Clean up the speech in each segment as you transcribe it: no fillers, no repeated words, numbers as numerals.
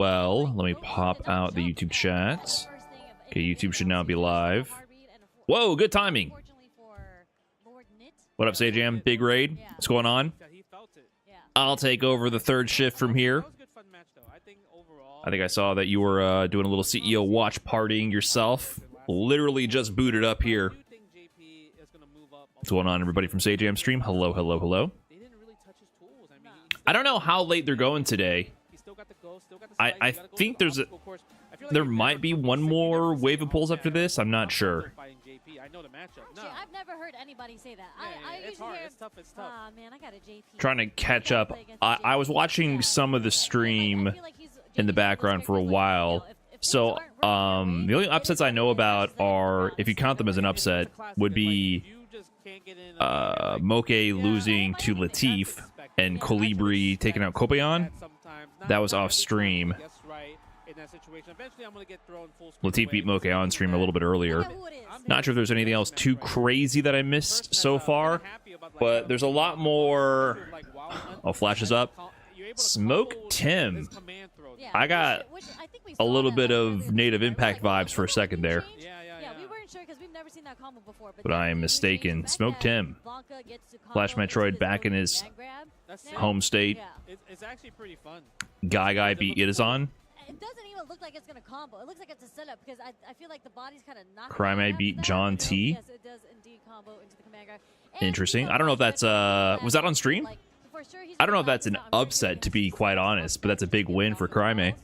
Well, let me pop out the YouTube chat. Okay, YouTube should now be live. Whoa, good timing. What up, Sajam? Big raid. What's going on? I'll take over the third shift from here. I think I saw that you were doing a little CEO watch partying yourself. Literally just booted up here. What's going on, everybody from Sajam stream? Hello, hello, hello. I don't know how late they're going today. I think there might be one more wave of polls after this. I'm not sure. I've never heard anybody say that. I usually hear, it's tough. Man, I got a JP. Trying to catch up. I was watching some of the stream in the background for a while. So the only upsets I know about are, if you count them as an upset, would be Moke losing to Latif and Colibri taking out Kopayan. That was off stream. Latif beat Moke on stream a little bit earlier. Not sure if there's anything else too crazy that I missed so far, but there's a lot more. Oh, flashes up. Smoke Tim. I got a little bit of Native Impact vibes for a second there. But I am mistaken. Smoke Tim. Flash Metroid back in his home state. It's actually pretty fun. Guy beat Itazan. It doesn't even look like it's gonna combo. It looks like it's a setup because I feel like the body's kind of knocked. Crime beat John T. Yes, it does indeed combo into the command grab. Interesting. I don't know if that's was that on stream? I don't know if that's an upset, to be quite honest, but that's a big win for Crime. Really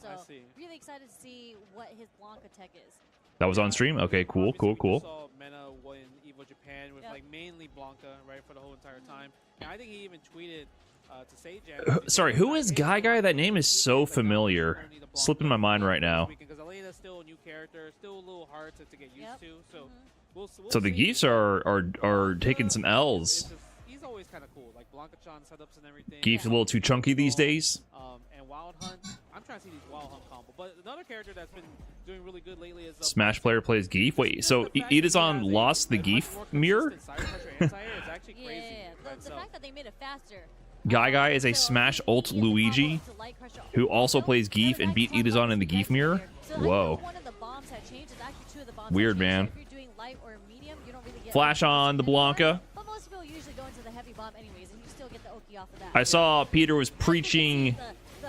excited to see what his Blanca tech is. That was on stream. Okay, cool. Saw Mena win Evo Japan with like mainly Blanca right for the whole entire time. And I think he even tweeted to Sajam. Sorry, who is Guy? That name is so familiar. Slipping my mind right now. Because Elena's still a new character, still a little hard to get used to. So we'll so the Giefs are taking some L's. He's always kind of cool, like Blanca-chan setups and everything. Gief's a little too chunky these days. And Wild Hunt, I'm trying to see these Wild Hunt combo. But another character that's been doing really good lately is Smash player plays Gief. Wait, so Itazan lost the Gief mirror? Yeah, the fact that they made it faster. Guy is a Smash ult Luigi who also plays Gief and beat Itazan in the Gief mirror. Whoa. Weird, man. Flash on the Blanca. I saw Peter was preaching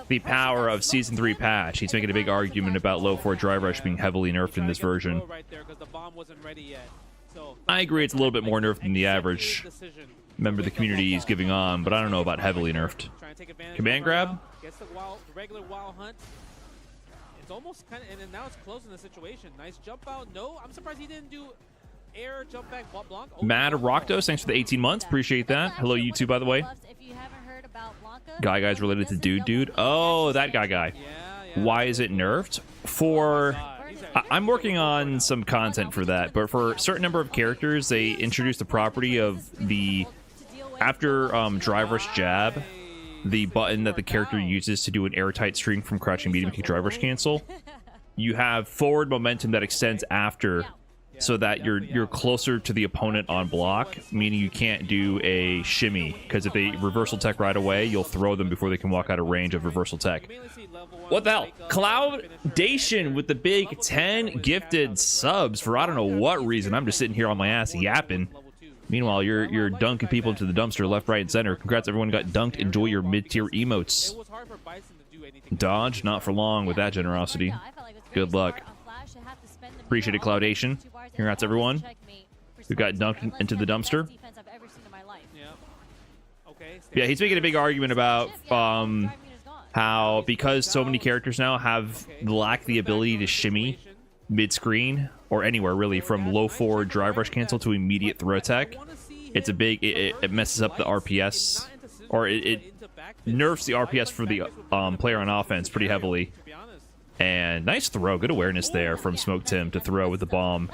the power of Season 3 patch. He's making a big argument about low 4 drive rush being heavily nerfed in this version. I agree it's a little bit more nerfed than the average member of the community is giving on, but I don't know about heavily nerfed. Command grab? Gets the regular Wild Hunt. It's almost kind of, and now it's closing the situation. Nice jump out. No, I'm surprised he didn't do air jump back Blanc. Mad Rockdos, thanks for the 18 months. Appreciate that. Hello, YouTube, by the way. Guy's related to Dude. Oh, that guy. Why is it nerfed? I'm working on some content for that, but for a certain number of characters, they introduced the property of the after drive rush jab, the button that the character uses to do an airtight string from crouching medium kick drive rush cancel. You have forward momentum that extends after, so that you're closer to the opponent on block, meaning you can't do a shimmy, because if they reversal tech right away, you'll throw them before they can walk out of range of reversal tech. What the hell? Cloudation with the big 10 gifted subs for I don't know what reason. I'm just sitting here on my ass yapping. Meanwhile, you're dunking people into the dumpster left, right, and center. Congrats, everyone got dunked. Enjoy your mid-tier emotes. Dodge, not for long with that generosity. Good luck. Appreciate it, Cloudation. Congrats, everyone who got dunked into the dumpster. Yeah, he's making a big argument about how because so many characters now lack the ability to shimmy mid-screen or anywhere really, from low forward drive rush cancel to immediate throw tech, it's a big it messes up the RPS, or it nerfs the RPS for the player on offense pretty heavily. And nice throw, good awareness there from Smoke Tim to throw with the bomb,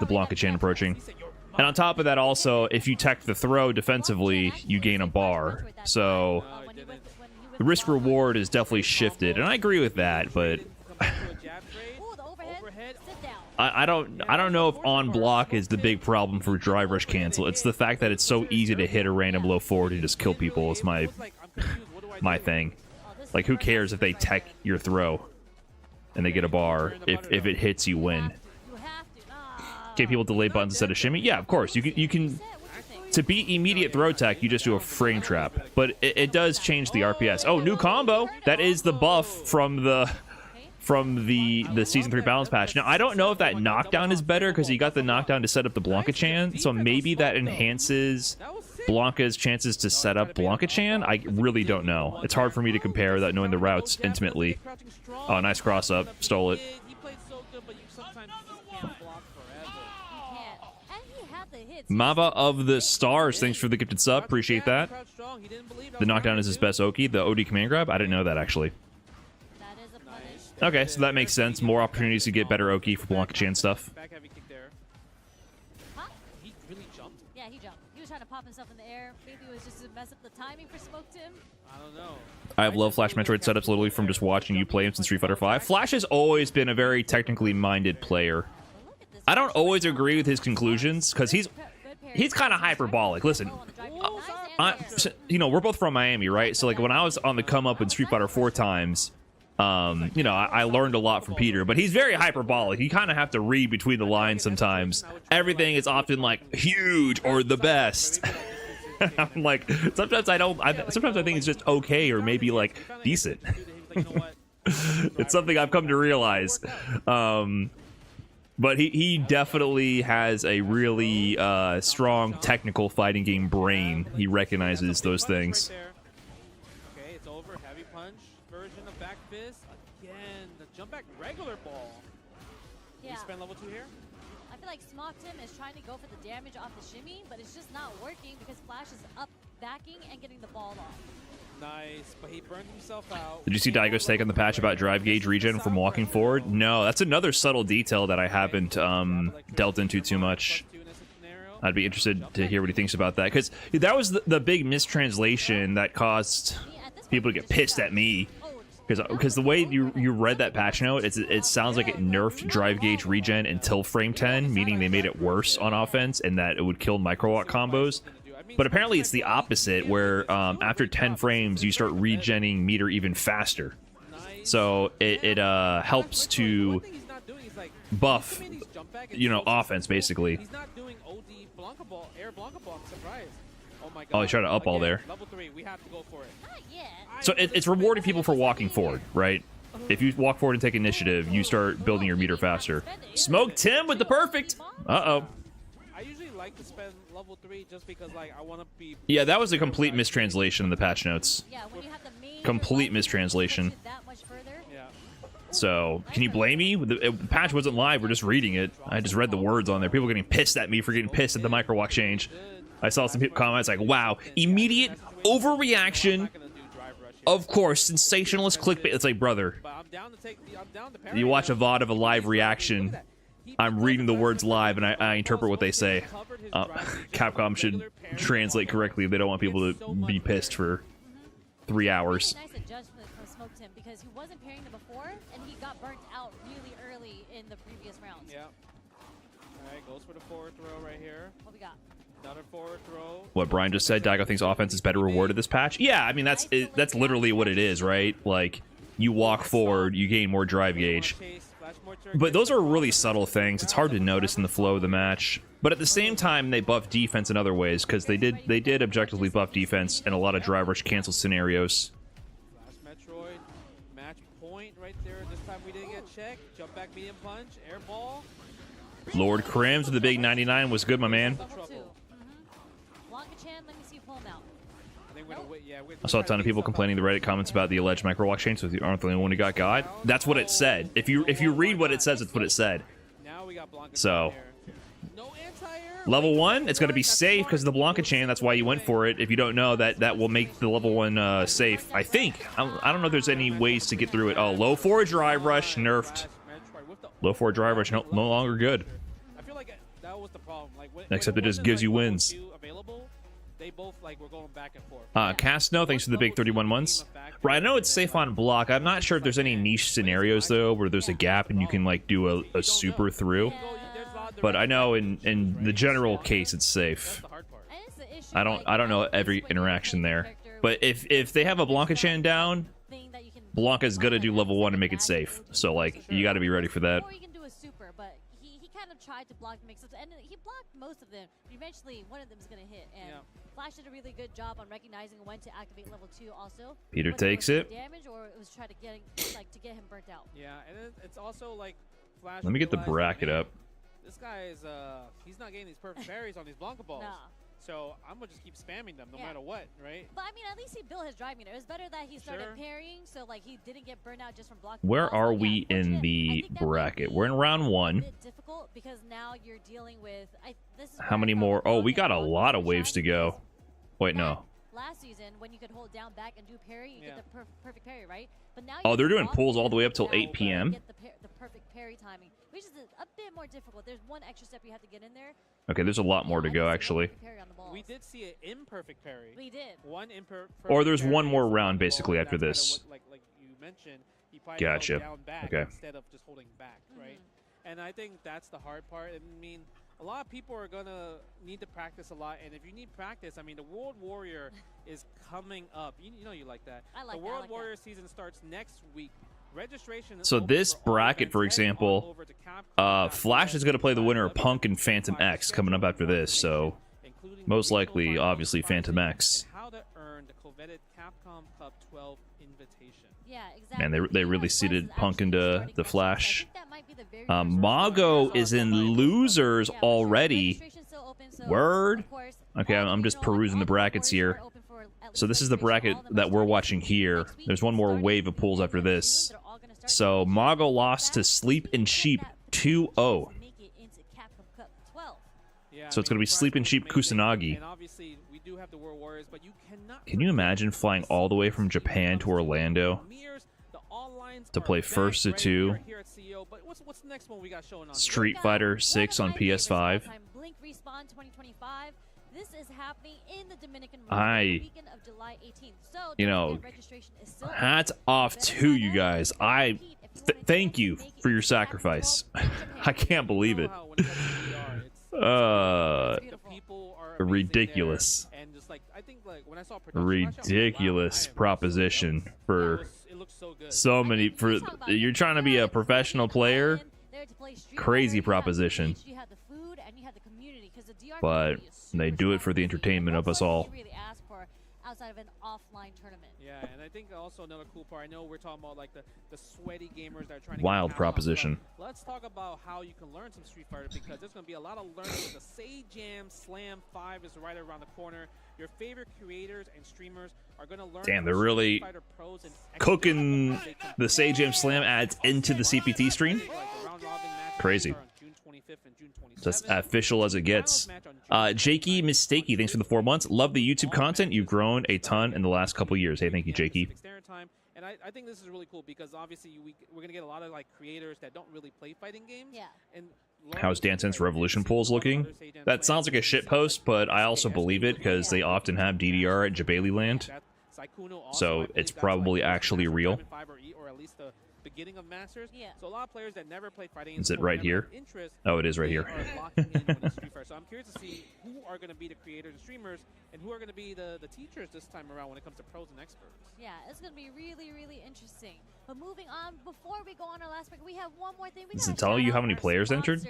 the Blanca chain approaching. And on top of that also, if you tech the throw defensively, you gain a bar. So the risk reward is definitely shifted, and I agree with that, but I don't know if on block is the big problem for drive rush cancel. It's the fact that it's so easy to hit a random low forward and just kill people is my thing. Like, who cares if they tech your throw? and they get a bar. If it hits, you win. Get people delay buttons instead of shimmy. Yeah, of course. You can to beat immediate throw tech, you just do a frame trap, but it does change the RPS. Oh, new combo. That is the buff from the Season 3 balance patch. Now, I don't know if that knockdown is better because he got the knockdown to set up the Blanca-chan, so maybe that enhances Blanca's chances to set up Blanca-chan. I really don't know. It's hard for me to compare without knowing the routes intimately. Oh, nice cross-up. Stole it. Mava of the Stars, thanks for the gifted sub. Appreciate that. The knockdown is his best Oki. The OD command grab? I didn't know that, actually. Okay, so that makes sense. More opportunities to get better Oki for Blanca-chan stuff. He really jumped? Yeah, he jumped. He was trying to pop himself in the air. Maybe it was just to mess up the timing for Smoke Tim. I don't know. I have loved Flash Metroid setups literally from just watching you play him since Street Fighter V. Flash has always been a very technically minded player. I don't always agree with his conclusions because he's kind of hyperbolic. Listen, you know, we're both from Miami, right? So like when I was on the come up in Street Fighter 4 times, you know, I learned a lot from Peter, but he's very hyperbolic. You kind of have to read between the lines sometimes. Everything is often like huge or the best. I'm like, sometimes I think it's just okay or maybe like decent. It's something I've come to realize. But he definitely has a really strong technical fighting game brain. He recognizes those things. Okay, it's over. Heavy punch version of back fist. Again, the jump back regular ball. Yeah. You spend level 2 here? I feel like Smoke Tim is trying to go for the damage off the shimmy, but it's just not working because Flash is up backing and getting the ball off. Nice, but he burned himself out. Did you see Daigo's take on the patch about drive gauge regen from walking forward? No, that's another subtle detail that I haven't delved into too much. I'd be interested to hear what he thinks about that, because that was the big mistranslation that caused people to get pissed at me. Because the way you read that patch note, it sounds like it nerfed drive gauge regen until frame 10, meaning they made it worse on offense and that it would kill microwatt combos. But apparently it's the opposite, where after 10 frames, you start regenning meter even faster. So it helps to buff, you know, offense, basically. Oh, he tried to up all there. So it's rewarding people for walking forward, right? If you walk forward and take initiative, you start building your meter faster. Smoke Tim with the perfect! Uh-oh. I usually like to spend level 3 just because, like, I want to be... Yeah, that was a complete mistranslation in the patch notes. Complete mistranslation. So, can you blame me? The patch wasn't live, we're just reading it. I just read the words on there. People getting pissed at me for getting pissed at the microwalk change. I saw some people comments like, wow, immediate overreaction. Of course, sensationalist clickbait. It's like, brother, you watch a VOD of a live reaction. I'm reading the words live, and I interpret what they say. Capcom should translate correctly if they don't want people to be pissed for 3 hours. Nice adjustment from Smoke Tim because he wasn't pairing them before, and he got burnt out really early in the previous rounds. Yeah. All right, goes for the forward throw right here. What we got? Another forward throw. What Brian just said, Daigo thinks offense is better rewarded this patch. Yeah, I mean that's literally what it is, right? Like you walk forward, you gain more drive gauge. But those are really subtle things. It's hard to notice in the flow of the match. But at the same time, they buff defense in other ways because they did objectively buff defense in a lot of drive rush cancel scenarios. Last Metroid, match point right there. This time we didn't get checked. Jump back medium punch, air ball. Lord Crims with the big 99 was good, my man. I saw a ton of people complaining in the Reddit comments about the alleged microwalk change, so you aren't the only one who got God. That's what it said. If you read what it says, it's what it said. So, level 1, it's going to be safe because of the Blanca chain. That's why you went for it. If you don't know, that will make the level 1 safe. I think. I don't know if there's any ways to get through it. Oh, low 4 drive rush nerfed. Low 4 drive rush no longer good. I feel like that was the problem. Like, except it just gives you wins. They both like were going back and forth. Cast no, thanks for the big 31 months. Right, I know it's safe on block. I'm not sure if there's any niche scenarios though where there's a gap and you can like do a super through. But I know in the general case it's safe. I don't know every interaction there. But if they have a Blanca-chan down, Blanca's gonna do level 1 to make it safe. So like, you got to be ready for that. Or you can do a super, but he kind of tried to block mix-ups, and he blocked most of them. But eventually, one of them is going to hit, and Flash did a really good job on recognizing when to activate level 2 also. Peter whether takes was it. Damage, or it was trying to get him burnt out. Yeah, and it's also like Flash. Let me get the realized, bracket man, up. This guy is he's not getting these perfect parries on these Blanca balls. Nah. So I'm gonna just keep spamming them no matter what, right? But I mean, at least he built his driving there. It was better that he started parrying, so like he didn't get burned out just from blocking. Where balls. are But, we in the bracket? We're in round 1. A bit difficult because now you're dealing with this is How many more? Oh, we got a lot of waves to go. Wait, no. Last season, when you could hold down back and do parry, you get the perfect parry, right? But now Oh, you they're can doing block pulls all the way up till down 8 p.m. Get the perfect parry timing, which is a bit more difficult. There's one extra step you have to get in there. Okay, there's a lot more to go, actually. We did see an imperfect parry. We did. One imperfect. Or there's parry one more is round, the basically, ball. after That's this. kinda what, like you mentioned, he probably Gotcha. held down back Okay. instead of just holding back, right? And I think that's the hard part. I mean, a lot of people are gonna need to practice a lot, and if you need practice, I mean, the World Warrior is coming up. You know you like that. I like the that, World Warrior season starts next week. Registration. So this bracket, for example, Flash is going to play the winner of Punk and Phantom X coming up after this. So most likely, obviously, Phantom X. How to earn the coveted Capcom Cup 12 invitation. Yeah, exactly. Man, they really seeded Punk into the Flash. Mago is in losers already. Word. Okay, I'm just perusing the brackets here. So this is the bracket that we're watching here. There's one more wave of pulls after this. So Mago lost to Sleep and Sheep 2-0. So it's going to be Sleep and Sheep Kusanagi. Can you imagine flying all the way from Japan to Orlando to play First to 2? Street Fighter 6 on PS5. This is happening in the Dominican Republic the weekend of July 18th. So, you know, hats off to you guys. Thank you for your sacrifice. I can't believe it. Ridiculous. Ridiculous proposition for so many. For you're trying to be a professional player. Crazy proposition. But they do it for the entertainment of us all. Outside of an offline tournament. Yeah, and I think also another cool part. I know we're talking about like the sweaty gamers that are trying to wild proposition. Let's talk about how you can learn some Street Fighter, because there's going to be a lot of learning. The Say Jam Slam 5 is right around the corner. Your favorite creators and streamers are going to learn. Damn, they're really cooking the Say Jam Slam ads into the CPT stream. Crazy. Just official as it gets. Jakey Mistakey, thanks for the 4 months. Love the YouTube content. You've grown a ton in the last couple years. Hey, thank you, Jakey. And I think this is really cool because obviously we're gonna get a lot of like creators that don't really play fighting games. Yeah. And how's Dance Dance Revolution polls looking? That sounds like a shit post, but I also believe it because they often have DDR at Jabali Land. So it's probably actually real. Beginning of Masters. Yeah. So a lot of players that never play fighting. Is it right here? Oh, it is right here. So I'm curious to see who are going to be the creators and streamers, and who are going to be the teachers this time around when it comes to pros and experts. Yeah, it's going to be really, really interesting. But moving on, before we go on our last break, we have one more thing. Does it tell you how many players entered?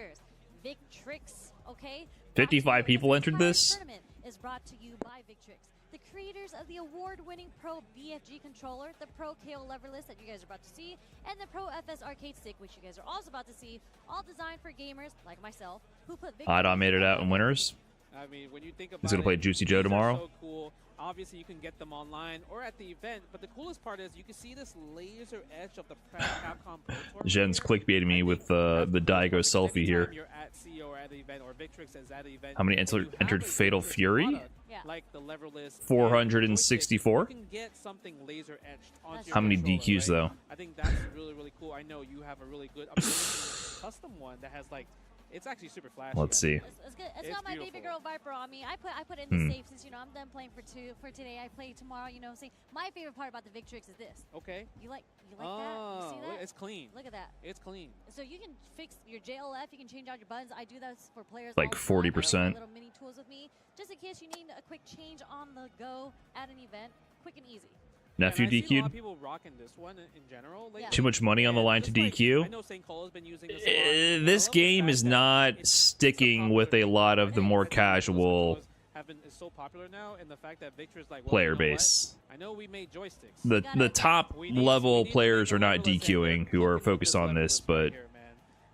Victrix, okay? 55 people entered this. Tournament is brought to you by Victrix, the creators of the award-winning Pro BFG controller, the Pro KO leverless that you guys are about to see, and the Pro FS arcade stick, which you guys are also about to see, all designed for gamers like myself who put Hot made it out in winners. I mean, when you think about He's gonna play Juicy Joe tomorrow. So cool. Obviously, you can get them online or at the event, but the coolest part is you can see this laser edge of the Capcom Pro Tour. Jen's clickbaiting me with the Daigo selfie here. You're at CO or at the event, or Victrix is at the event. How many entered Fatal Fury? Yeah. Like the leverless 464. You can get something laser etched onto How many your controller, DQs right? though? I think that's really, really cool. I know you have a really good custom one that has like, it's actually super flashy. Let's see. It's good. It's got my beautiful. baby girl Viper on me. I put it in the safe since, you know, I'm done playing for today. I play tomorrow, you know. See, my favorite part about the Victrix is this. Okay. You like that? You see that? It's clean. Look at that. It's clean. So you can fix your JLF. You can change out your buttons. I do that for players. Like all the time. 40%. I have little mini tools with me, just in case you need a quick change on the go at an event, quick and easy. Nephew And I see a lot DQ'd. of people rocking this one in general. Lately. Too much money on the line to Just like, DQ. I know St. Colo's been using this a lot. This game is not sticking with a lot of the more casual Is so popular now, and the fact that Victor's like, well, player you know what? base. I know we made joysticks. The top level We players need are not levelers in DQing there. who are Look at focused on this, levelers but right here, man.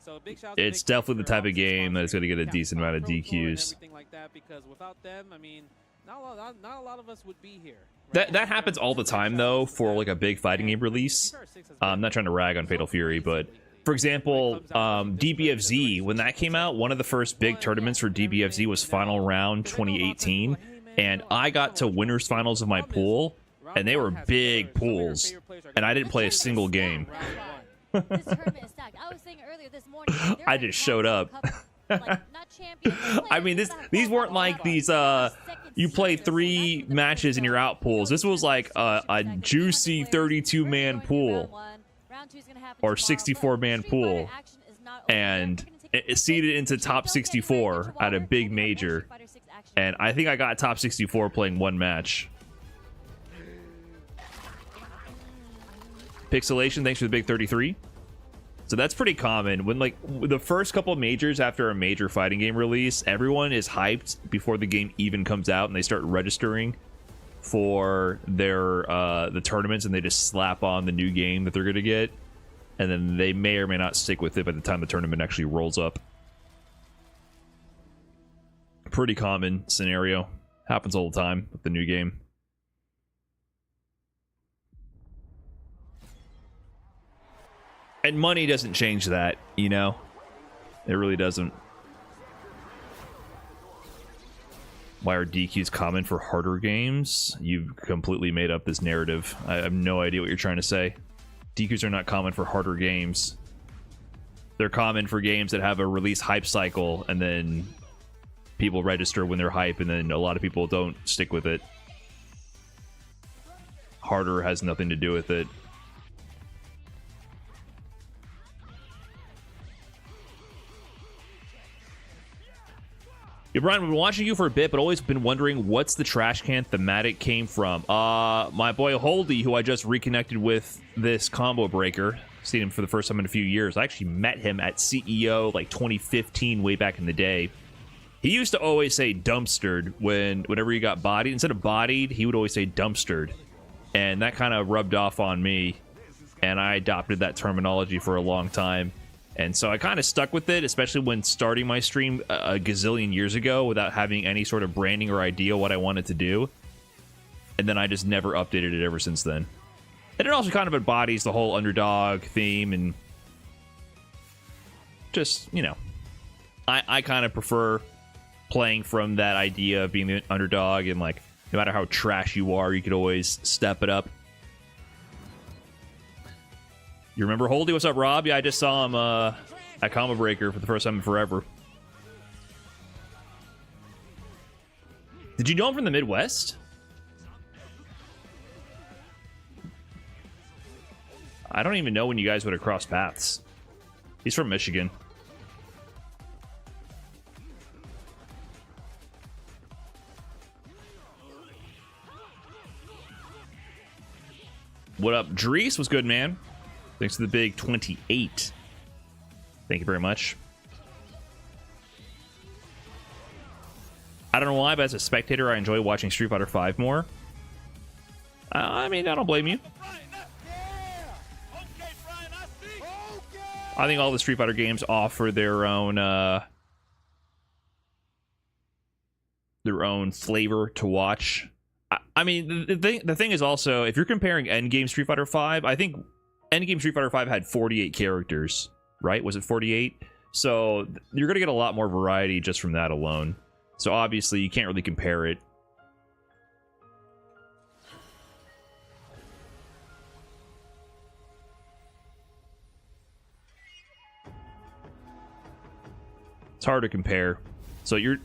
So big shout out to it's Victor definitely the for type of obviously game that's going to get a sponsoring decent amount of Pro Tour and DQs. everything like that, because without them, I mean, not a lot of us would be here. That happens all the time though for like a big fighting game release. I'm not trying to rag on Fatal Fury, but for example, DBFZ, when that came out, one of the first big tournaments for DBFZ was Final Round 2018, and I got to winners finals of my pool, and they were big pools, and I didn't play a single game. This tournament is stacked. I was saying earlier this morning. there I are just showed up. like, not champions, but I mean, players that have these won weren't like before. these Second you play seeders, so 3 that's the matches and you're out pools. This was like a juicy 32-man pool or 64-man pool, and it seeded into top 64 at a big major, and I think I got top 64 playing 1 match. Pixelation, thanks for the big 33. So that's pretty common. When like the first couple majors after a major fighting game release, everyone is hyped before the game even comes out, and they start registering for their the tournaments, and they just slap on the new game that they're gonna get, and then they may or may not stick with it by the time the tournament actually rolls up. Pretty common scenario. Happens all the time with the new game. And money doesn't change that, you know? It really doesn't. Why are DQs common for harder games? You've completely made up this narrative. I have no idea what you're trying to say. DQs are not common for harder games. They're common for games that have a release hype cycle, and then people register when they're hype, and then a lot of people don't stick with it. Harder has nothing to do with it. Yeah, Brian, I've been watching you for a bit, but always been wondering what's the trash can thematic came from. My boy Holdy, who I just reconnected with this combo breaker. Seen him for the first time in a few years. I actually met him at CEO like 2015, way back in the day. He used to always say dumpstered whenever he got bodied. Instead of bodied, he would always say dumpstered. And that kind of rubbed off on me. And I adopted that terminology for a long time. And so I kind of stuck with it, especially when starting my stream a gazillion years ago without having any sort of branding or idea what I wanted to do. And then I just never updated it ever since then. And it also kind of embodies the whole underdog theme, and just, you know, I kind of prefer playing from that idea of being the underdog, and like, no matter how trash you are, you could always step it up. You remember Holdy? What's up, Rob? Yeah, I just saw him at Combo Breaker for the first time in forever. Did you know him from the Midwest? I don't even know when you guys would have crossed paths. He's from Michigan. What up, Drees? What's good, man? Thanks to the big 28. Thank you very much. I don't know why, but as a spectator, I enjoy watching Street Fighter V more. I mean, I don't blame you. I think all the Street Fighter games offer their own flavor to watch. I mean, the thing is also, if you're comparing Endgame Street Fighter V, I think Endgame Street Fighter V had 48 characters, right? Was it 48? So you're going to get a lot more variety just from that alone. So obviously, you can't really compare it. It's hard to compare. So you're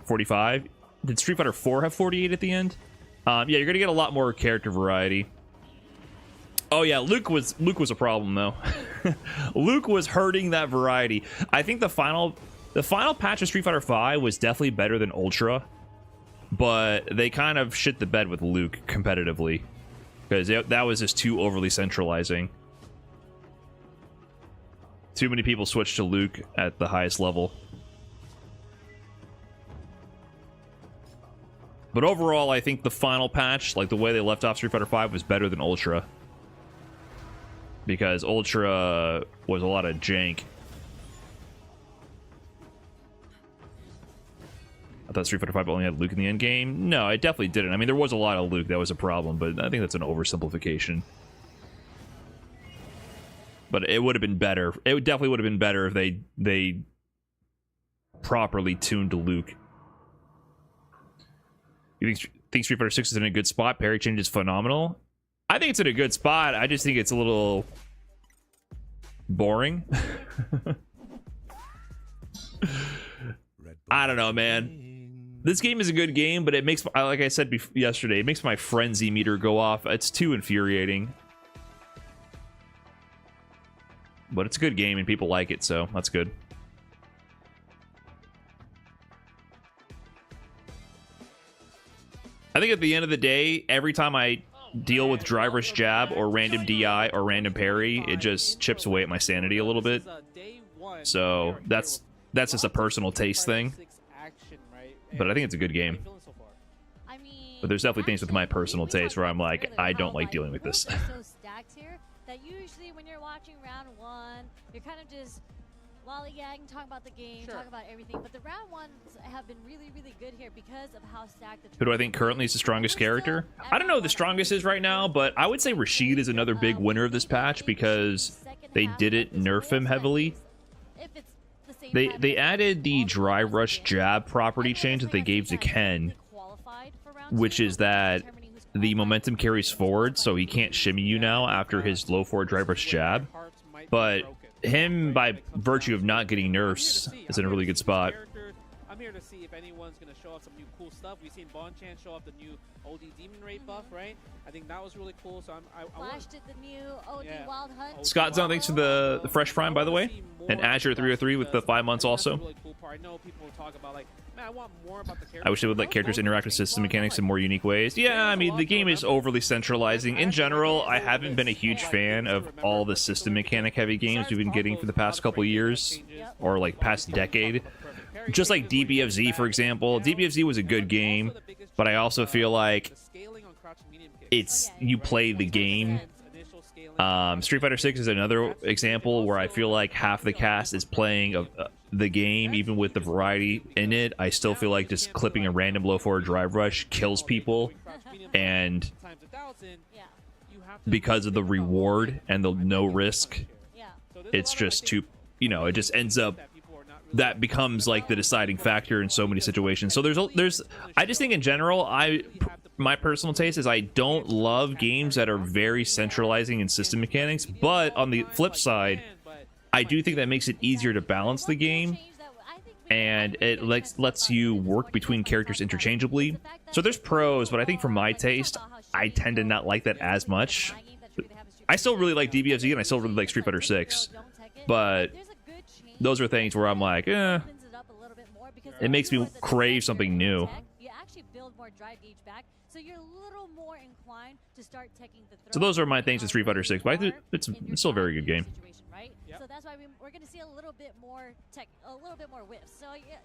45. Did Street Fighter 4 have 48 at the end? Yeah, you're going to get a lot more character variety. Oh yeah, Luke was a problem though. Luke was hurting that variety. I think the final patch of Street Fighter V was definitely better than Ultra, but they kind of shit the bed with Luke competitively. because that was just too overly centralizing. Too many people switched to Luke at the highest level. But overall, I think the final patch, like the way they left off Street Fighter V, was better than Ultra. Because Ultra was a lot of jank. I thought Street Fighter V only had Luke in the end game. No, it definitely didn't. I mean, there was a lot of Luke. That was a problem, but I think that's an oversimplification. But it would have been better. It definitely would have been better if they properly tuned to Luke. You think Street Fighter 6 is in a good spot? Parry change is phenomenal. I think it's in a good spot. I just think it's a little boring. I don't know, man. This game is a good game, but it makes, like I said yesterday, it makes my frenzy meter go off. It's too infuriating. But it's a good game and people like it, so that's good. I think at the end of the day, every time I deal with driver's jab or random DI or random parry, it just chips away at my sanity a little bit. So that's just a personal taste thing. But I think it's a good game. But there's definitely things with my personal taste where I'm like, I don't like dealing with this. So stacked here that usually when you're watching round one, you're kind of just lollygagging, talking about the game, talking about everything. But the round ones have been really, really good here because of how stacked the. Who do I think currently is the strongest character? I don't know who the strongest is right now, but I would say Rashid is another big winner of this patch because they didn't nerf him heavily. They added the drive rush jab property change that they gave to Ken, which is that the momentum carries forward, so he can't shimmy you now after his low forward drive rush jab. But him, by virtue of not getting nerfs, is in a really good spot. I'm here to see if anyone's going to show off some new cool stuff. We've seen Bonchan show off the new OD Demon Raid buff, right? I think that was really cool. So I flashed at the new OD Wild Hunt. Scott Zone, thanks for the Fresh Prime, by the way. And Azure 303 with the 5 months also. I wish they would let characters interact with system mechanics in more unique ways. Yeah, I mean, the game is overly centralizing. In general, I haven't been a huge fan of all the system mechanic heavy games we've been getting for the past couple years, or like past decade. Just like DBFZ, for example. DBFZ was a good game, but I also feel like it's, you play the game. Street Fighter 6 is another example where I feel like half the cast is playing the game, even with the variety in it. I still feel like just clipping a random low forward drive rush kills people, and because of the reward and the no risk, it's just too, you know, it just ends up, that becomes like the deciding factor in so many situations. So there's I just think in general, my personal taste is I don't love games that are very centralizing in system mechanics, but on the flip side, I do think that makes it easier to balance the game, and it lets you work between characters interchangeably. So there's pros, but I think for my taste, I tend to not like that as much. I still really like DBFZ and I still really like Street Fighter 6, but those are things where I'm like, it makes me crave something new. So those are my things with Street Fighter 6, but it's still a very good game. So that's why we're going to see a little bit more whiffs. So yeah,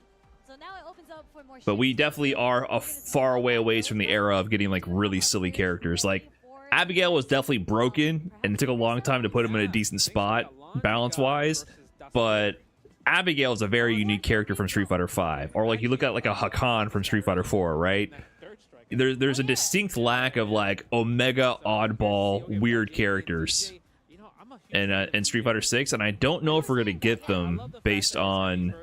so now it opens up for more. But we definitely are a far away from the era of getting like really silly characters. Like Abigail was definitely broken, and it took a long time to put him in a decent spot balance-wise. But Abigail is a very unique character from Street Fighter V, or like you look at like a Hakan from Street Fighter 4, right? There's a distinct lack of like omega oddball weird characters in Street Fighter 6, and I don't know if we're gonna get them based on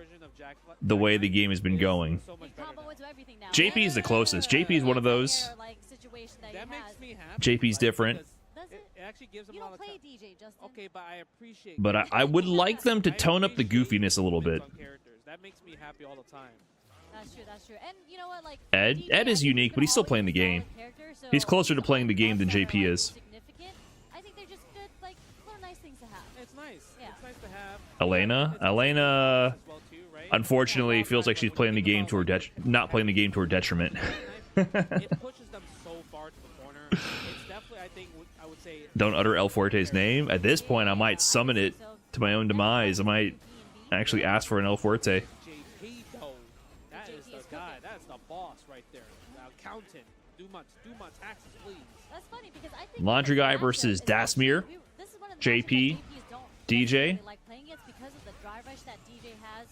the way the game has been going. JP is the closest. JP is one of those. JP's different. But I would like them to tone up the goofiness a little bit. That makes me happy all the time. That's true. And you know what, like Ed is unique, but he's still playing the game. He's closer to playing the game than JP is. I think they're just good, like little nice things to have. It's nice. Yeah. It's nice to have. Elena, unfortunately, feels like she's playing the game to her not playing the game to her detriment. It pushes them so far to the corner. It's definitely, I think, say Don't utter El Fuerte's name. At this point, I might summon it to my own demise. I might actually ask for an El Fuerte. JP though. That is the guy. That's the boss right there. The accountant. Do my taxes, please. That's funny because I think Laundry Guy versus Dasmir. this is one of the JP, matchups that JPs don't DJ. necessarily like playing against because of the drive rush that DJ has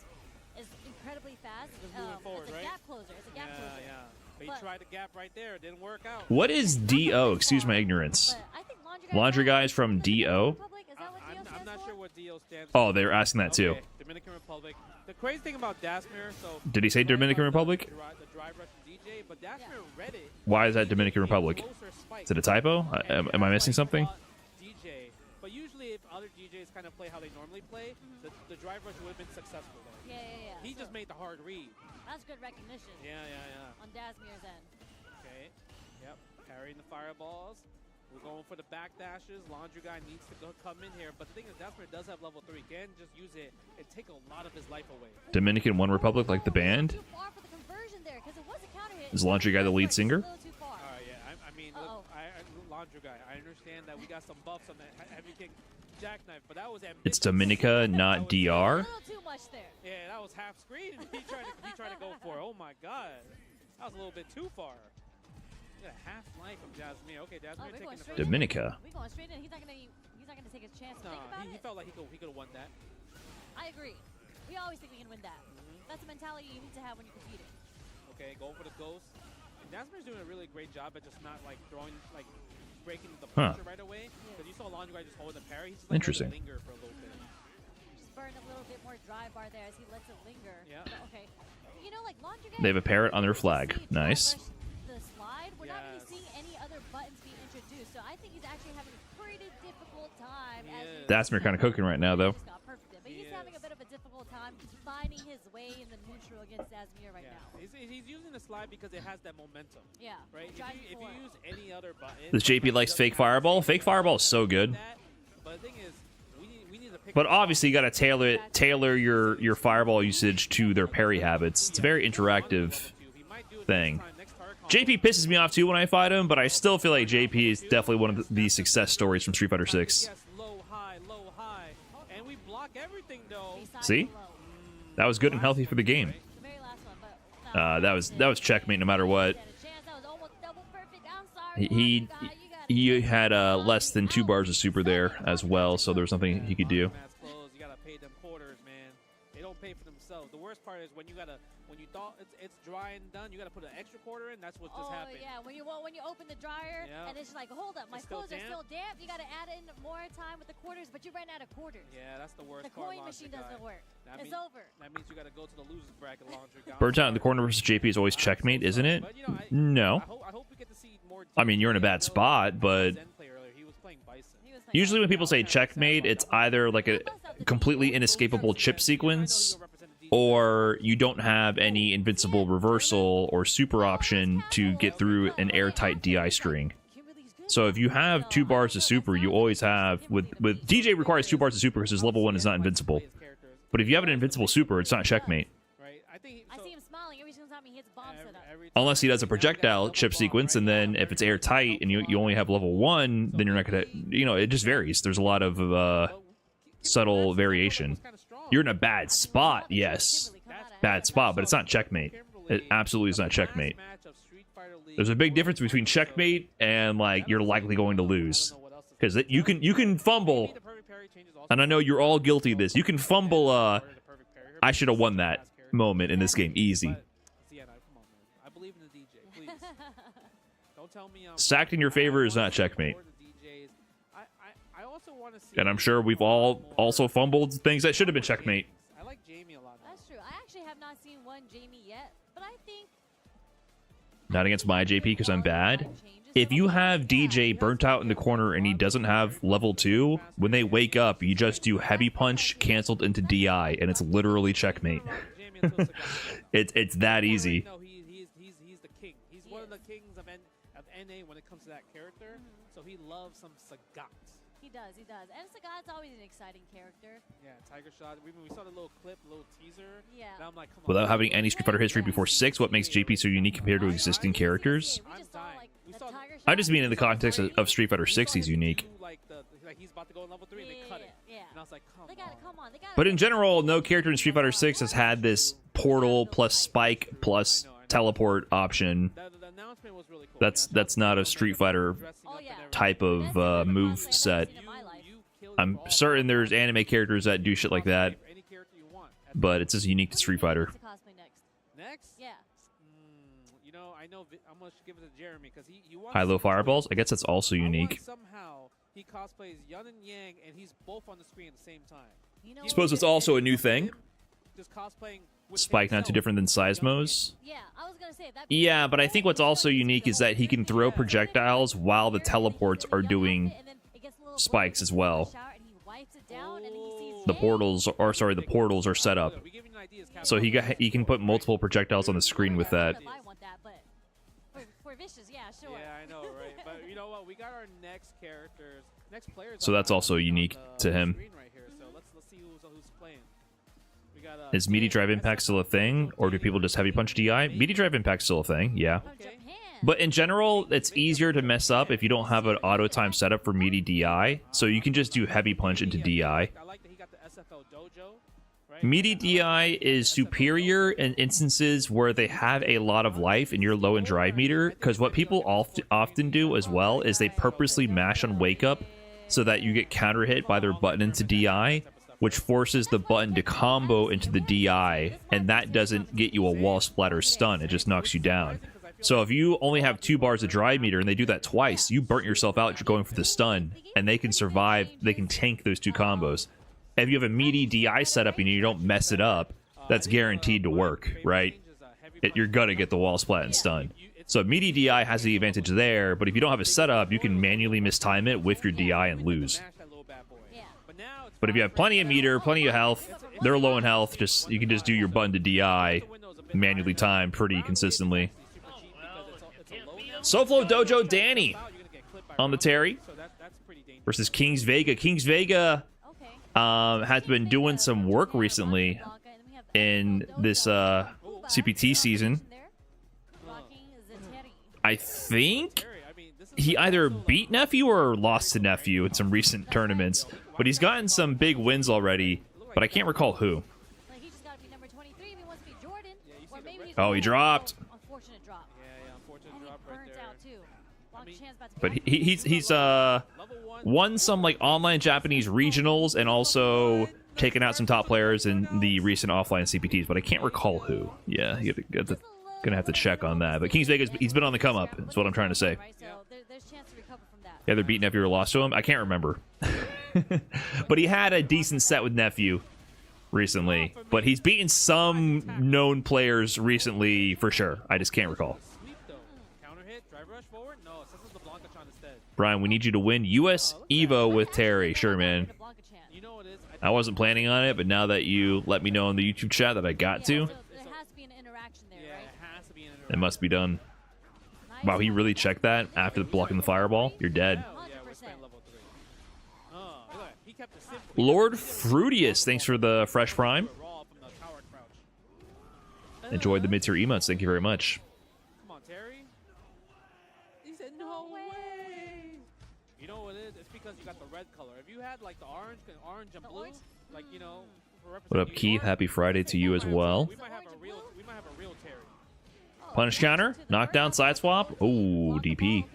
is incredibly fast. Just moving forward, it's a right? gap closer. It's a gap closer. Yeah. But he But- tried the gap right there. It didn't work out. What is DO? Excuse my ignorance. But I think Laundry Guys from DO? Republic, is that what DO I'm stands not for? sure what DO stands for. Oh, they were asking that too. Okay, Dominican Republic. The crazy thing about Dasmir, so Did he say Dominican Republic? The drive rush from DJ, but Dasmir read it. Why is that Dominican Republic? Closer spike. Is it a typo? Am I missing something? DJ. But usually if other DJs kind of play how they normally play, the drive rush would have been successful there. Yeah. He So just made the hard read. that's good recognition Yeah. on Dasmir's end. Okay. Yep. Carrying the fireballs. We're going for the back dashes. Laundry Guy needs to come in here. But the thing is, Dasmir does have level 3. Can just use it and take a lot of his life away. Dominican One Republic, like the band? Too far for the conversion there, 'cause it was a counter hit. Is Laundry Guy the lead singer? A little too far. All right, yeah. I mean, Uh-oh. look, Laundry Guy, I understand that we got some buffs on that heavy kick jackknife, but that was ambitious. It's Dominica, not A DR. little too much there. Yeah, that was half screen. He tried to go for it. Oh my god, that was a little bit too far. We got a half life from Dasmir. Okay, Dasmir we're taking going the straight first. Dominica. We going straight in. He's not gonna take his chance. Nah, Think about he it. felt like he could have won that. I agree. We always think we can win that. Mm-hmm. That's a mentality you need to have when you're competing. Okay, go for the ghost. And Dasmir's doing a really great job at just not like throwing, like breaking the Huh. pressure right away. Because you saw Laundry Guy just hold the parry. He's just Interesting. Letting it linger for a little bit. Just burn a little bit more drive bar there as he lets it linger. Yeah. But, okay. You know, like Laundry Guy. They have a parrot on their we flag. see Nice. drive rush The slide. We're not really Yes. seeing any other buttons being introduced. So I think he's actually having a pretty difficult time. He as is. Dasmir kind of cooking right now, though. Just got perfect it, but He he's having a is. bit of a difficult time finding his way in the neutral against Dasmir right Yeah, now. he's using the slide because it has that momentum, Yeah. right? driving If you forward. use any other button, This JP likes fake fireball. Fake fireball is so good. But the thing is, we need to pick. But obviously, you got to tailor your fireball usage to their parry habits. It's a very interactive thing. JP pisses me off too when I fight him, but I still feel like JP is definitely one of the success stories from Street Fighter 6. Yes, low, high, and we block everything though. Beside See? below. That was good and healthy for the game. The very last one, but That was checkmate no matter what. had a chance. That was almost double perfect. I'm sorry. He Laundry Guy, you gotta he take had it. less than 2 bars of super there as well, so there was nothing he could do. Mats closed, you gotta pay them quarters, man. They don't pay for themselves. The worst part is when you thought it's dry and done, you gotta put an extra quarter in. That's what just Oh happened. yeah, when you open the dryer Yeah. and it's just like, hold up, my It's still clothes are damp? still damp. You gotta add in more time with the quarters, but you ran out of quarters. Yeah, that's the worst The part. coin Laundry machine Guy. doesn't work. That It's mean- over. That means you gotta go to the losers bracket, Laundry Guy. Burnt out in the corner versus JP is always checkmate, isn't it? But, you know, No. I hope we get to see more. I mean, you're in a bad spot, but Zen play earlier. He was playing Bison. He was playing usually when people say checkmate, it's either like a completely inescapable chip sequence, or you don't have any invincible reversal or super option to get through an airtight DI string. Kimberly's good. So if you have 2 bars of super, you always have with DJ requires 2 bars of super because his level 1 is not invincible. But if you have an invincible super, it's not checkmate. Right. I think. I see him smiling every single time he hits bomb setup. Unless he does a projectile chip sequence, and then if it's airtight and you only have level 1, then you're not gonna, it just varies. There's a lot of subtle variation. You're in a bad spot, yes. Bad spot, but it's not checkmate. It absolutely is not checkmate. There's a big difference between checkmate and like you're likely going to lose, because you can fumble, and I know you're all guilty of this. You can fumble. I should have won that moment in this game easy. I believe in the DJ, please. Don't tell me I'm Stacked in your favor is not checkmate. I also want to see. And I'm sure we've all also fumbled things that should have been checkmate. I like Jamie a lot. That's true. I actually have not seen one Jamie yet, but I think Not against my JP because I'm bad. If you have DJ burnt out in the corner and he doesn't have level 2, when they wake up, you just do heavy punch canceled into DI, and it's literally checkmate. It's that easy. No, he's the king. He's one of the kings of NA when it comes to that character. So he loves some Sagat. He does, he does. And Sagat's always an exciting character. Yeah, Tiger Shot. We saw the little clip, little teaser. Yeah. And I'm like, come on. Without having any Street Fighter history before 6, what makes JP so unique compared to existing characters? We just saw, like, the Tiger I Shot just mean in the context three. of Street Fighter 6, he's unique. Like he's about to go level 3 and they cut it. Yeah. And I was like, They gotta come on. They gotta But in general, no character in Street Fighter 6 has had this portal plus spike plus teleport option. The announcement was really cool. That's not a Street Fighter type of move set. I'm certain there's anime characters that do shit like that, Any character you want. but it's just unique to Street Fighter. To cosplay next. Next? Yeah. You know, I know I'm going to give it to Jeremy because he wants High-low fireballs? I guess that's also I want unique. somehow he cosplays Yun and Yang and he's both on the screen at the same time. You know I suppose it's also a new thing. Just cosplaying with Spike not too himself. different than Seismos. Yeah, I was gonna say that. Yeah, but I think what's also unique is that he can throw projectiles while the teleports are doing spikes as well. The portals are set up, We give you an idea, it's so he can put multiple projectiles on the screen with that. I want that, but for Vicious, yeah, sure. Yeah, I know, right? But you know what? We got our next characters, next players. So that's also unique to him. Screen right here. So let's see who's playing. We got, Is meaty drive impact still a thing, or do people just heavy punch DI? Meaty drive impact still a thing, yeah. From Japan. But in general, it's easier to mess up if you don't have an auto time setup for meaty DI, so you can just do heavy punch into DI. I like that he got the SFL dojo. Right? Meaty DI is superior in instances where they have a lot of life and you're low in drive meter, because what people often do as well is they purposely mash on wake up so that you get counter hit by their button into DI, which forces the button to combo into the DI, and that doesn't get you a wall splatter stun, it just knocks you down. So if you only have 2 bars of drive meter and they do that twice, you burnt yourself out going for the stun, and they can survive, they can tank those 2 combos. If you have a meaty DI setup and you don't mess it up, that's guaranteed to work, right? You're gonna get the wall splat and stun. So meaty DI has the advantage there, but if you don't have a setup, you can manually mistime it with your DI and lose. But if you have plenty of meter, plenty of health, they're low in health, you can just do your button to DI manually time pretty consistently. SoFlo Dojo Danny on the Terry versus Kings Vega. Kings Vega has been doing some work recently in this CPT season. I think he either beat Nephew or lost to Nephew in some recent tournaments, but he's gotten some big wins already, but I can't recall who. Oh, he dropped. Unfortunate drop. Yeah, unfortunate And he drop right burnt there. out too. Long Chan's about to But go. he's won some like online Japanese regionals and also taken out some top players in the recent offline CPTs, but I can't recall who. Yeah, gonna have to check on that. But Kings Vegas, he's been on the come up. That's what I'm trying to say. Right, so there's chance to recover from that. Either beat Nephew or lost to him. I can't remember. But he had a decent set with Nephew recently. But he's beaten some known players recently for sure. I just can't recall. Sweep though. Counter hit, drive rush forward. No, Cesar's the Blanca-chan instead. Brian, we need you to win US Evo with Terry. Sure, man. You know what it is? I wasn't planning on it, but now that you let me know on the YouTube chat that I got to, So there has to be an interaction there, Yeah, right? it has to be an it must be done. Wow, he really checked that after blocking the fireball? You're dead. Yeah, we're staying level 3. Oh, look at that. He kept it simple. Lord Fruitius, thanks for the fresh prime. Raw from the tower crouch. Enjoyed the mid-tier emotes. Thank you very much. Come on, Terry. He said, no way. You know what it is? It's because you got the red color. If you had like the orange and blue, like, you know, for What up, Keith? Happy Friday to you as well. We might have a real Terry. Punish counter, knockdown, side swap. Oh, DP.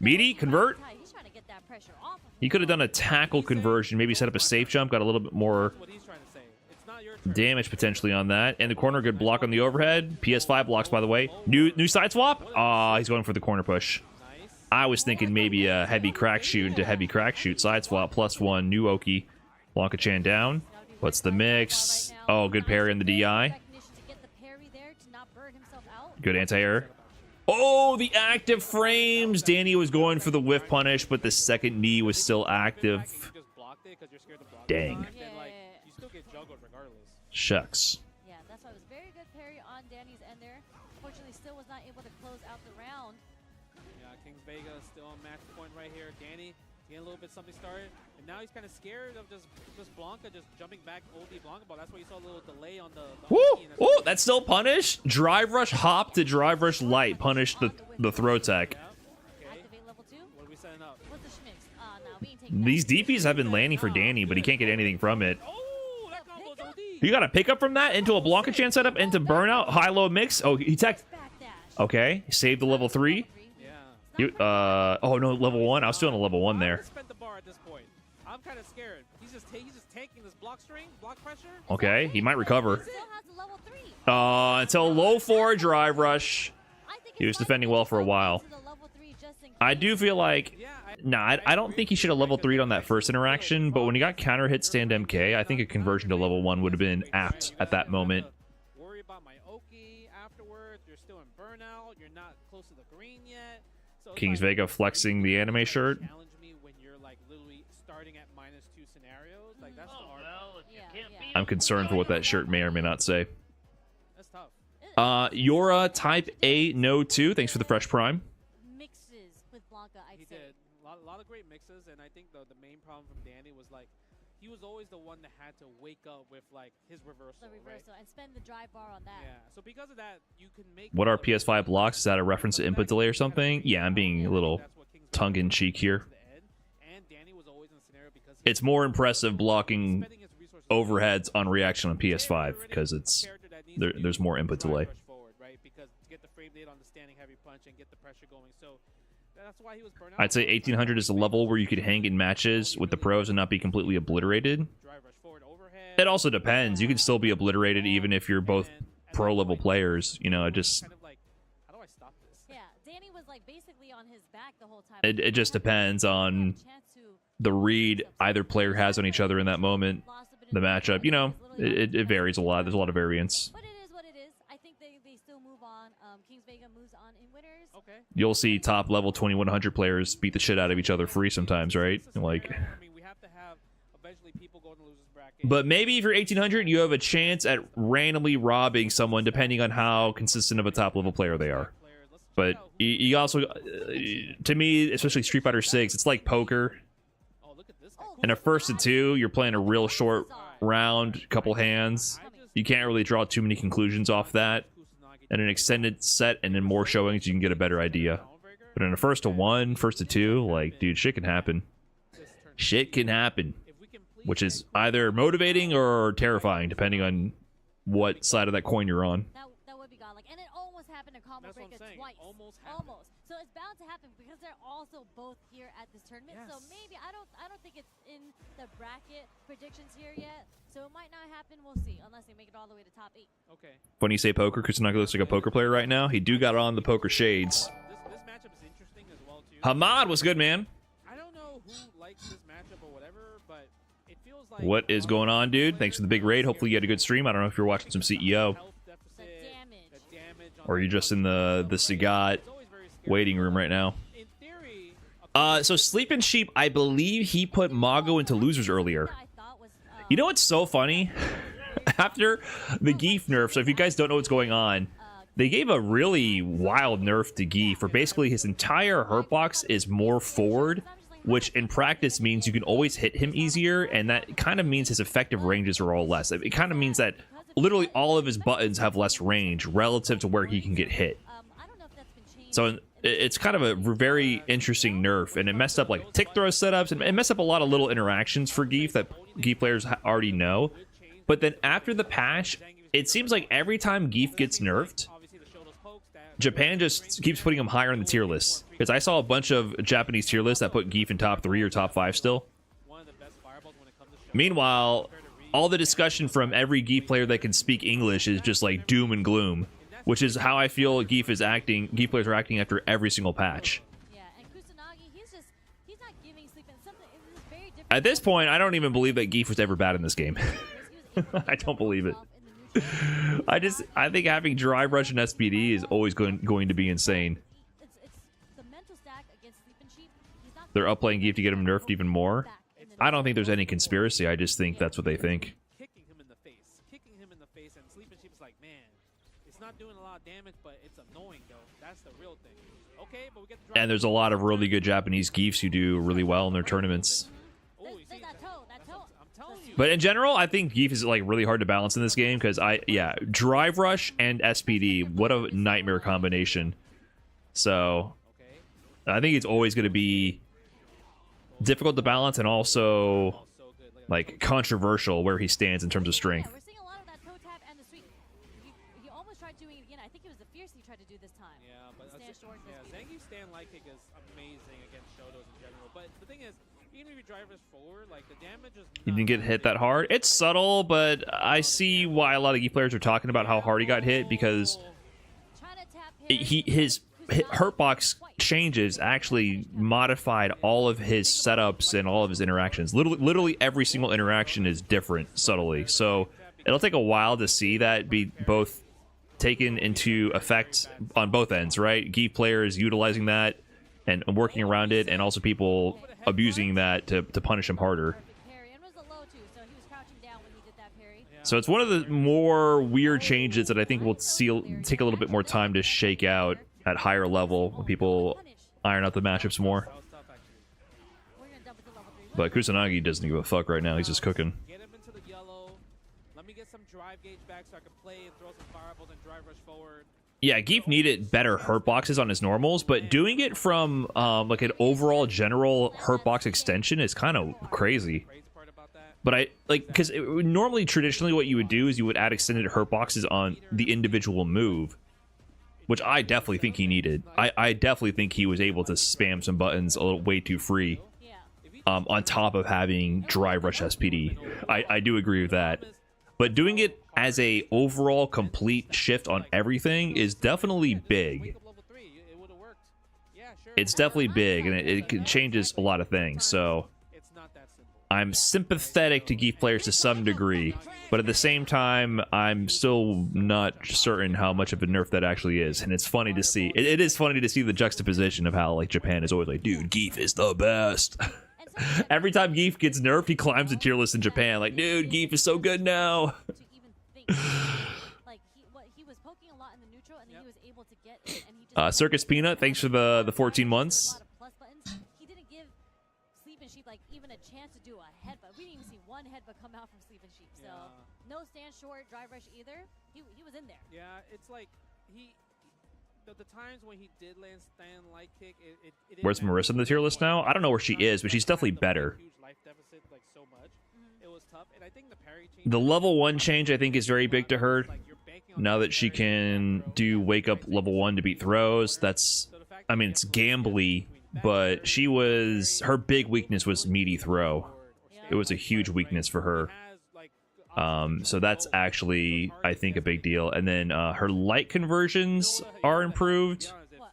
Meaty, convert. He's trying to get that pressure off of He could have done a tackle conversion, maybe set up a safe jump, got a little bit more That's what he's trying to say. It's not your turn. damage potentially on that. And the corner, good block on the overhead. PS5 blocks, by the way. New side swap. Ah, he's going for the corner push. Nice. I was thinking maybe a heavy crack shoot into heavy crack shoot. Side swap, +1. New Oki. Blanca-chan down. What's the mix? Oh, good parry on the DI. recognition to get the parry there to not burn himself out. Good anti-air. Oh, the active frames. Danny was going for the whiff punish, but the second knee was still active. You just blocked it because you're scared to block it. Dang. And then, like, you still get juggled regardless. Shucks. Yeah, that's why it was very good parry on Danny's end there. Unfortunately, still was not able to close out the round. Yeah, Kings Vega still on match point right here. Danny Get a little bit something started, and now he's kind of scared of just Blanca just jumping back OD Blanca ball. That's why you saw a little delay on the Woo! ulti, and Oh, that's still punished. Drive rush hop to drive rush light punished the throw tech. Okay. Activate level 2. What are we setting up? What's the schmix? No, we ain't taking These DPs have been landing for Danny, but he can't get anything from it. Oh, that combo's OD. You got to pick up from that into a Blanca Chan setup, into burnout, high-low mix. Oh, he teched. backdash. Okay, saved the level 3. Yeah. Oh no, level 1. I was still on a level 1 I there. would spend the bar at this point. I'm kind of scared. He's just taking this block string, block pressure. Okay, he might recover. Still has the level 3. Until low 4 drive rush. I think He was it's defending well for a while. to the level 3 just in I do feel like, Yeah. nah, I don't think he should have level 3'd on that first interaction, but when he got counter hit stand MK, I think a conversion to level 1 would have been apt at that moment. Worry about my Oki afterwards. You're still in burnout. You're not close to the green yet. So it's Kings like, Vega flexing the anime shirt. Challenge me when you're like literally starting at -2 scenarios. Like that's the hard part. Yeah. I'm concerned for what that shirt may or may not say. That's tough. Yora type A no 2. Thanks for the fresh prime. Mixes with Blanca, I'd He say. did a lot of great mixes, and I think the main problem from Danny was like he was always the one that had to wake up with like his reversal. The reversal and spend the drive bar on that. Yeah. So because of that, you can make. What are PS5 blocks? Is that a reference to input delay or something? Yeah, I'm being a little tongue-in-cheek here. It's more impressive blocking overheads on reaction on PS5 because there's more input delay. Because to get the frame data on the standing heavy punch and get the pressure going. So that's why he was burnt out. I'd say 1800 is a level where you could hang in matches with the pros and not be completely obliterated. Drive rush forward overhead. It also depends. You can still be obliterated even if you're both pro level players. You know, it just Kind of like, how do I stop this? Yeah, Danny was like basically on his back the whole time. it just depends on the read either player has on each other in that moment, the matchup. You know, it varies a lot. There's a lot of variance. But it is what it is. I think they still move on. Kings Vega moves on in winners. Okay. You'll see top level 2100 players beat the shit out of each other free sometimes, right? Like, I mean, we have to have eventually people go in the losers bracket. but maybe if you're 1800, you have a chance at randomly robbing someone depending on how consistent of a top level player they are. But you also, to me, especially Street Fighter 6, it's like poker. Oh, look at this guy. In a first to two, you're playing a real short round, couple hands. You can't really draw too many conclusions off that. In an extended set and in more showings, you can get a better idea. But in a first to one, first to two, like, dude, shit can happen. Shit can happen. Which is either motivating or terrifying, depending on what side of that coin you're on. That would be godlike. And it almost happened to Combo That's what I'm Breaker saying. twice. Almost happened. So it's bound to happen because they're also both here at this tournament. So Yes. maybe I don't think it's in the bracket predictions here yet. So it might not happen. We'll see. Unless they make it all the way to top 8. Okay. When you say poker, Kusanagi looks like a poker player right now. He do got on the poker shades. This matchup is interesting as well too. Hamad was good, man. I don't know who likes this matchup or whatever, but it feels like What is going on, dude? Thanks for the big raid. Hopefully you had a good stream. I don't know if you're watching some CEO. The damage. Or are you just in the Sagat waiting room right now? In theory, So Sleeping Sheep, I believe he put Mago into losers earlier. I thought was You know what's so funny? After the Gief nerf, so if you guys don't know what's going on, they gave a really wild nerf to Gief, where basically his entire hurt box is more forward, which in practice means you can always hit him easier, and that kind of means his effective ranges are all less. It kind of means that literally all of his buttons have less range relative to where he can get hit. I don't know if that's been changed. So it's kind of a very interesting nerf, and it messed up like tick throw setups, and it messed up a lot of little interactions for Gief that Gief players already know. But then after the patch, it seems like every time Gief gets nerfed, Japan just keeps putting him higher on the tier list. Because I saw a bunch of Japanese tier lists that put Gief in top 3 or top 5 still. Meanwhile, all the discussion from every Gief player that can speak English is just like doom and gloom, which is how I feel Gief players are acting after every single patch. Yeah, and Kusanagi, he's not giving Sleep in something. It's very different. At this point, I don't even believe that Gief was ever bad in this game. I don't believe it. I think having Drive Rush and SPD is always going to be insane. It's the mental stack against Sleep and Sheep. He's not They're upplaying Gief to get him nerfed even more. back in the I don't think there's any conspiracy. I just think that's what they think. kicking him in the face, and Sleeping Sheep's like, man, is It's not doing a lot of damage, but it's annoying though. That's the real thing. Okay, but we get the And there's a lot of really good Japanese Giefs who do really well in their tournaments. Oh, you see, That toe. I'm telling you. But in general, I think Gief is like really hard to balance in this game because Drive Rush and SPD, what a nightmare combination. So Okay. I think it's always going to be difficult to balance and also So good. Look at like controversial where he stands in terms of Yeah, strength. we're seeing a lot of that toe tap and the sweep. He almost tried doing it again. I think it was the fierce he tried to do this time. Yeah, but Stand short, yeah, just- Zangief's stand light kick is amazing against Shotos in general. But the thing is, even if you drive us forward, like the damage is. He didn't get hit that hard. It's subtle, but I see why a lot of Gief players are talking about how hard he got hit because Trying to tap his hurtbox changes actually modified all of his setups and all of his interactions. Literally every single interaction is different subtly. So it'll take a while to see that be both taken into effect on both ends, right? Gief players utilizing that and working around it, and also people abusing that to punish him harder. parry, and was a low too, so he was crouching down when he did that parry. So it's one of the more weird changes that I think will take a little bit more time to shake out at higher level when people iron out the matchups more. That was tough, actually. We're gonna dump it to level 3. But Kusanagi doesn't give a fuck right now. He's just cooking. Get him into the yellow. Let me get some drive gauge back so I can play and throw some fireballs and drive rush forward. Yeah, Gief needed better hurt boxes on his normals, but doing it from like an overall general hurt box extension is kind of crazy. Crazy part about that. But I like because normally traditionally what you would do is you would add extended hurt boxes on the individual move, which I definitely think he needed. I definitely think he was able to spam some buttons a little way too free. Yeah. On top of having Drive Rush SPD. I do agree with that. But doing it as a overall complete shift on everything is definitely big. Wake up level 3. It would have worked. Yeah, sure. It's definitely big, and it changes a lot of things. So It's not that simple. I'm sympathetic to Gief players to some degree, but at the same time, I'm still not certain how much of a nerf that actually is. And it's funny to see. It is funny to see the juxtaposition of how like Japan is always like, dude, Gief is the best. Every time Gief gets nerfed, he climbs the tier list in Japan. Like, dude, Gief is so good now. To even think. Like he was poking a lot in the neutral, and then he was able to get it, and he just Circus Peanut, thanks for the 14 months. A lot of plus buttons. He didn't give Sleep and Sheep like even a chance to do a headbutt. We didn't even see one headbutt come out from Sleep and Sheep. So Yeah. no stand short, drive rush either. He was in there. Yeah, it's like the times when he did land stand light kick, it didn't Where's matter. Marisa in the tier list now? I don't know where she is, but she's definitely better. Huge life deficit, like so much. It was tough, and I think the parry change. The level 1 change, I think, is very big to her. Like, you're banking on Now the that she parry can throw. do wake up level 1 to beat throws, that's, So the fact I that mean, you it's have to look gambly, between back but parry, her big weakness was meaty throw. forward, or Yeah. It was a stand huge right? weakness for her. He has, like, options So to that's go actually, hard I think, a against big it. deal. And then her light conversions You know what? are Be improved. honest, What?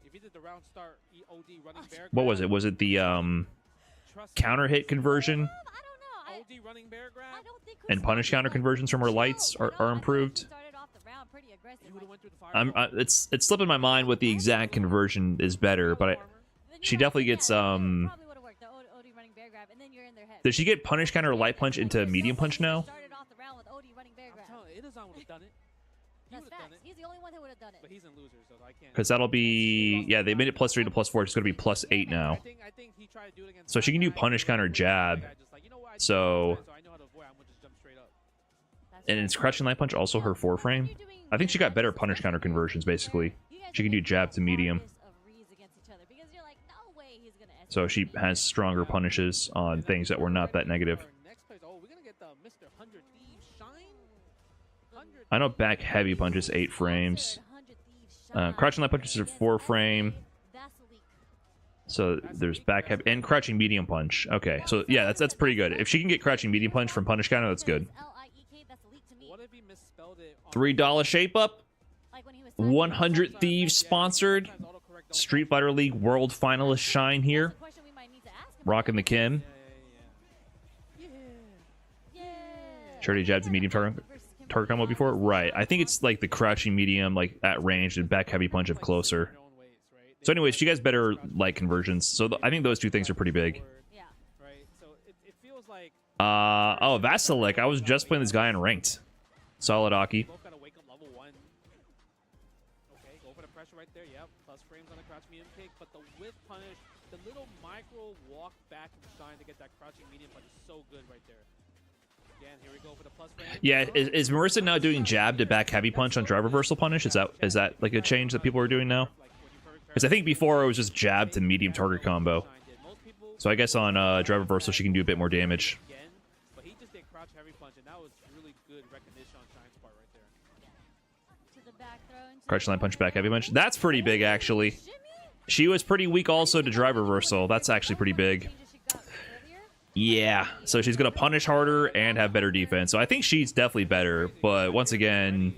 if you did the round start EOD running bear What was grab, it? Was it the trust me, counter hit conversion I don't know. OD running bear grab, I don't think and punish counter conversions from her lights are improved? He started off the round pretty aggressive. he would have Like, went through the fire. It's slipping my mind what the exact conversion is better, but then she you're definitely right, gets, yeah, that probably would've worked. The OD running bear grab, and then you're in their head. does she get punish counter light punch into medium punch now? Started off the round with OD running bear I'm grab. telling you, Idazan would have done it. He That's would have done facts. it, He's the only one who would have done it. but he's in losers, so I can't. Because that'll be, yeah, they made it +3 to +4. It's going to be +8 now. I think he tried to do it against So she can do that guy, punish and counter the jab. guy just like, you know what, I So- did it so I know how to avoid. I'm gonna just jump straight up. That's And right. is crushing light punch also her 4-frame? I think she got better punish counter conversions, basically. She can do jab to medium. So she has stronger punishes on things that were not that negative. Next place, oh, we're gonna get the Mr. 100 Thieves Shine. 100 I know back heavy punches 8 frames. Crouching light punches are 4-frame. So there's back heavy and crouching medium punch. Okay, so yeah, that's pretty good. If she can get crouching medium punch from punish counter, that's good. What if he misspelled it? On $3 shape up. 100 Thieves sponsored. Street Fighter League World Finalist Shine here. Rocking the Kim. Charity jabs the medium target combo before? Right. I think it's like the crouching medium, like at range, and back heavy punch of closer. So anyways, she has better light conversions. So I think those two things are pretty big. Yeah. Right. So it feels like Oh, Vasilik. I was just playing this guy in ranked. Solid Aki. both gotta wake up level 1. on the crouch medium kick, but the whiff punish, the little micro walk back from Shine to get that crouching medium punch is so good right there. Again, here we go for the plus frame. Yeah, is Marisa now doing jab to back heavy punch on drive reversal punish? Is that like a change that people are doing now? Because I think before it was just jab to medium target combo. So I guess on drive reversal she can do a bit more damage. But he just did crouch heavy punch, and that was really good recognition on Shine's part right there. To the back throw. Crouch line punch back heavy punch. That's pretty big actually. She was pretty weak also to drive reversal. That's actually pretty big. Yeah, so she's going to punish harder and have better defense. So I think she's definitely better. But once again,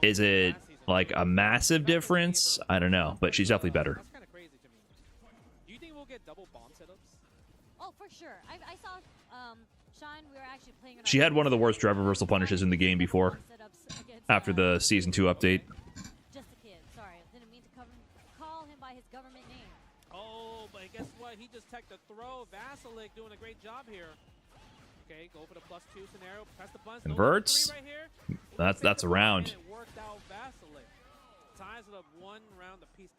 is it like a massive difference? I don't know, but she's definitely better. That's kind of crazy to me. Do you think we'll get double bomb setups? Oh, for sure. I saw Shine. We were actually playing. She had one of the worst drive reversal punishes in the game before, after the Season 2 update. Just a kid. Sorry, didn't mean to call him by his government name. Oh, but guess what? He just teched the throw. Vasilic doing a great job here. Okay, go for the +2 scenario. Press the buttons. Converts. Right here. That's a round. It worked out. Vasilic ties it up 1 round apiece.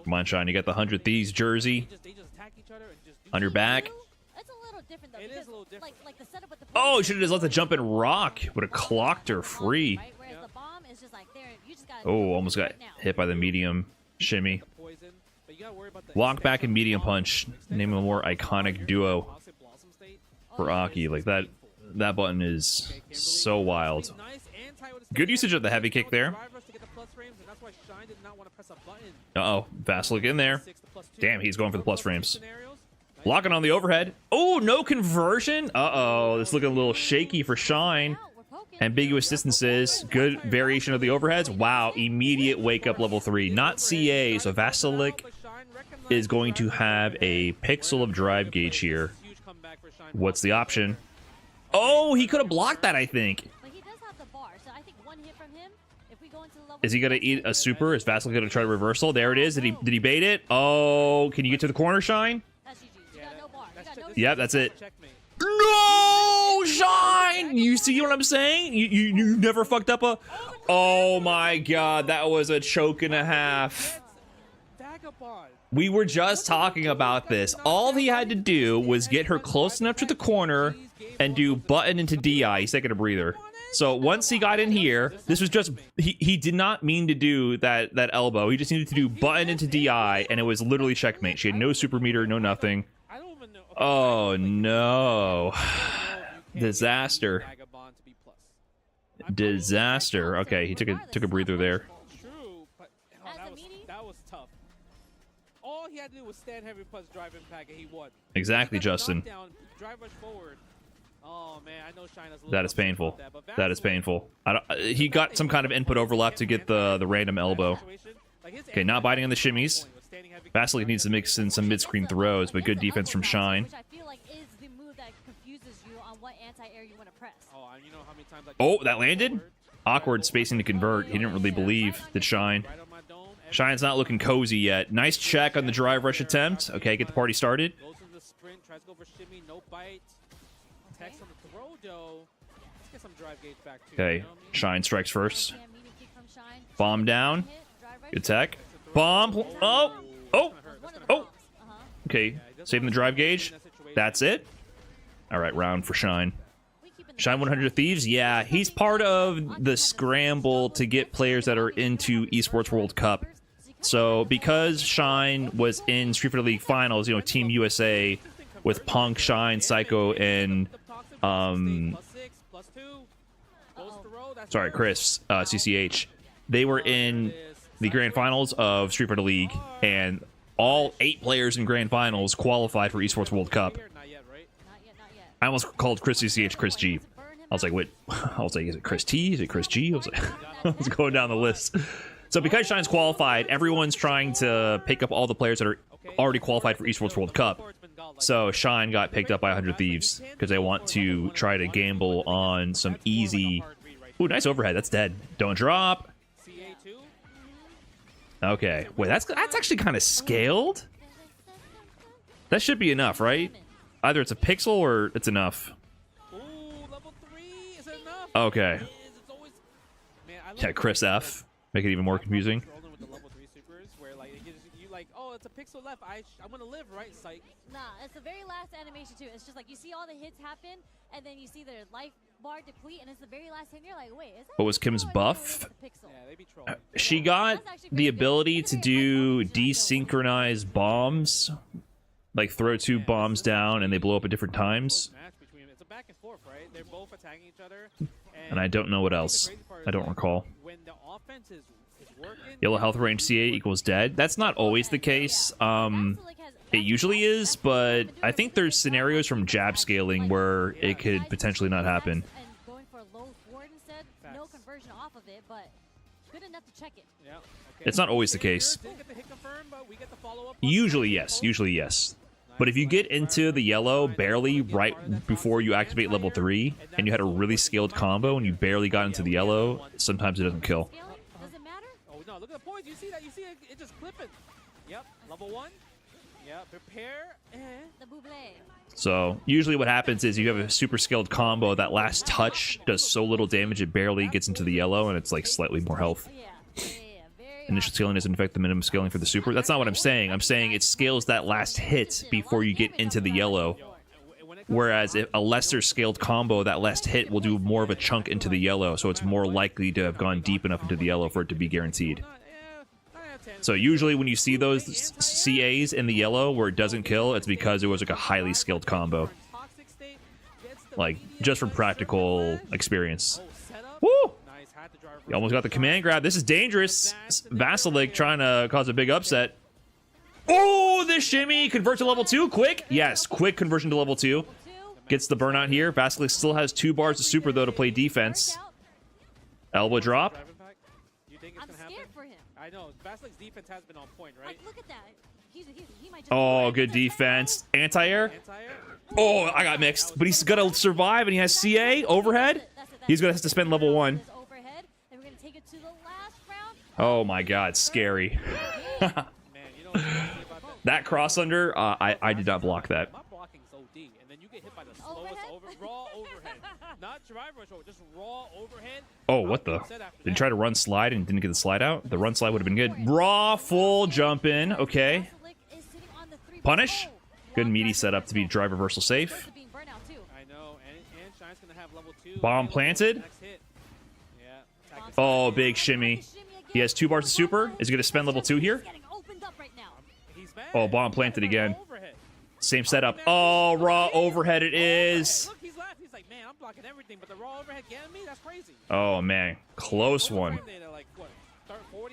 Come on, Shine. You got the 100 Thieves jersey They just attack each other and just do on your back. It's a little different though. It because, is a little different. Like the setup with the Oh, should have just let the jump and rock. Would have clocked her free. Right? Whereas the bomb is just like there. You just gotta Oh, almost got right now. hit by the medium shimmy. poison, but you gotta worry about the Walk back and medium punch. Name a more iconic duo for Aki. Like that button is so wild. Good usage of the heavy kick there. Uh-oh, Vasilic in there. Damn, he's going for the plus frames. Locking on the overhead. Oh, no conversion. Uh-oh, this is looking a little shaky for Shine. Ambiguous distances. Good variation of the overheads. Wow, immediate wake up level 3. Not CA, so Vasilic is going to have a pixel of drive gauge here. What's the option? Oh, he could have blocked that, I think. But he does have the bar, so I think one hit from him. If we go into the level, Is he gonna eat a super? Is Vasilic gonna try to reversal? There it is. Did he bait it? Oh, can you get to the corner, Shine? That's GG. You got no bar. You got no. Yeah, that's it. No, Shine! You see what I'm saying? You never fucked up a... Oh my god, that was a choke and a half. We were just talking about this. All he had to do was get her close enough to the corner and do button into DI. He's taking a breather. So once he got in here, this was just... He did not mean to do that elbow. He just needed to do button into DI, and it was literally checkmate. She had no super meter, no nothing. Oh no. Disaster. Disaster. Okay, he took a breather there. That was tough. All he had to do was stand heavy plus drive impact and he won. Exactly, Justin. Drive rush forward. Oh man, I know China's a little That is painful. That is painful. He got some kind of input overlap to get the random elbow. Okay, not biting on the shimmies. Vasilic needs to mix in some mid-screen throws, but good defense from Shine. Which I feel like is the move that confuses you on what anti-air you want to press. Oh, that landed? Awkward spacing to convert. He didn't really believe that Shine. Shine's not looking cozy yet. Nice check on the drive rush attempt. Okay, get the party started. Goes to the sprint, tries to go for shimmy, no bite. Text on the throw though. Let's get some drive gauge back too. Okay, Shine strikes first. Bomb down. Good tech. Bomb. Oh! Oh! Oh! Okay, saving the drive gauge. That's it. All right, round for Shine. Shine 100 Thieves, yeah, he's part of the scramble to get players that are into Esports World Cup. So because Shine was in Street Fighter League Finals, you know, Team USA with Punk, Shine, Psycho, and sorry, Chris, CCH, they were in the Grand Finals of Street Fighter League, and all 8 players in Grand Finals qualified for Esports World Cup. I almost called Chris CCH Chris G. I was like, wait, I was like, is it Chris T? Is it Chris G? I was like, I was going down the list. So because Shine's qualified, everyone's trying to pick up all the players that are already qualified for Esports World Cup. So Shine got picked up by 100 Thieves because they want to try to gamble on some easy... Ooh, nice overhead. That's dead. Don't drop. Okay. Wait, that's actually kind of scaled. That should be enough, right? Either it's a pixel or it's enough. Okay. Yeah, Chris F. Make it even more confusing. like, oh, it's a pixel left. I'm gonna live, right? Psych. Nah, it's the very last animation too. It's just like you see all the hits happen, and then you see their life bar deplete, and it's the very last hit. And you're like, wait, is that? What was Kim's buff? Yeah, they be trolling. She got the ability to do desynchronized bombs, like throw 2 bombs down and they blow up at different times. It's a back and forth, right? They're both attacking each other. And I don't know what else. I don't recall. When the offense is working, Yellow health range CA equals dead. That's not always the case. It usually is, but I think there's scenarios from jab scaling where it could potentially not happen. And going for a low forward instead, no conversion off of it, but good enough to check it. Yeah, okay. It's not always the case. Didn't get the hit confirmed, but we get the follow-up. Usually yes. Usually yes. But if you get into the yellow barely right before you activate level 3, and you had a really skilled combo and you barely got into the yellow, sometimes it doesn't kill. Scaling? Does it matter? Oh no, look at the points. You see that? You see it just clipping. Yep, level 1. Yeah, prepare. The buble. So usually what happens is you have a super skilled combo. That last touch does so little damage it barely gets into the yellow, and it's like slightly more health. Very Initial scaling doesn't affect the minimum scaling for the super. That's not what I'm saying. I'm saying it scales that last hit before you get into the yellow. Whereas if a lesser scaled combo, that last hit will do more of a chunk into the yellow, so it's more likely to have gone deep enough into the yellow for it to be guaranteed. So usually when you see those CAs in the yellow where it doesn't kill, it's because it was like a highly skilled combo. Like, just from practical experience. Woo! You almost got the command grab. This is dangerous. Vasilik trying to cause a big upset. Oh, this shimmy! Convert to level 2, quick! Yes, quick conversion to level 2. Gets the burnout here. Vasilik still has 2 bars of super, though, to play defense. Elbow drop. I'm scared for him. I know. Vasilik's defense has been on point, right? Like, look at that. He might just Oh, good defense. Anti-air. Anti-air? Oh, I got mixed. But he's gonna survive, and he has CA overhead. He's gonna have to spend level 1. Overhead, and we're gonna take it to the last round. Oh my god, scary. Man, you know what's crazy about that? That cross under, I did not block that. My blocking's OD, and then you get hit by the slowest raw overhead. Not drive rush over, just raw overhead. Oh, what the? Did he try to run slide and didn't get the slide out? The run slide would have been good. Raw full jump in. Okay. Punish. Good meaty setup to be drive reversal safe. I know, and Shine's gonna have level 2. Bomb planted. Next hit. Yeah. Oh, big shimmy. He has 2 bars of super. Is he going to spend level 2 here? He's back. Oh, bomb planted again. Overhead. Same setup. Oh, raw overhead it is. Look, he's laughing. He's like, man, I'm blocking everything, but the raw overhead getting me? That's crazy. Oh, man. Close one.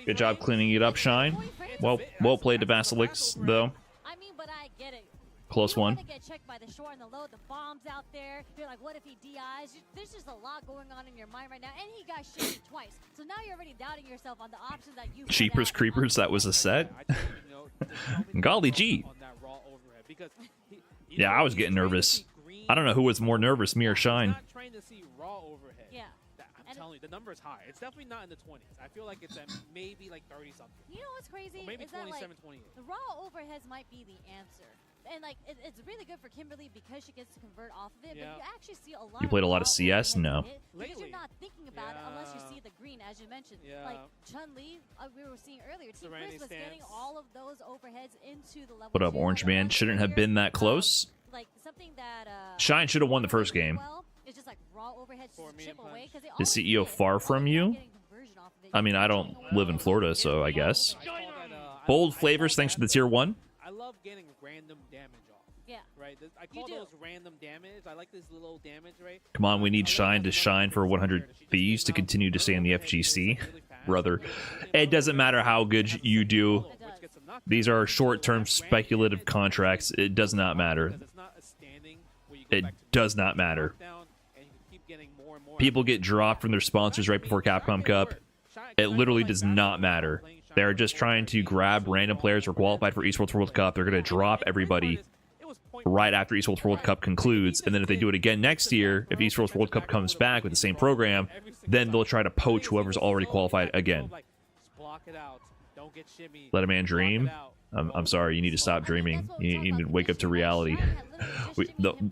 Good job cleaning it up, Shine. Well played to Vasilik, though. I mean, but I get it. Close you one. Want to get checked by the short and the low, the bombs out there. You're like, what if he DIs? There's just a lot going on in your mind right now. And he got shitty twice. So now you're already doubting yourself on the options that you Jeepers Creepers, that was a set. Golly gee. Yeah, I was getting nervous. I don't know who was more nervous, me or Shine. Yeah. I'm telling you, the number is high. It's definitely not in the 20s. I feel like it's at maybe like 30-something. You know what's crazy? Or maybe is that, 27, like, 28. the raw overheads might be the answer. And like it's really good for Kimberly because she gets to convert off of it. Yeah. But you actually see a lot. You played a lot of raw CS? overheads No. hit because you're not thinking about it unless you see the green, as you mentioned. Yeah. Like Chun-Li, we were seeing earlier. Team Serenity Chris was getting stance. all of those overheads into the level. What up, 2 Orange level Man? 1 Shouldn't have player. been that close. Like something that Shine should have won the first game. well, it's just like raw overheads just chip away, 'cause they Is always CEO hit. far from you? Getting conversion off of it. I mean, I don't live in Florida, so I guess. I call that, Bold Flavors, thanks for the tier 1. I love getting random damage off. Yeah. Right? I call those random damage. I like this little damage, right? Come on, we need Shine to shine for 100 Thieves to continue to stay in the FGC. Brother, it doesn't matter how good you do. These are short-term speculative contracts. It does not matter. It does not matter. People get dropped from their sponsors right before Capcom Cup. It literally does not matter. They're just trying to grab random players who are qualified for Esports World Cup. They're going to drop everybody right after Esports World Cup concludes. And then if they do it again next year, if Esports World Cup comes back with the same program, then they'll try to poach whoever's already qualified again. Let a man dream. I'm sorry, you need to stop dreaming. You need to wake up to reality.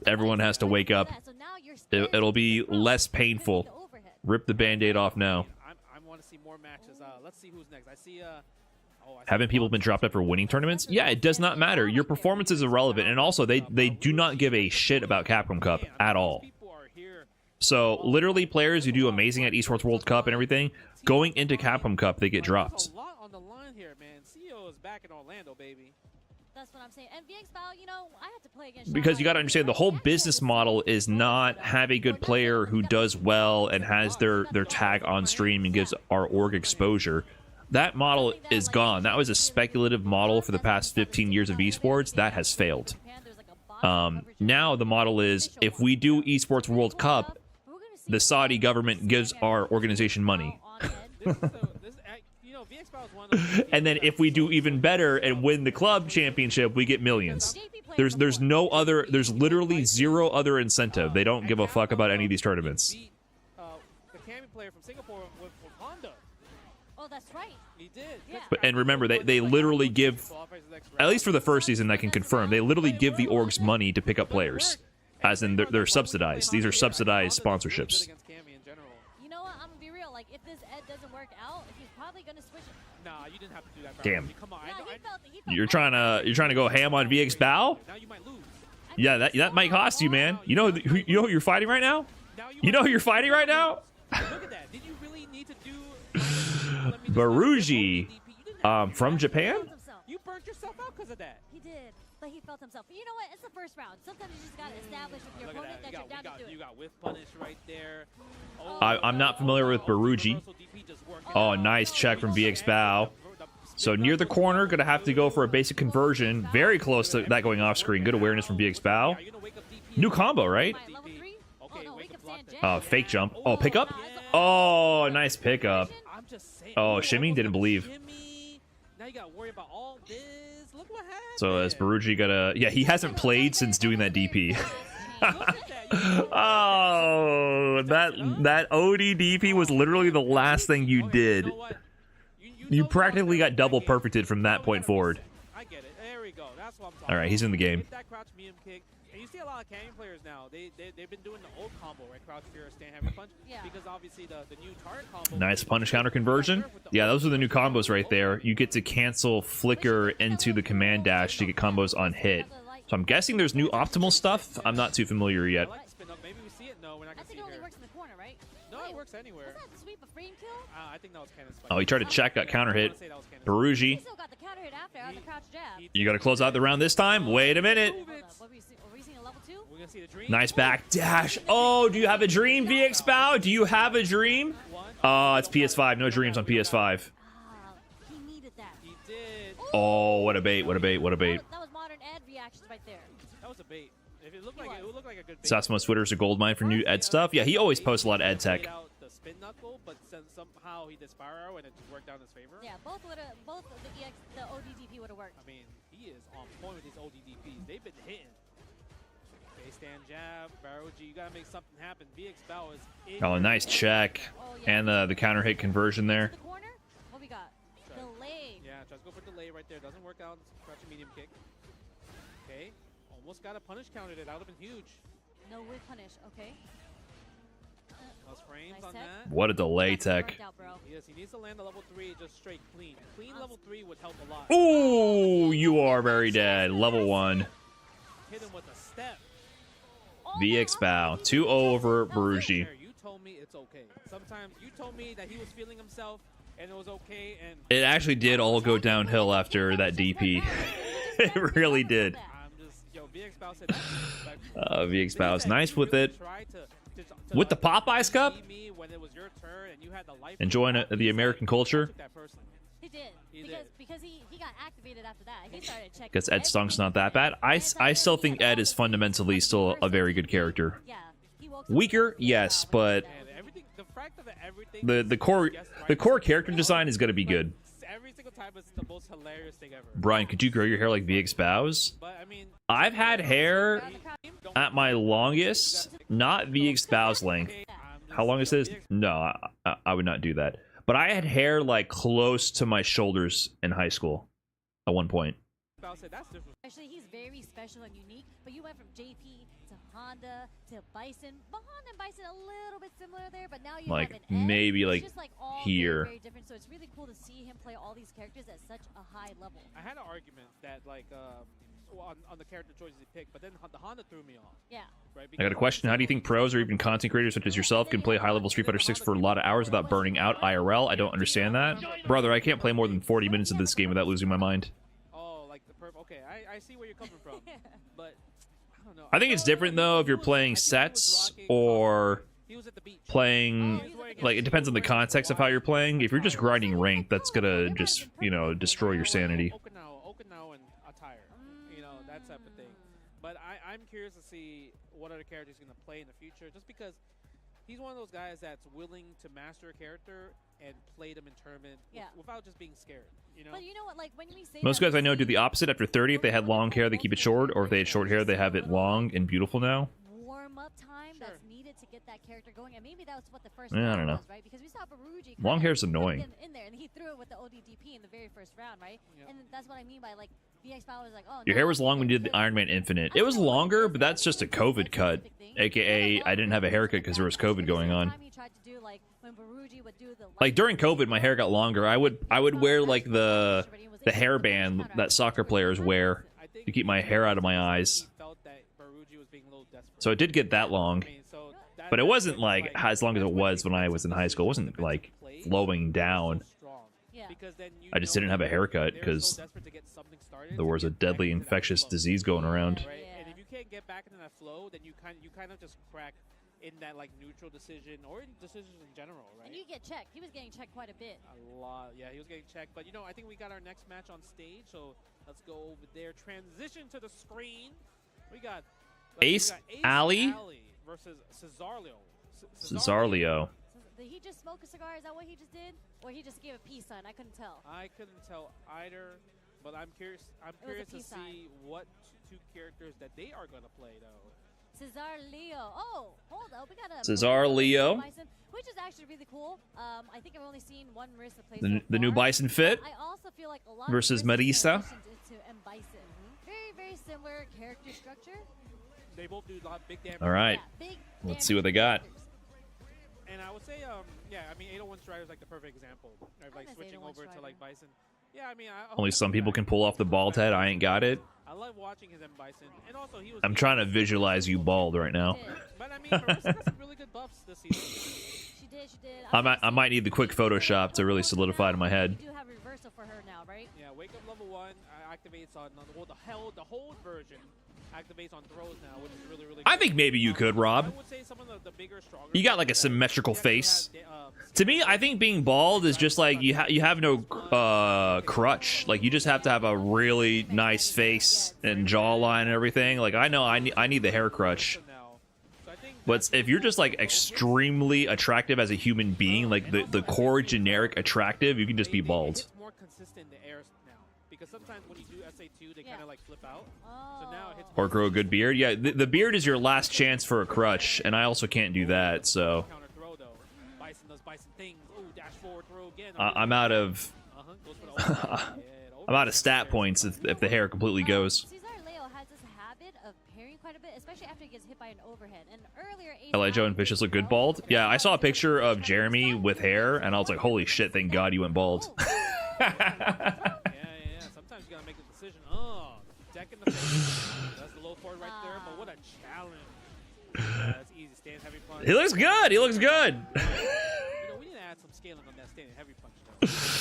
Everyone has to wake up. It'll be less painful. Rip the Band-Aid off now. I want to see more matches. Let's see who's next. I see Haven't people been dropped out for winning tournaments? Yeah, it does not matter. Your performance is irrelevant, and also they do not give a shit about Capcom Cup at all. So literally, players who do amazing at Esports World Cup and everything, going into Capcom Cup, they get dropped. A lot on the line here, man. CEO is back in Orlando, baby. That's what I'm saying. And VX Bow, you know, I had to play against Because you got to understand, the whole business model is not have a good player who does well and has their tag on stream and gives our org exposure. That model is gone. That was a speculative model for the past 15 years of esports. That has failed. Now the model is, if we do Esports World Cup, the Saudi government gives our organization money. And then if we do even better and win the club championship, we get millions. There's literally zero other incentive. They don't give a fuck about any of these tournaments. The Cammy player from Singapore with Honda. Oh, that's right. He did. And remember, they literally give, at least for the first season, I can confirm, they literally give the orgs money to pick up players. As in, they're subsidized. These are subsidized sponsorships. You know what? I'm gonna be real. Like, if this Ed doesn't work out, he's probably gonna switch it. Nah, you didn't have to do that. Damn. Come on. You're trying to go ham on VX Bow? Now you might lose. Yeah, that might cost you, man. You know who you're fighting right now? You know who you're fighting right now? Look at that. Did you really need to do Baruji, from Japan? You burnt yourself out because of that. He did, but he felt himself. But you know what? It's the first round. Sometimes you just gotta establish with your Look opponent at that you're down to do you it. got whiff punish right there. I'm not familiar with Baruji. Oh, nice check from VX Bow. So near the corner, gonna have to go for a basic conversion. Very close to that going off screen. Good awareness from VX Bow. New combo, right? Level 3? Oh, no, wake up stand jab. Fake jump. Oh, pickup. Oh, nice pickup. Oh, Shimmy didn't believe. Now you gotta worry about all this. Look what happened. So as Baruji gotta, yeah, he hasn't played since doing that DP. Oh, that OD DP was literally the last thing you did. You practically got double perfected from that point forward. I get it. There we go. That's what I'm talking All right, he's in the game. Hit that crouch medium kick. And you see a lot of Canyon players now. They've been doing the old combo, right? Crouch fear, stand heavy punch. Yeah. Because obviously the new target combo. Nice punish counter conversion. Yeah, those are the new combos right there. You get to cancel flicker into the command dash to get combos on hit. So I'm guessing there's new optimal stuff. I'm not too familiar yet. Maybe we see it. No, we're not I gonna see think it only here. works in the corner, right? No, it works anywhere. Was that sweep a frame kill? I think that was Cannon's Oh, he tried to check, got counter hit. He Baruji, still got the counter hit after on the crouch jab. you gotta close out the round this time. Wait a minute. Hold up. What are we seeing a level 2? We're gonna see the dream. Nice back dash. Oh, do you have a dream, VX Bow? Do you have a dream? Oh, it's PS5. No dreams on PS5. He needed that. He did. Oh, what a bait, what a bait, what a bait. That was modern Ed reactions right there. That was a bait. If it looked like it would look like a good bait. Sasmo's Twitter's a goldmine for new Ed stuff. Yeah, he always posts a lot of Ed tech. Out the spin knuckle, but somehow he did Spyro and it just worked out in his favor. Yeah, both of the ODDP would have worked. I mean, he is on point with these ODDPs. They've been hitting. Okay, stand jab, Baroji, you gotta make something happen. VX Bow is in. Oh, nice check. And the counter hit conversion there. The corner? What we got? Delay. Yeah, tries to go for delay right there. Doesn't work out. Crouching medium kick. Okay, almost got a punish counter there. That would have been huge. No way punish. Okay. Plus frames Nice on tech. that. What a delay That's tech. worked out, bro. Yes, he needs to land the level 3 just straight clean. Clean level 3 would help a lot. Ooh, you are very dead. Level 1. Hit him with a step. VX Bow. 2-0 over Baruji. You told me it's okay. Sometimes you told me that he was feeling himself and it was okay. And It actually did all go downhill after that DP. It really did. I'm just, yo, VX Bow said that's disrespectful. VX Bow's nice with it. Tried to With the Popeyes Cup? me when it was your turn and you had the life Enjoying the American culture. took that personally. He did. Because he got activated after that. He started checking. Guess Ed Stunk's not that bad. I still think Ed is fundamentally still a very good character. Yeah. He woke up Weaker, yes, but And everything, the fact of everything. the core character design is gonna be good. Every single time it's the most hilarious thing ever. Brian, could you grow your hair like VX Bow's? But I mean, I've had hair at my longest, not VX Bow's length. How long is this? No, I would not do that. But I had hair like close to my shoulders in high school at one point. Bow said that's different. Actually, he's very special and unique. But you went from JP to Honda to Bison. But Honda and Bison a little bit similar there. But now you Like, have an Ed. maybe, It's like, just, all here. Very, very different. So So it's really cool to see him play all these characters at such a high level. I had an argument that like on the character choices he picked, but then the Honda threw me off. Yeah. Right? I got a question. How do you think pros or even content creators such as yourself can play high-level Street Fighter 6 for a lot of hours without burning out IRL? I don't understand that. Brother, I can't play more than 40 minutes of this game without losing my mind. Oh, like the perp. Okay, I see where you're coming from, but I don't know. I think it's different, though, if you're playing sets or He was at the beach. playing... Like, it depends on the context of how you're playing. If you're just grinding ranked, that's gonna just, you know, destroy your sanity. Okinawa and attire, you know, that type of thing. But I'm curious to see what other characters he's going to play in the future, just because he's one of those guys that's willing to master a character and play them in tournament without just being scared, you know? But you know what, like when we say Most guys I know do the opposite after 30. If they had long hair, they keep it short, or if they had short hair, they have it long and beautiful now. Warm-up time that's needed to get that character going, and maybe that's what the first Yeah, I round don't know. was, right? Because we saw Baruji Long hair's annoying. in there, and he threw it with the ODDP in the very first round, right? Yep. And that's what I mean by like VX Power was like, oh, Your hair was long when you did the Iron Man Infinite. It was longer, but that's just a COVID cut. AKA, I didn't have a haircut because there was COVID going on. Like during COVID, my hair got longer. I would wear like the hairband that soccer players wear to keep my hair out of my eyes. So it did get that long, but it wasn't like as long as it was when I was in high school. It wasn't like flowing down. I just didn't have a haircut because there was a deadly infectious disease going around. And if you can't get back into that flow, then you kind of just crack in that like neutral decision or in decisions in general, right? And you get checked. He was getting checked quite a bit. A lot, yeah. He was getting checked, but you know, I think we got our next match on stage, so let's go over there. Transition to the screen. We got Ace Ali versus Cesarlio. Cesarlio. Did he just smoke a cigar? Is that what he just did? Or he just gave a peace sign? I couldn't tell. I couldn't tell either, but I'm curious. I'm curious to see what two characters that they are gonna play though. Cesarlio. Oh, hold up. We got a Cesarlio, which is actually really cool. I think I've only seen one Marisa play the new Bison fit I also feel like a lot versus of Marisa. Into M. Bison. Very similar character structure. They both do a lot of big damage. All right, Yeah, big let's see what they got. And I would say, yeah, I mean, 801 Strider is like the perfect example of like switching over to like Bison. Yeah, I mean, Only some people can pull off the bald head. I ain't got it. I love watching his M. Bison, and also he was. I'm trying to visualize you bald right now. But I mean, Marisa got some really good buffs this season. She did. I might need the quick Photoshop to really solidify it in my head. We do have reversal for her now, right? Yeah, wake up level 1 activates on well, the hold version activates on throws now, which is really good. I think maybe you could, Rob. I would say some of the bigger, stronger. You got like a symmetrical face. To me, I think being bald is just like you have no crutch. Like you just have to have a really nice face and jawline and everything. Like I know I need the hair crutch. But if you're just like extremely attractive as a human being, like the core generic attractive, you can just be bald. It's more consistent in the air now because sometimes when you do SA2, they kind of like flip out. So now it hits Or grow a good beard. Yeah, the beard is your last chance for a crutch, and I also can't do that. So counter throw though. Bison does Bison things. Ooh, dash forward throw again. I'm out of I'm out of stat points if the hair completely goes. Cesarlio has this habit of parrying quite a bit, especially after he gets hit by an overhead. And earlier, LA Joe and Vicious look good bald. Yeah, I saw a picture of Jeremy with hair, and I was like, holy shit, thank God you went bald. Yeah. Sometimes you gotta make a decision. Oh, deck in the face. That's the low forward right there, but what a challenge. That's easy. Stand heavy punch. He looks good. He looks good. You know, we need to add some scaling on that standing heavy punch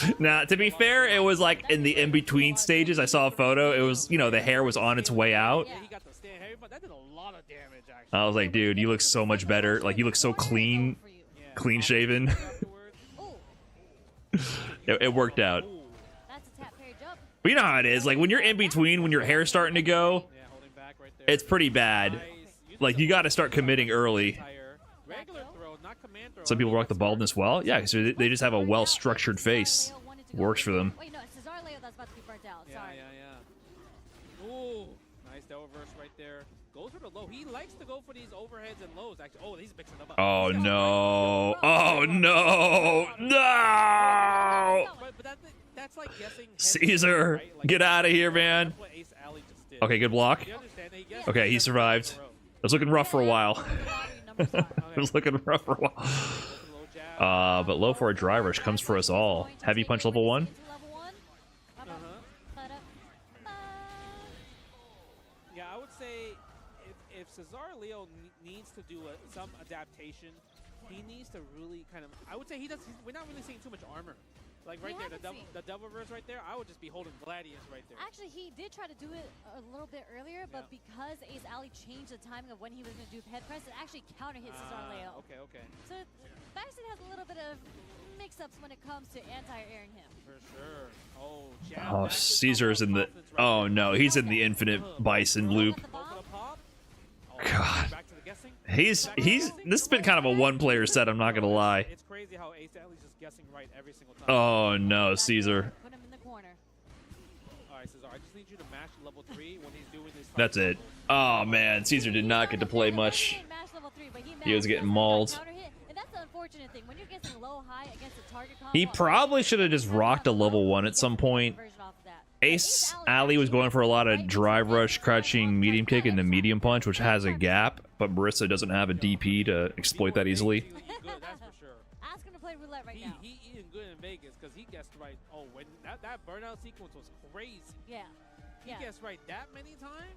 though. Now, to be fair, it was like in the in-between stages. I saw a photo. It was, you know, the hair was on its way out. Yeah, he got the stand heavy punch. That did a lot of damage actually. I was like, dude, you look so much better. Like, you look so clean, clean shaven. It worked out. That's a tap parry jump. But you know how it is. Like, when you're in between, when your hair's starting to go, Yeah, holding back right there. it's pretty bad. Like, you got to start committing early. Regular throw, not command throw. Some people rock the baldness well. Yeah, because they just have a well-structured face. Works for them. Wait, no, it's Cesarlio that's about to be burnt out. Sorry. Yeah. Ooh, nice down reverse right there. Goes for the low. He likes to go for these overheads and lows. Actually, oh, he's mixing them up. Oh, no. Oh, no. No! But that's like guessing. Caesar, Right? Like, get out of here, man. that's what Ace Ali just did. Okay, good block. You understand that he guessed Okay, he survived. It was looking rough for a while. Okay. It was looking rough for a while. Low jab. But low for a dry rush comes for us all. Heavy punch level 1. Yeah, I would say if Cesar Leo needs to do some adaptation, he needs to really kind of. I would say we're not really seeing too much armor. Like right there, the double reverse right there, I would just be holding Gladius right there. Actually, he did try to do it a little bit earlier, but because Ace Ali changed the timing of when he was going to do head press, it actually counter hit Cesar Leo. Okay. So Baxter has a little bit of mix-ups when it comes to anti-airing him. For sure. Oh, Caesar's in the... Oh, no, he's in the infinite Bison loop. God. This has been kind of a one-player set, I'm not going to lie. It's crazy how Ace Ali's just guessing right every single time. Oh, no, Caesar. Put him in the corner. All right, Cesar, I just need you to mash level 3 when he's doing this. That's it. Oh, man, Caesar did not get to play much. He was getting mauled. He probably should have just rocked a level 1 at some point. Ace Ali was going for a lot of drive rush, crouching, medium kick, and the medium punch, which has a gap, but Marisa doesn't have a DP to exploit that easily. Good, that's for sure. Ask him to play roulette right now. He eating good in Vegas because he guessed right. Oh, when that burnout sequence was crazy. Yeah. He guessed right that many times.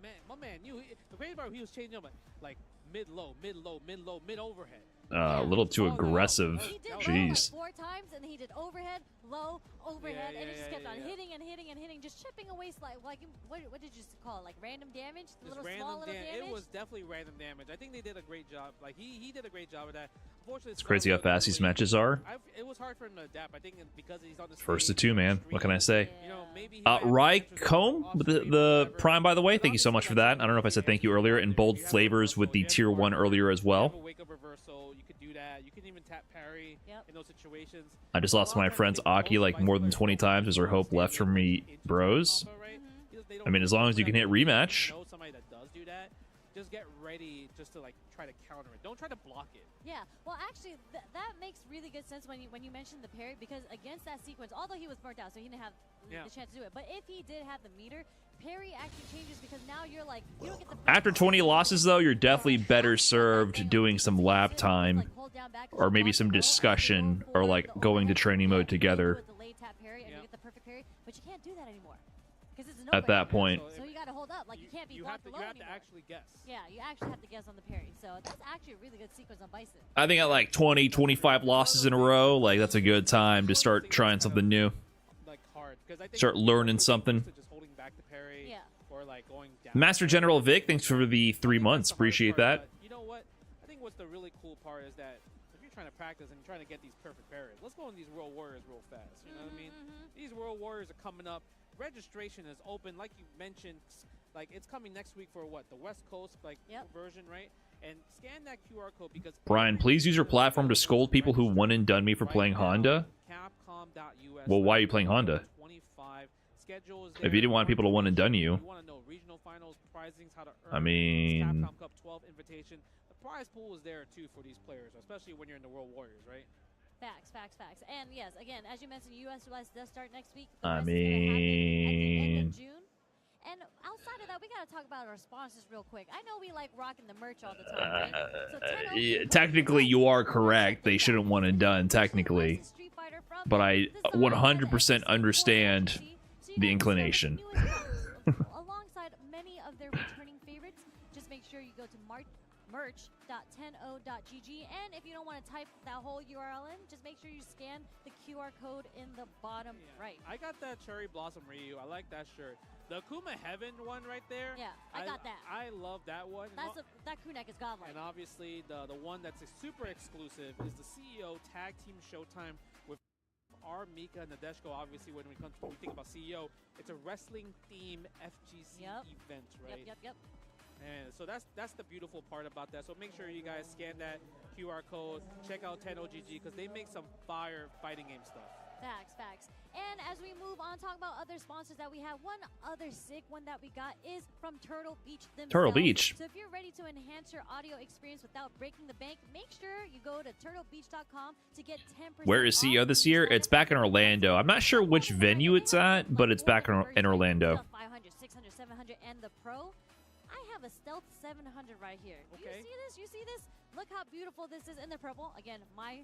Man, my man knew. The crazy part, he was changing up like mid-low, mid-low, mid-low, mid-overhead. A little too aggressive. He did Jeez. Low like 4 times, and then he did overhead, low, overhead, and he just kept on hitting and hitting and hitting, just chipping away like what did you call it? Like random damage? Just little random small little damage? It was definitely random damage. I think they did a great job. Like he did a great job of that. Unfortunately, It's crazy how fast these matches are. It was hard for him to adapt. I think because he's on the First to 2, man. What can I say? You know, maybe Rycomb, the Prime, by the way. Thank you so much for that. I don't know if I said thank you earlier. And bold flavors with the tier 1 earlier as well. Wake up reversal. You could do that. You can even tap parry in those situations. I just lost my friend's Aki like more than 20 times. Is there hope left for me, bros? I mean, as long as you can hit rematch. Somebody that does do that, just get ready just to like try to counter it. Don't try to block it. Yeah, well, actually, that makes really good sense when you mentioned the parry, because against that sequence, although he was burnt out, so he didn't have the chance to do it, but if he did have the meter, parry actually changes because now you're like, you don't get the... After 20 losses, though, you're definitely better served doing some lap time, or maybe some discussion, or like going to training mode together. But you can't do that anymore. At that point. So you gotta hold up, like you can't be blocked below anymore. You have to actually guess. Yeah, you actually have to guess on the parry. So that's actually a really good sequence on Bison. I think at like 20, 25 losses in a row, like that's a good time to start trying something new. Like hard, because I think start learning something. just holding back the parry, or like going down. Master General Vic, thanks for the 3 months. Appreciate that. You know what? I think what's the really cool part is that if you're trying to practice and you're trying to get these perfect parries, let's go on these World Warriors real fast. You know what I mean? These World Warriors are coming up. Registration is open, like you mentioned. Like it's coming next week for what, the West Coast version, right? And scan that QR code because Brian, please use your platform to scold people who one and done me for playing Honda. Capcom.us. Well, why are you playing Honda? 25 schedule is If you didn't want people to one and done you. You want to know regional finals, prizings, how to earn I mean, Capcom Cup 12 invitation. The prize pool is there too for these players, especially when you're in the World Warriors, right? Facts. And yes, again, as you mentioned, US does start next week. I At the end of June. And outside of that, we got to talk about our sponsors real quick. I know we like rocking the merch all the time, right? So technically, you are correct. They shouldn't one and done, technically. But I 100% understand the inclination. Alongside many of their returning favorites, just make sure you go to merch.10o.gg, and if you don't want to type that whole URL in, just make sure you scan the QR code in the bottom right. I got that Cherry Blossom Ryu. I like that shirt. The Akuma Heaven one right there. Yeah, I got that. I love that one. That crew neck is godlike. And obviously the one that's super exclusive is the CEO Tag Team Showtime with our Mika Nadeshko. Obviously, when we think about CEO, it's a wrestling theme FGC event, right? Yep. And so that's the beautiful part about that. So make sure you guys scan that QR code, check out 10OGG because they make some fire fighting game stuff. Facts. And as we move on, talk about other sponsors that we have. One other sick one that we got is from Turtle Beach themselves. Turtle Beach. So if you're ready to enhance your audio experience without breaking the bank, make sure you go to turtlebeach.com to get 10%. Where is CEO this year? It's back in Orlando. I'm not sure which venue it's at, but it's back in Orlando. 500, 600, 700, and the Pro. I have a Stealth 700 right here. Do you see this? Look how beautiful this is in the purple. Again, my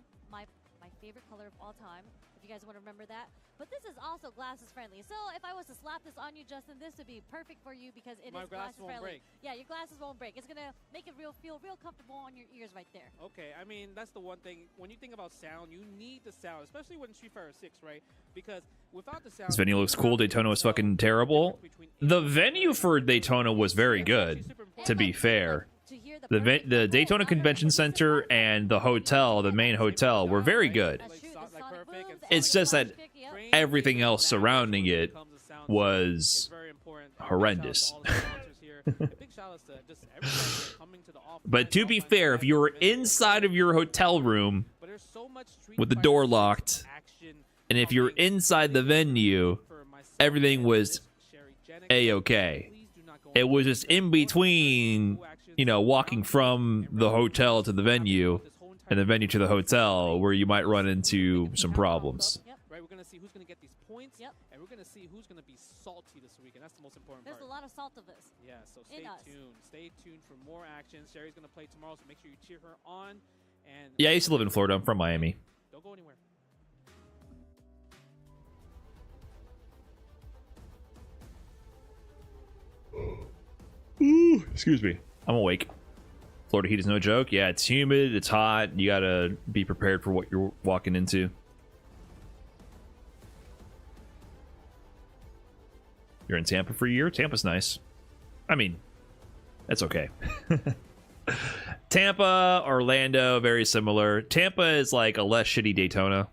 favorite color of all time, if you guys want to remember that. But this is also glasses friendly. So if I was to slap this on you, Justin, this would be perfect for you because it is glasses friendly. Yeah, your glasses won't break. It's going to make it feel real comfortable on your ears right there. Okay, I mean, that's the one thing. When you think about sound, you need the sound, especially when Street Fighter 6, right? Because without the sound... This venue looks cool. Daytona was fucking terrible. The venue for Daytona was very good, to be fair. The Daytona Convention Center and the hotel, the main hotel, were very good. It's just that everything else surrounding it was horrendous. But to be fair, if you were inside of your hotel room with the door locked, and if you're inside the venue, everything was A-okay. It was just in between, you know, walking from the hotel to the venue and the venue to the hotel where you might run into some problems. Right, we're going to see who's going to get these points, and we're going to see who's going to be salty this week, and that's the most important part. There's a lot of salt of this. Yeah, so stay tuned. Stay tuned for more action. Sherry's going to play tomorrow, so make sure you cheer her on. And yeah, I used to live in Florida. I'm from Miami. Don't go anywhere. Ooh, excuse me. I'm awake. Florida heat is no joke. Yeah, it's humid, it's hot. You gotta be prepared for what you're walking into. You're in Tampa for a year? Tampa's nice. I mean, that's okay. Tampa, Orlando, very similar. Tampa is like a less shitty Daytona.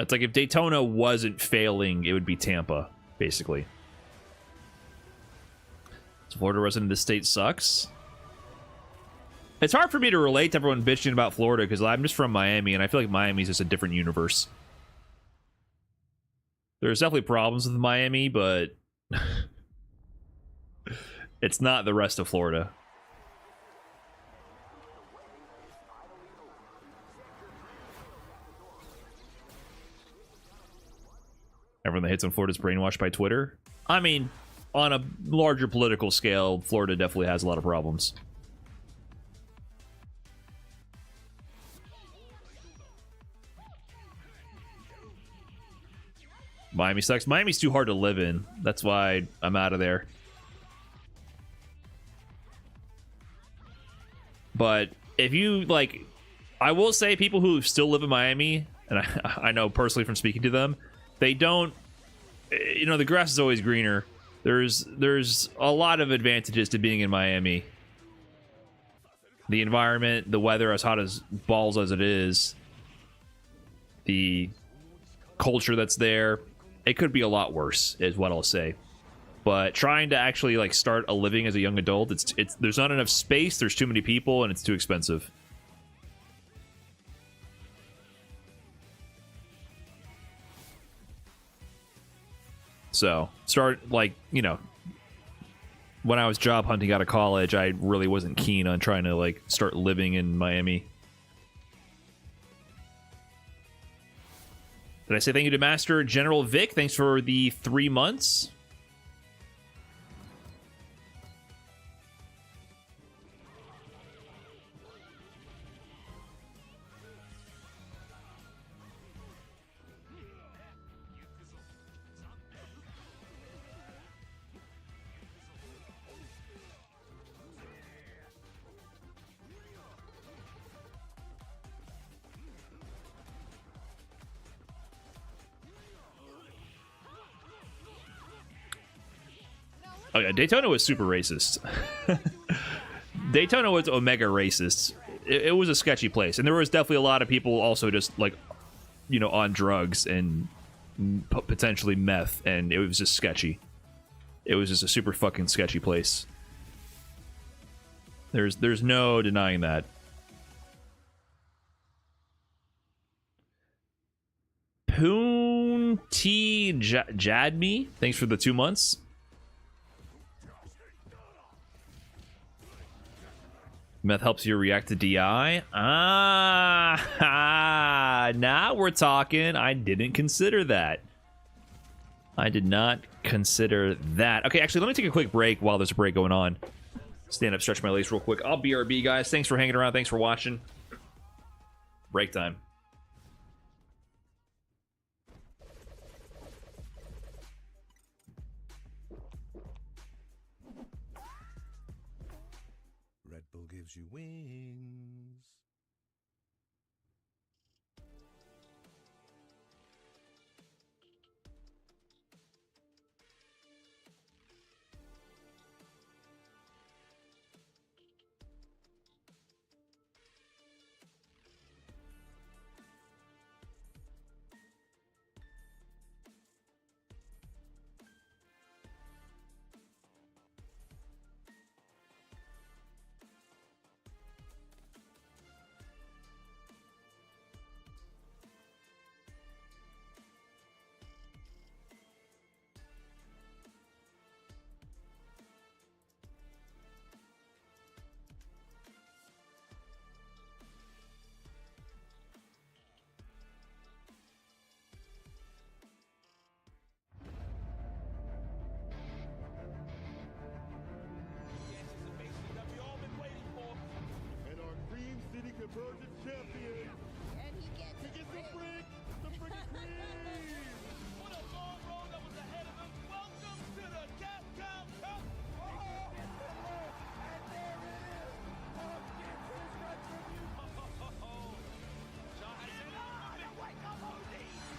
It's like if Daytona wasn't failing, it would be Tampa, basically. So Florida resident of this state sucks. It's hard for me to relate to everyone bitching about Florida because I'm just from Miami, and I feel like Miami's just a different universe. There's definitely problems with Miami, but it's not the rest of Florida. Everyone that hits on Florida's brainwashed by Twitter. I mean, on a larger political scale, Florida definitely has a lot of problems. Miami sucks. Miami's too hard to live in. That's why I'm out of there. But if you, like... I will say people who still live in Miami, and I know personally from speaking to them, they don't... You know, the grass is always greener. There's a lot of advantages to being in Miami. The environment, the weather, as hot as balls as it is, the culture that's there, it could be a lot worse, is what I'll say. But trying to actually like start a living as a young adult, it's there's not enough space, there's too many people, and it's too expensive. So, start, like, you know, when I was job hunting out of college, I really wasn't keen on trying to, like, start living in Miami. Did I say thank you to Master General Vic? Thanks for the 3 months. Oh yeah, Daytona was super racist. Daytona was omega racist. It was a sketchy place, and there was definitely a lot of people also just like, you know, on drugs and potentially meth, and it was just sketchy. It was just a super fucking sketchy place. There's no denying that. Poon T Jadme, thanks for the 2 months. Meth helps you react to DI. Now we're talking. I didn't consider that. I did not consider that. Okay, actually, let me take a quick break while there's a break going on. Stand up, stretch my legs real quick. I'll BRB, guys. Thanks for hanging around. Thanks for watching. Break time. Red Bull gives you wings. Convergence champion. And he gets the brick. The brick is green. What a long road that was ahead of him. Welcome to the Capcom Cup. Oh, and there it is. Punk gets his retribution. John said, the wake up OD,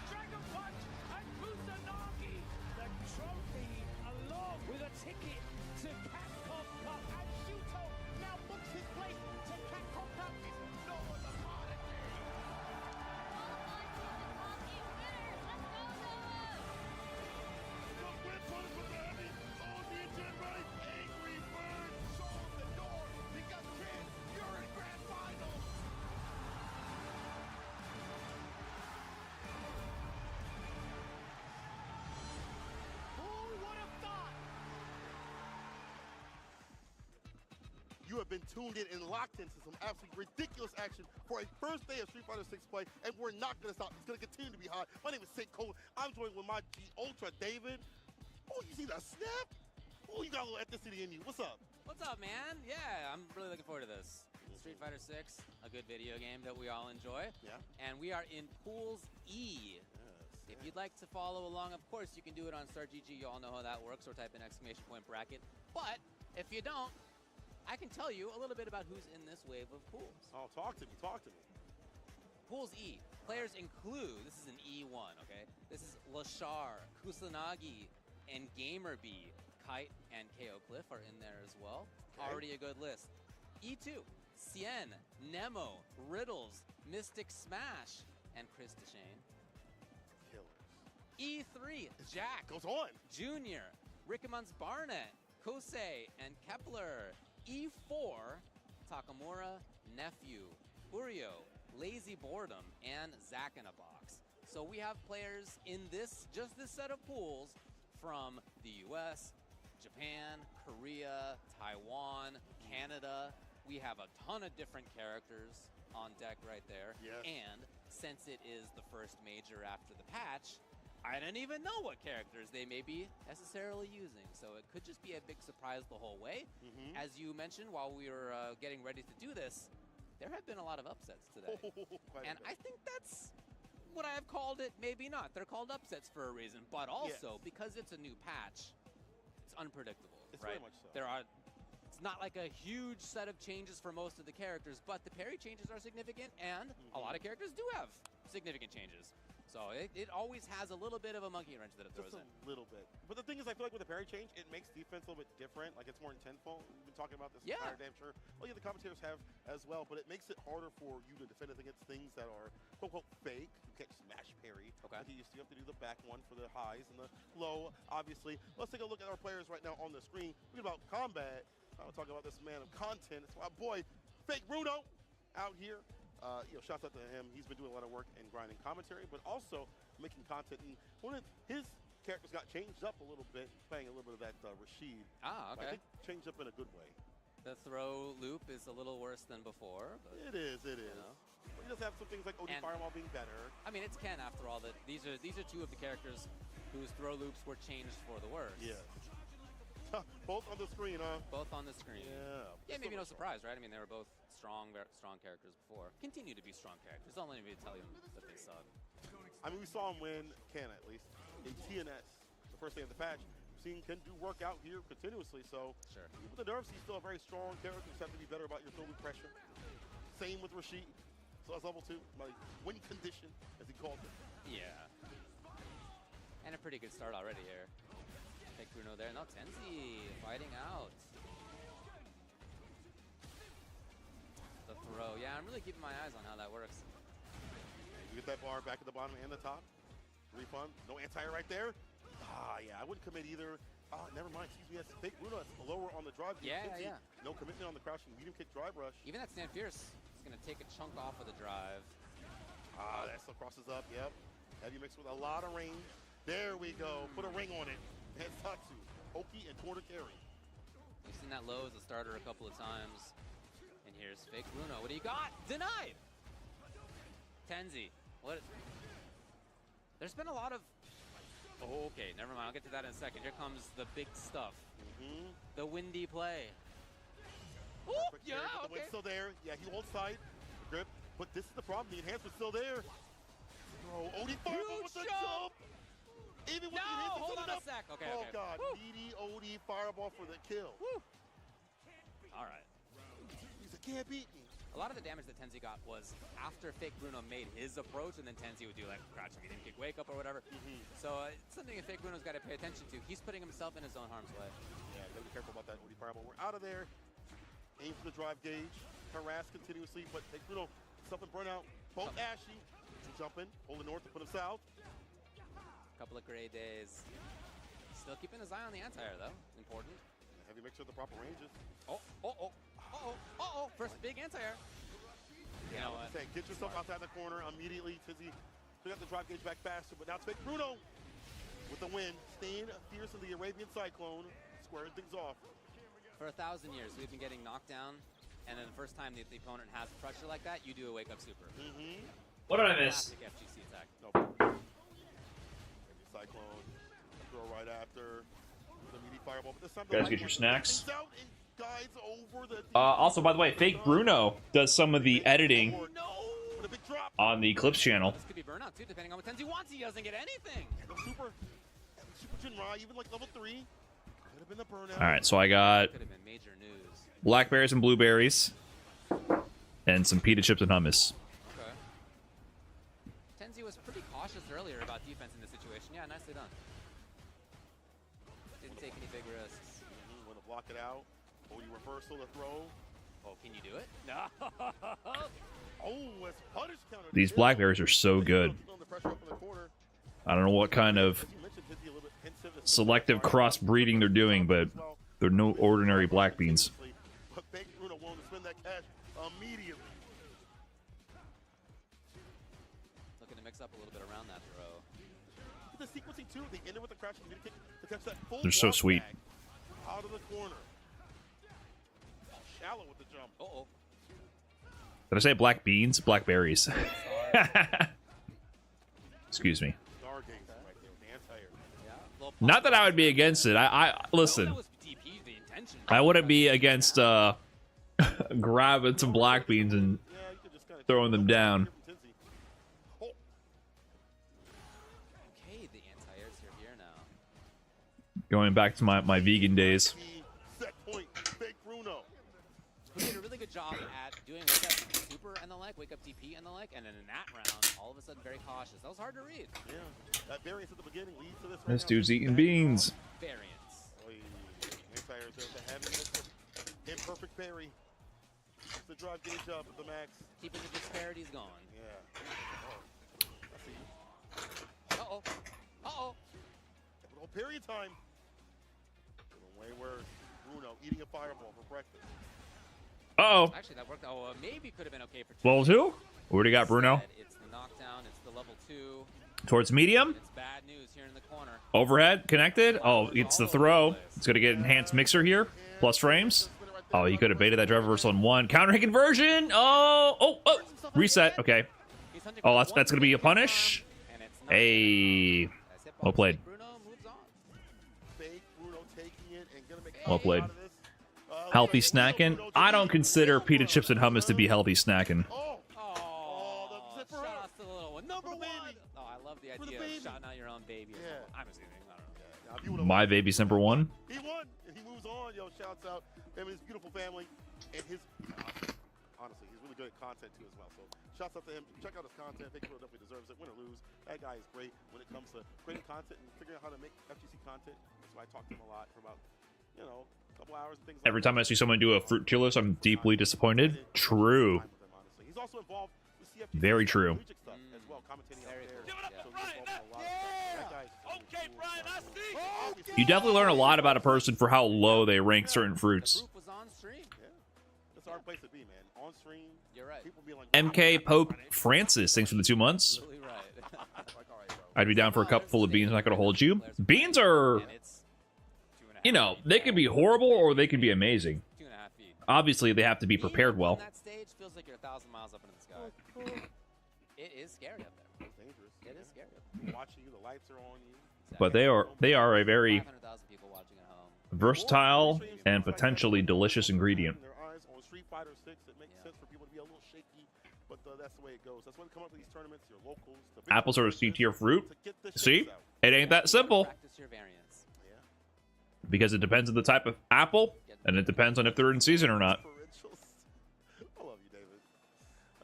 Dragon Punch, and Kusanagi. The trophy along with a ticket to Capcom Cup. And Shuto now books his place to Capcom Cup. No one apology. The whip on for the heavy. On the engine right. Angry Bird. Show the door because kids, you're in grand finals. Who would have thought? You have been tuned in and locked into some absolutely ridiculous action for a first day of Street Fighter 6 play, and we're not going to stop. It's going to continue to be hot. My name is St. Cole. I'm joined with my G Ultra David. Oh, you see that snap? Oh, you got a little ethnicity in you. What's up? What's up, man? Yeah, I'm really looking forward to this. Street Fighter 6, a good video game that we all enjoy. Yeah. And we are in Pools E. If you'd like to follow along, of course, you can do it on StarGG. You all know how that works, or type in !bracket. But if you don't, I can tell you a little bit about who's in this wave of pools. Oh, talk to me. Talk to me. Pools E. Players include, this is an E1, okay? This is Lashar, Kusanagi, and Gamerby. Kite and KO Cliff are in there as well. Okay. Already a good list. E2, Cien, Nemo, Riddles, Mystic Smash, and Chris Deshane. Killers. E3, Jack, Goes on. Junior, Rickemans Barnett, Kosei, and Kepler. E4, Takamura, Nephew, Urio, Lazy Boredom, and Zack in a Box. So we have players in just this set of pools from the US, Japan, Korea, Taiwan, Canada. We have a ton of different characters on deck right there. Yes. And since it is the first major after the patch, I don't even know what characters they may be necessarily using. So it could just be a big surprise the whole way. As you mentioned while we were getting ready to do this, there have been a lot of upsets today. And I think that's what I have called it, maybe not. They're called upsets for a reason, but also because it's a new patch, it's unpredictable, It's right? very much so. It's not like a huge set of changes for most of the characters, but the parry changes are significant, and a lot of characters do have significant changes. So it always has a little bit of a monkey wrench that it throws Just in. a little bit. But the thing is, I feel like with the parry change, it makes defense a little bit different. Like, it's more intentful. We've been talking about this entire day, I'm sure. Oh, yeah, the commentators have as well. But it makes it harder for you to defend against things that are, quote-unquote, fake. You can't smash parry. Okay. Like you used to. You have to do the back one for the highs and the low, obviously. Let's take a look at our players right now on the screen. We're about combat. I'm talking about this man of content. It's my boy, Fake Bruno, out here. Shouts out to him. He's been doing a lot of work in grinding commentary, but also making content. And one of his characters got changed up a little bit, playing a little bit of that Rashid. Ah, But I okay. think changed up in a good way. The throw loop is a little worse than before, but It is. you know. But you just have some things like OD And- Fireball being better. I mean, it's Ken after all. That these are two of the characters whose throw loops were changed for the worse. Yeah. Both on the screen, huh? Both on the screen. Yeah. Yeah, maybe no surprise, right? I mean, they were both strong characters before. Continue to be strong characters. Don't let anybody tell you that they suck. I mean, we saw him win Ken at least in TNS the first day of the patch. Seeing Ken do work out here continuously, so Sure. with the nerfs, he's still a very strong character. You just have to be better about your throw loop pressure. Same with Rashid. So that's level 2, my win condition, as he called it. Yeah. And a pretty good start already here. Take Bruno there. Now Tenzi fighting out. The throw. Yeah, I'm really keeping my eyes on how that works. You get that bar back at the bottom and the top. Refund. No anti-air right there. Yeah, I wouldn't commit either. Never mind. Excuse me. That's fake Bruno. That's lower on the drive. Yeah, Kimberly, yeah. No commitment on the crouching medium kick drive rush. Even that Stand Fierce is going to take a chunk off of the drive. That still crosses up. Yep. Heavy mix with a lot of range. There we go. Put a ring on it. And Tatsu, Oki, and corner carry. We've seen that low as a starter a couple of times. And here's fake Bruno. What do you got? Denied! Tenzi. What? There's been a lot of... Oh, okay, never mind. I'll get to that in a second. Here comes the big stuff. The windy play. Oh, Perfect yeah, carry, but the okay. wind's still there. Yeah, he holds tight. Grip. But this is the problem. The enhancement's still there. Bro, OD Fireball with the jump. Even with the enhancement hold still on a enough. sec. Okay, Oh, okay. God. Woo. Needy OD Fireball for the kill. Woo. All right. He's like, can't beat me. A lot of the damage that Tenzi got was after fake Bruno made his approach, and then Tenzi would do like crouching medium kick, wake up, or whatever. So it's something that fake Bruno's got to pay attention to. He's putting himself in his own harm's way. Yeah, gotta be careful about that OD Fireball. We're out of there. Aim for the drive gauge. Harass continuously, but fake Bruno, stuff and burnout. Both Ashy. Jumping, holding north to put him south. Couple of gray days. Still keeping his eye on the anti-air though. Important. Heavy mixer at the proper ranges. First big anti-air. You know what? Say, get yourself outside the corner immediately. Tizzy took out the drop gauge back faster, but now it's fake Bruno with the win. Staying fierce in the Arabian Cyclone, squaring things off. For 1,000 years, we've been getting knocked down, and then the first time the opponent has pressure like that, you do a wake-up super. What did I miss? Classic FGC attack. No. Arabian Cyclone, throw right after the meaty fireball. But this time Guys, get your snacks. Out and guides over the Also, by the way, fake Bruno does some of the editing with a big drop. on the Clips channel. This could be burnout too, depending on what Tenzi wants. He doesn't get anything. No super Jinrai, even like level 3. Could have been the burnout. All right, so I got Could have been major news. blackberries and blueberries, and some pita chips and hummus. Okay. Tenzi was pretty cautious earlier about defense in this situation. Yeah, nicely done. Didn't take any big risks. Want to block it out. OD reversal to throw. Oh, can you do it? No. Oh, it's punish counter. These blackberries are so good. Feeling the pressure up in the corner. I don't know what kind of As you mentioned, Tizzy a little bit pensive to selective crossbreeding they're doing, but they're no ordinary black beans. But Big Bruno willing to spend that cash immediately. Looking to mix up a little bit around that throw. The sequencing too, they ended with the crouching mid kick to catch that full They're so walk sweet. back out of the corner. Shallow with the jump. Uh-oh. Did I say black beans? Blackberries. Excuse me. Stargaze right there, the anti-air. Yeah. Little Not that I would be against it. I listen. That was DP, the intention. I wouldn't be against grabbing some black beans and Yeah, you could just kind of throwing them down. Oh, Okay, the anti-airs are here now. Going back to my vegan days. the set point, Big Bruno. Who did a really good job at doing wake up super and the like, wake up TP and the like, and then in that round, all of a sudden very cautious. That was hard to read. Yeah, that variance at the beginning leads to this. This right now. dude's eating beans. Variance. Oy, anti-airs there to have it. Imperfect parry. The drive gauge up at the max. Keeping the disparities going. Yeah. Oh, I see you. Uh-oh. Uh-oh. Little period time. Way worse. Bruno eating a fireball for breakfast. Uh-oh. Actually, that worked. Oh, maybe could have been okay for Level 2? Where do you got Bruno? It's the knockdown. It's the level 2. Towards medium? It's bad news here in the corner. Overhead? Connected? Oh, it's the throw. It's going to get enhanced mixer here. Plus frames. Spin it right Oh, he could have baited that drive reversal in one. Counter hit conversion. Oh, reset. Okay. Oh, that's gonna be a punish. Hey, well played. Well played. Healthy snacking. I don't consider pita chips and hummus to be healthy snacking. Shout-outs to the little one. Number one. Oh, I love the idea of shouting out your own baby. Yeah. I'm assuming. I don't know. My baby's number one. He won, and he moves on. Yo, shouts out him and his beautiful family, and his. Honestly, he's really good at content too as well. So, shouts out to him. Check out his content. I think he definitely deserves it. Win or lose, that guy is great when it comes to creating content and figuring out how to make FGC content. That's why I talk to him a lot for about, a couple hours and things. Every time I see someone do a fruit tier list, I'm deeply disappointed. True. He's also involved with CFG. Very true. As well, commentating out there. Give it up for Brian. Okay, Brian, I see. You definitely learn a lot about a person for how low they rank certain fruits. Proof was on stream. Yeah. That's our place to be, man. On stream. You're right. People be like, MK Pope Francis, thanks for the 2 months. Absolutely right. like, all right, bro. I'd be down for a cup full of beans. Not gonna hold you. Beans are, And it's 2.5 feet. they can be horrible or they can be amazing. 2.5 feet. Obviously, they have to be prepared Being well. on that stage feels like you're 1,000 miles up into the sky. It is scary up there. It's dangerous. It is scary up there. Watching you, the lights are on you. But they are a very 500,000 people watching at home. versatile and potentially delicious ingredient. Their eyes on Street Fighter 6, it makes sense for people to be a little shaky, but that's the way it goes. That's why they come up with these tournaments. Your locals, the big Apples are a C tier fruit. to get the See, shakes out. it ain't that simple Practice your variants. Yeah. because it depends on the type of apple and it depends on if they're in season or not. Differentials. I love you, David.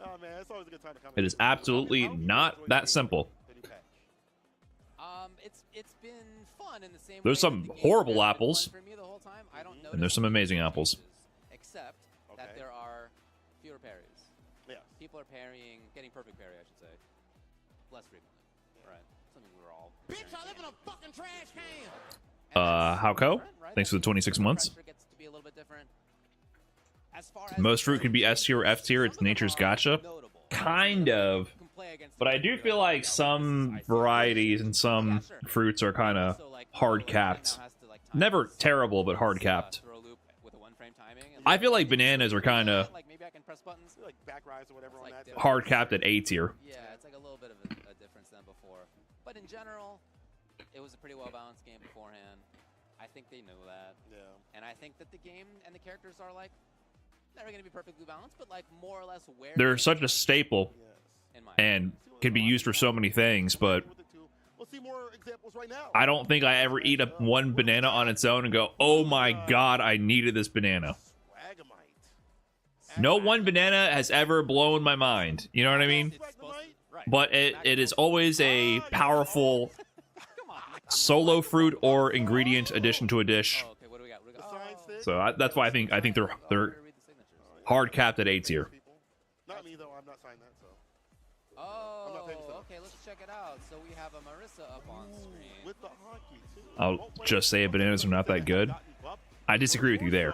Oh man, it's always a good time to come. It is absolutely not that simple. It's been fun in the same There's way some that the game horrible has been apples. fun for me the whole time. I don't And there's some notice amazing any apples. changes, except that Okay. there are fewer parries. Yeah. People are parrying, getting perfect parry, I should say, less frequently. Right. Something we were all. Bitch, I live in a fucking trash can. Howco, thanks for the 26 months. Gets to be a little bit different. As far as Most fruit can be S tier or F tier. It's nature's gotcha. notable. Kind of. You can play against But I do feel like some varieties and some fruits are kind of hard capped. Never terrible, but hard capped. I feel like bananas are kind of Maybe I can press buttons. Like back rise or whatever on that. side. hard capped at A tier. Yeah, it's like a little bit of a difference than before. But in general, it was a pretty well balanced game beforehand. I think they know that. Yeah. And I think that the game and the characters are like never going to be perfectly balanced, but like more or less where They're such a staple Yes. in my and can be used for so many things, but With the two. We'll see more examples right now. I don't think I ever eat one banana on its own and go, oh my god, I needed this banana. Swagamite. No one banana has ever blown my mind. You know what I mean? It's supposed to, right. But it is always a powerful solo fruit or ingredient addition to a dish. Oh, okay, what do we got? The sign stick. So that's why I think they're Read the signatures. hard capped at A tier. Not me though. I'm not signing that. So Oh, not paying for okay, let's check it out. So we have a Marisa up on screen. with the hockey too. I'll just say bananas are not that good. I disagree with you there.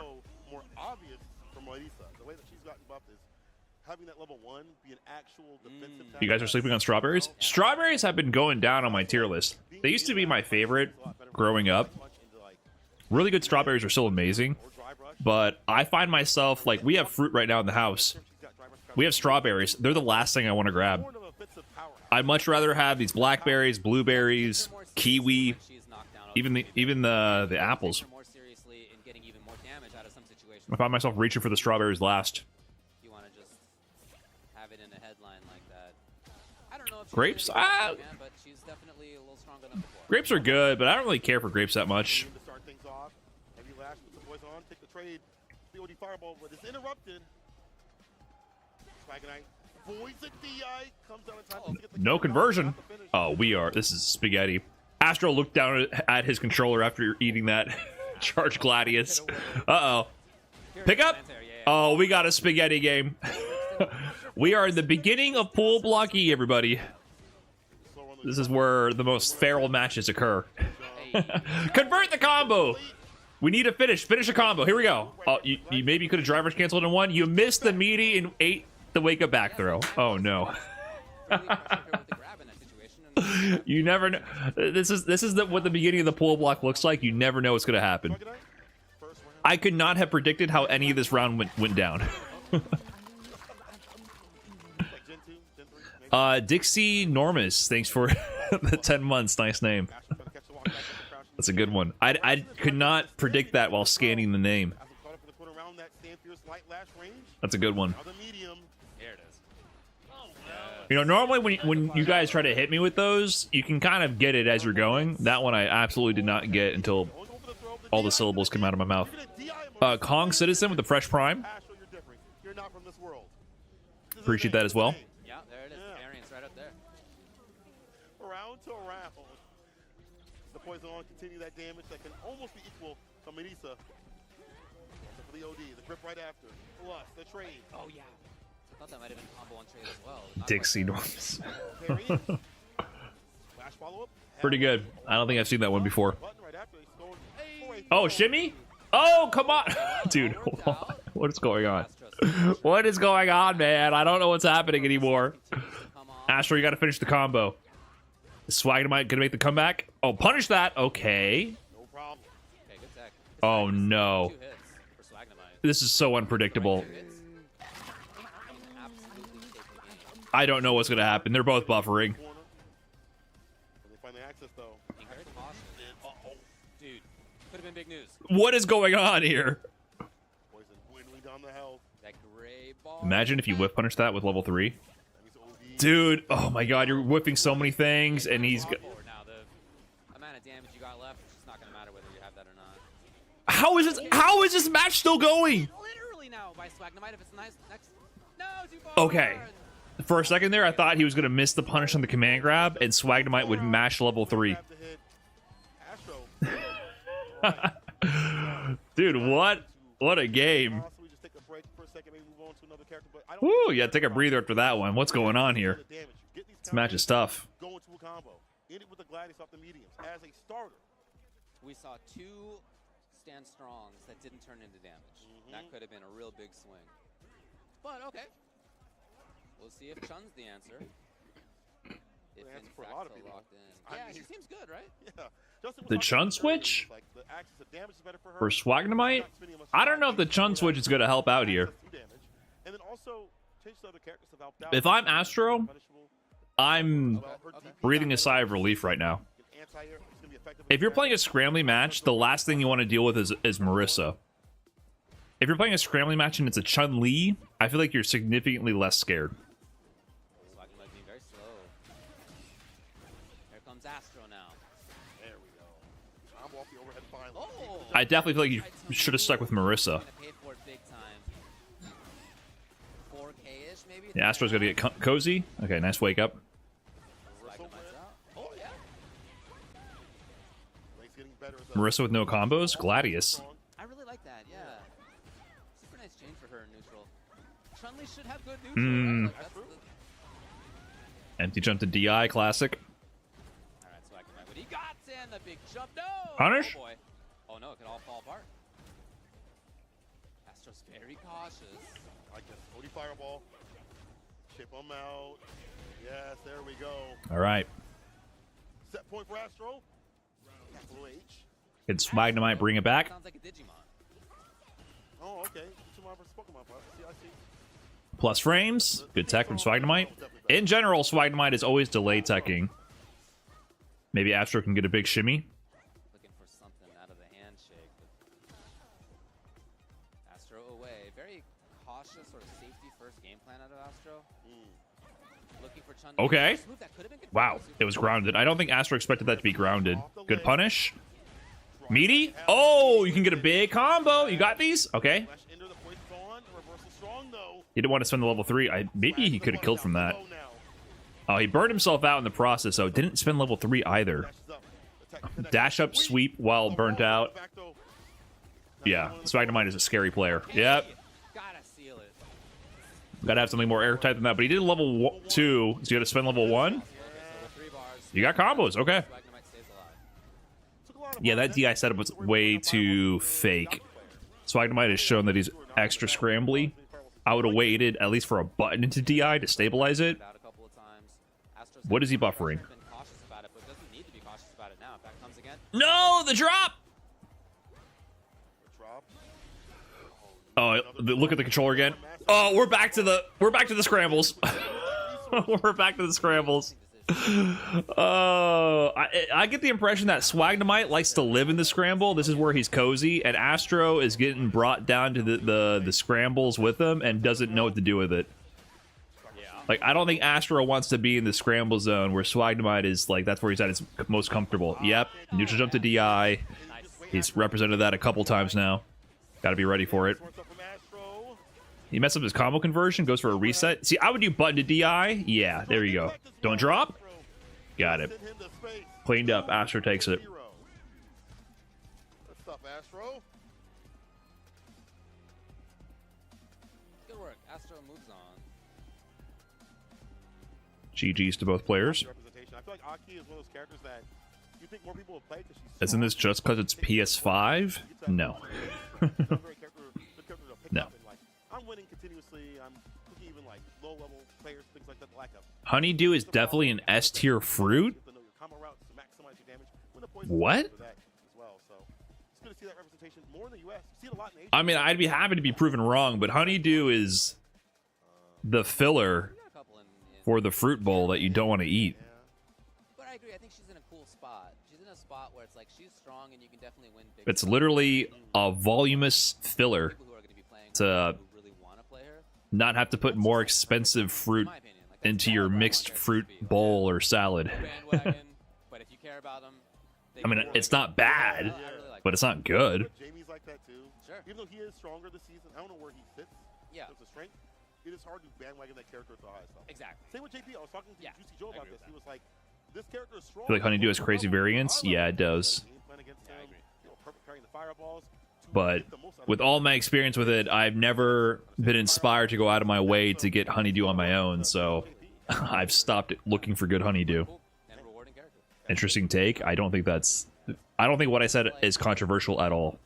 More obvious for Marisa. The way that she's gotten buffed is having that level 1 be an actual defensive. You guys are sleeping on strawberries? Strawberries have been going down on my tier list. They used to be my favorite growing up. Really good strawberries are still amazing. But I find myself, like, we have fruit right now in the house. We have strawberries. They're the last thing I want to grab. I'd much rather have these blackberries, blueberries, kiwi, even the apples. More seriously in getting even more damage out of some situations. I find myself reaching for the strawberries last. You want to just have it in a headline like that. I don't know if she's Grapes? really good, man, but she's definitely a little stronger than before. Grapes are good, but I don't really care for grapes that much. To start things off, heavy lash with the boys on, take the trade. COD fireball, but it's interrupted. Swagonite voids the DI, comes down in time to get the No kill. conversion. Not the finish. Oh, we are. This is spaghetti. Astro looked down at his controller after eating that charge gladius. Uh-oh. Pick up? Oh, we got a spaghetti game. We are in the beginning of Pool Block E, everybody. This is where the most feral matches occur. Convert the combo! We need to finish. Finish a combo. Here we go. Oh, you maybe could have drivers canceled in one. You missed the meaty and ate the wake up back throw. Oh, no. You never know. This is what the beginning of the pool block looks like. You never know what's going to happen. First round. I could not have predicted how any of this round went down. Like Gen 2, Gen 3, maybe. Dixie Normus, thanks for the 10 months. Nice name. Astro trying to catch the walk back up the crouch. That's a good one. I could not predict that while scanning the name. As caught up in the corner around that stand fierce light lash range. That's a good one. Now the medium. Here it is. You know, normally when you guys try to hit me with those, you can kind of get it as you're going. That one I absolutely did not get until Going over the throw of all the DI. syllables came out of my mouth. You're gonna DI him. Kong Citizen with the fresh prime. Astro, you're different. You're not from this world. This is Appreciate the that as well. thing. Yeah, there it is. Yeah. Variance right up there. Round to round. The poison on continue that damage that can almost be equal to Marisa. So for the OD, the grip right after. Plus the trade. Oh, yeah. I thought that might have been combo on trade as well. Not Dixie quite Normus. There he is. Flash follow up. Pretty good. I don't think I've seen that one before. Button right after. He's going for a Oh, throw. shimmy? Oh, come on. Dude, what is going on? What is going on, man? I don't know what's happening anymore. Come on. Astro, you got to finish the combo. Is Swagdemite gonna make the comeback? Oh, punish that. Okay. No problem. Okay, good tech. Oh, no. 2 hits for Swagdemite. This is so unpredictable. 2 hits. Absolutely take the game. I don't know what's gonna happen. They're both buffering. Corner. When they find the access though. Being very cautious. Dude, could have been big news. What is going on here? Poison dwindling down the health. That gray ball. Imagine if you whiff punish that with level 3. That means OD. Dude, oh my god, you're whipping so many things, and he's... Now, the amount of damage you got left, it's just not going to matter whether you have that or not. How is this match still going? Literally now by Swagdemite if it's nice next. No, too far. Okay. For a second there, I thought he was gonna miss the punish on the command grab, and Swagdemite would mash level 3. Grab the hit. Astro. Dude, what a game. Possibly just take a break for a second, maybe move on to another character, but I don't Woo, yeah, take a breather after that one. What's going on here? The damage. You get these This match is tough. Go into a combo. End it with the Gladius off the mediums as a starter. We saw 2 stand strongs that didn't turn into damage. That could have been a real big swing. But okay. We'll see if Chun's the answer. If in answer for a fact lot of so people. locked in. I Yeah, mean- she seems good, right? Yeah. Justin was The talking Chun about it earlier, switch? he was like, the access to damage is better for her. For Swagdemite? I don't know if the Chun switch is gonna help out here. Access to damage. And then also change to other characters have helped out. If I'm Astro, Punishable. I'm Well, her DP breathing a sigh of relief right now. anti-air, it's gonna be effective If you're against playing a that. scrambling match, the last thing you want to deal with is Marisa. If you're playing a scrambling match and it's a Chun-Li, I feel like you're significantly less scared. Swagdemite being very slow. Here comes Astro now. There we go. I'm off the overhead finally. Oh! I definitely feel like you should have stuck with Marisa. Gonna pay for it big time. 4K-ish maybe? The Astro's gonna get cozy. Okay, nice wake up. Swagdemite's out. Oh, yeah. Lane's getting better as a- Marisa with no combos. Gladius. I really like that, yeah. Super nice change for her in neutral. Chun-Li should have good neutral, right? Like, that's the... Empty jump to DI, classic. Alright, Swagdemite, what he got in the big jump. No! Punish? Oh, boy. Oh, no, it could all fall apart. Astro's very cautious. Like this. OD fireball. Chip him out. Yes, there we go. All right. Set point for Astro. Capital H. Can Swagdemite bring it back? Sounds like a Digimon. Oh, okay. Digimon versus Pokemon. I see. Plus frames. Good tech from Swagdemite. In general, Swagdemite is always delay teching. Maybe Astro can get a big shimmy. Looking for something out of the handshake. But Astro away. Very cautious, sort of safety first game plan out of Astro. Looking for Chun. Okay. Move that could have been good. Wow, it was grounded. I don't think Astro expected that to be grounded. Good punish. Meaty. Oh, you can get a big combo. You got these? Okay. Flash into the poison's on. Reversal strong though. He didn't want to spend the level 3. Maybe he could have killed from that. Low now. Oh, he burned himself out in the process, though. Didn't spend level 3 either. Flashes up. Attack connects. Dash up, sweep while burnt out. Back though. Yeah, Swagdemite is a scary player. Yep. Gotta seal it. Gotta have something more airtight than that. But he did level 2, so you gotta spend level 1. Okay, so with 3 bars, You got combos, okay. Swagdemite stays alive. Took a lot of Yeah, that buttons. DI setup was way too fake. Swagdemite has shown that he's extra scrambly. I would have waited at least for a button into DI to stabilize it. Out a couple of times. Astro's What is he buffering? been cautious about it, but doesn't need to be cautious about it now. If that comes again, No, the drop! Drop. Oh, look at the controller again. Oh, we're back to the scrambles. We're back to the scrambles. Oh, I get the impression that Swagdamite likes to live in the scramble. This is where he's cozy, and Astro is getting brought down to the scrambles with him and doesn't know what to do with it. Like, I don't think Astro wants to be in the scramble zone where Swagdamite is, like, that's where he's at his most comfortable. Yep, neutral jump to DI. He's represented that a couple times now. Gotta be ready for it. He messed up his combo conversion, goes for a reset. See, I would do button to DI. Yeah, there you go. Don't drop. Got it. Cleaned up. Astro takes it. Good stuff, Astro. Good work. Astro moves on. GG's to both players. Representation. I feel like Aki is one of those characters that you think more people will play because she's Isn't this just because it's PS5? No. No. I'm winning continuously. I'm looking even like low level players, things like that. The lack of Honeydew is definitely an S tier fruit. What? I mean, I'd be happy to be proven wrong, but Honeydew is the filler for the fruit bowl that you don't want to eat. But I agree. I think she's in a cool spot. She's in a spot where it's like she's strong and you can definitely win big. It's literally a voluminous filler People who are going to be playing to who really want to play her. not have to put more expensive fruit into your mixed fruit bowl or salad. Bandwagon, but if you care about them, I mean, it's not bad, but it's not good. Jamie's like that too. Sure. Even though he is stronger this season, I don't know where he fits. Yeah. In terms of strength, it is hard to bandwagon that character at the highest level. Exactly. Same with JP. I was talking to Yeah, Juicy Joe I about agree this. with He was like, "This character is strong." I feel like Honeydew has crazy variants. Yeah, it does. But with all my experience with it, I've never been inspired to go out of my way to get Honeydew on my own, so I've stopped looking for good Honeydew. And rewarding character. Interesting take. I don't think what I said is controversial at all.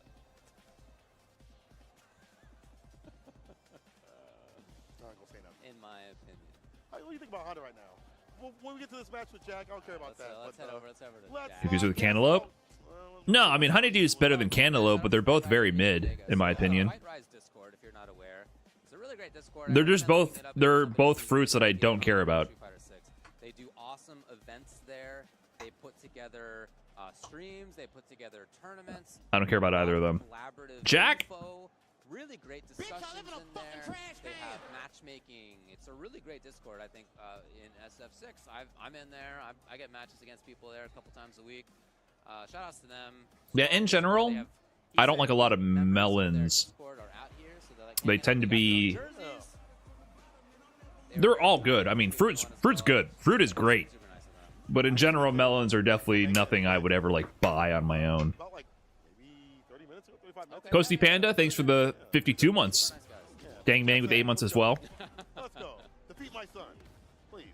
In my opinion. What do you think about Honda right now? Well, when we get to this match with Jack, I don't care about that. Let's head over. Let's head over to Jack. Confused with Cantaloupe? No, I mean, Honeydew is better than Cantaloupe, but they're both very mid, in my opinion. White Rise Discord, if you're not aware. It's a really great Discord. They're both fruits that I don't care about. Street Fighter 6. They do awesome events there. They put together streams. They put together tournaments. I don't care about either of them. Collaborative Jack? info, really great discussions in there. They have matchmaking. It's a really great Discord. I think in SF6, I'm in there. I get matches against people there a couple times a week. Shout outs to them. Yeah, in general, I don't like a lot of melons. They tend to be... They're all good. I mean, fruit's good. Fruit is great. But in general, melons are definitely nothing I would ever, like, buy on my own. Coasty Panda, thanks for the 52 months. Dang Bang with 8 months as well. Let's go. Defeat my son, please.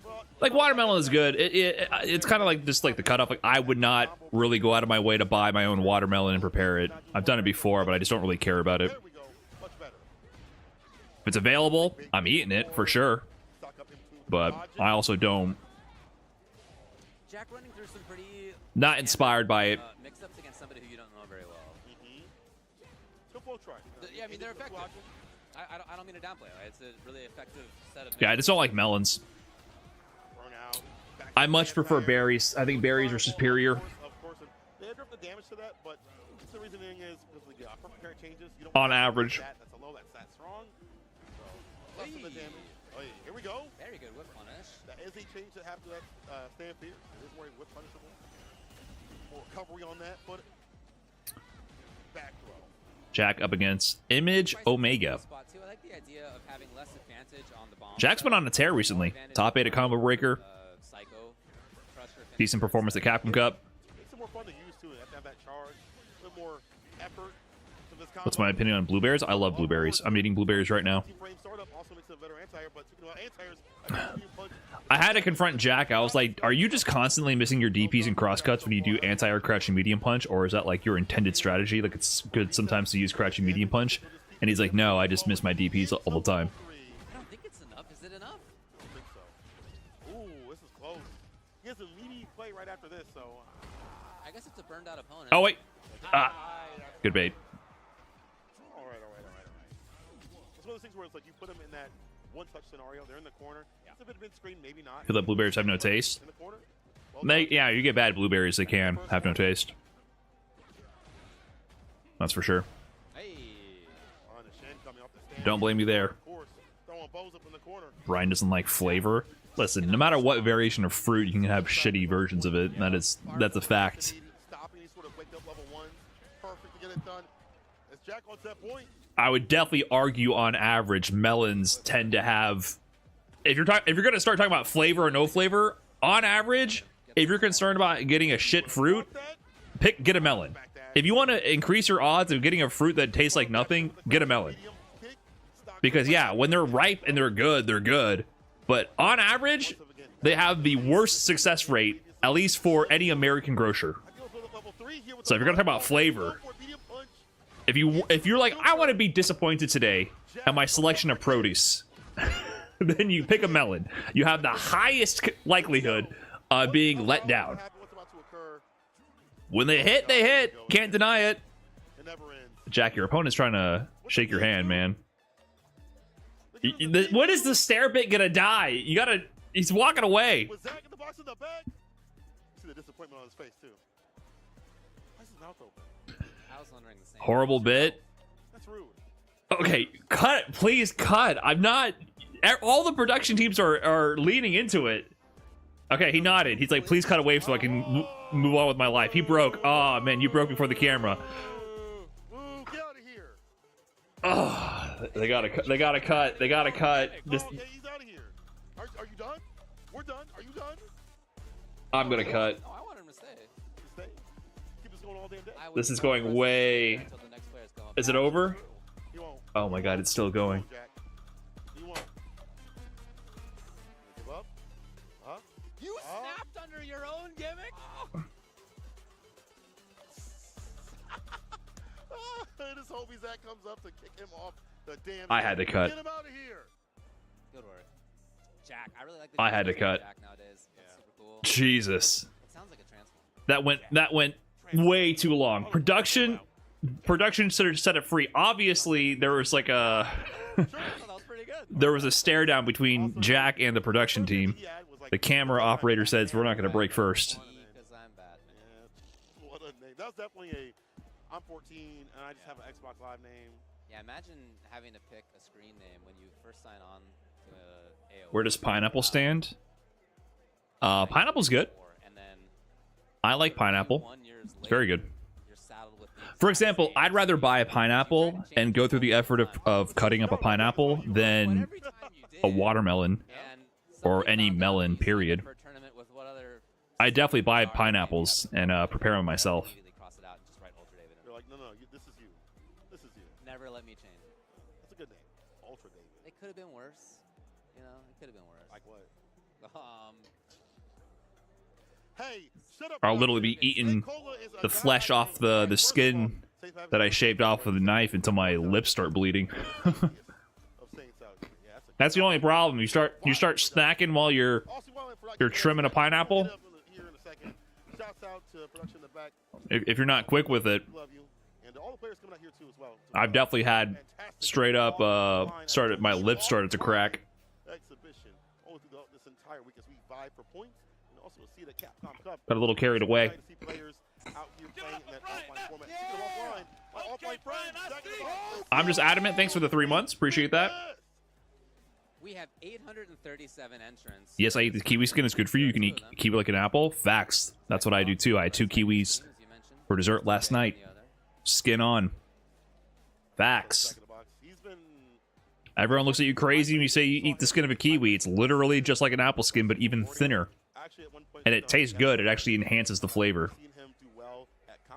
Well, Like, watermelon is good. It's kind of like just like the cutoff. Like, I would not really go out of my way to buy my own watermelon and prepare it. I've done it before, but I just don't really care about it. there we go. Much better. If it's available, I'm eating it for sure. Stock up into But I also don't. Jack running through some pretty Not inspired by it. mix-ups against somebody who you don't know very well. Still full try. Yeah, I mean, they're effective. I don't mean to downplay it. It's a really effective set of... Yeah, I just don't like melons. Burn out. Back I to much the prefer anti-air. berries. I think berries are superior. Of course. They have the damage to that, but the reasoning is because the perfect parent changes. You don't On want to average. That's a low, that's that strong. So, less of the damage. Oh, yeah, here we go. Very good whip punish. That is a change that happened to that stand fear. It is more whip punishable. More recovery on that, but back throw. Jack up against Image Omega. Spot too. I like the idea of having less advantage on the bomb. Jack's been on a tear recently. Top 8 at Combo Breaker. Psycho, Crusher, Decent performance at Capcom Cup. Makes it more fun to use too. You have to have that charge, a little more effort to this combo. What's my opinion on blueberries? I love blueberries. I'm eating blueberries right now. Frame startup also makes it a better anti-air, but speaking about anti-airs, I can punch. I had to confront Jack. I was like, are you just constantly missing your DPs and crosscuts when you do anti-air crouching medium punch? Or is that like your intended strategy? Like it's good sometimes to use crouching medium punch? And he's like, no, I just miss my DPs all the time. I don't think it's enough. Is it enough? I don't think so. Ooh, this is close. He has a meaty play right after this, so. I guess it's a burned out opponent. Oh, wait. Ah, good bait. All right. one of those things where it's like you put them in that one-touch scenario. They're in the corner. It's a bit of mid-screen, maybe not. Feel that blueberries have no taste. In the corner. Well, Yeah, you get bad blueberries, they can have no taste. That's for sure. Hey. on the shin coming off the stand. Don't blame me there. Of course, throwing bows up in the corner. Brian doesn't like flavor. Listen, no matter what variation of fruit, you can have shitty versions of it. That's a fact. Stopping these sort of wake up level ones. Perfect to get it done. As Jack on that point. I would definitely argue on average melons tend to have, if you're going to start talking about flavor or no flavor, on average, if you're concerned about getting a shit fruit, get a melon. If you want to increase your odds of getting a fruit that tastes like nothing, get a melon. Because yeah, when they're ripe and they're good. But on average, they have the worst success rate, at least for any American grocer. So if you're gonna talk about flavor, if you're like, I want to be disappointed today at my selection of produce, then you pick a melon. You have the highest likelihood of being let down. When they hit, they hit. Can't deny it. Jack, your opponent's trying to shake your hand, man. When is the stare bit gonna die? You gotta. He's walking away. Was Zach in the box in the back? See the disappointment on his face too. Why is his mouth open? I was wondering the same. Horrible bit. That's rude. Okay, cut. Please cut. I'm not. All the production teams are leaning into it. Okay, he nodded. He's like, please cut away so I can move on with my life. He broke. Oh man, you broke before the camera. Ooh, get out of here. Oh, they gotta cut. They gotta cut. They gotta cut. Just, Okay, he's out of here. Are you done? We're done. Are you done? I'm gonna cut. No, I want him to stay. Stay. Keep this going all damn day. This is going way. Is it over? He won't. Oh my god, it's still going. Jack. He won't. Give up? Huh? You snapped under your own gimmick? I just hope Zach comes up to kick him off the damn. I had to cut. Get him out of here. Good work. Jack, I really like the I had to cut. Jack nowadays. That's super cool. Jesus. It sounds like a transform. That went way too long. Production should have set it free. Obviously, there was like a That was pretty good. there was a stare down between Jack and the production team. The camera operator says we're not going to break first. Because I'm Batman. Yeah, what a name. That was definitely a. I'm 14 and I just have an Xbox Live name. Yeah, imagine having to pick a screen name when you first sign on to AOL. Where does Pineapple stand? Pineapple's good. And then I like Pineapple. 1 year It's very good. you're saddled with the For example, I'd rather buy a pineapple and go through the effort of cutting up a pineapple than every time you did, a watermelon. and or somebody any found out melon, that you period. for a tournament with what other I definitely buy pineapples and prepare them myself. immediately cross it out and just write Ultra David in. They're like, no, this is you. This is you. Never let me change it. That's a good name. Ultra David. It could have been worse. You know, it could have been worse. Like what? Hey, shut up. I'll literally be eating the flesh off the skin that I shaved off with a knife until my lips start bleeding. That's the only problem. You start snacking while you're trimming a pineapple. If you're not quick with it, I've definitely had straight up my lips started to crack. Exhibition only through this entire week as we vie for points and also see the Capcom Cup. Got a little carried away. See players out here playing in that offline format. Speaking of offline, my offline friends, I'm just adamant. Thanks for the 3 months. Appreciate that. We have 837 entrants. Yes, I eat the kiwi skin. It's good for you. You can eat kiwi like an apple. Facts. That's what I do too. I had 2 kiwis for dessert last night. Skin on. Facts. Everyone looks at you crazy when you say you eat the skin of a kiwi. It's literally just like an apple skin, but even thinner. And it tastes good. It actually enhances the flavor.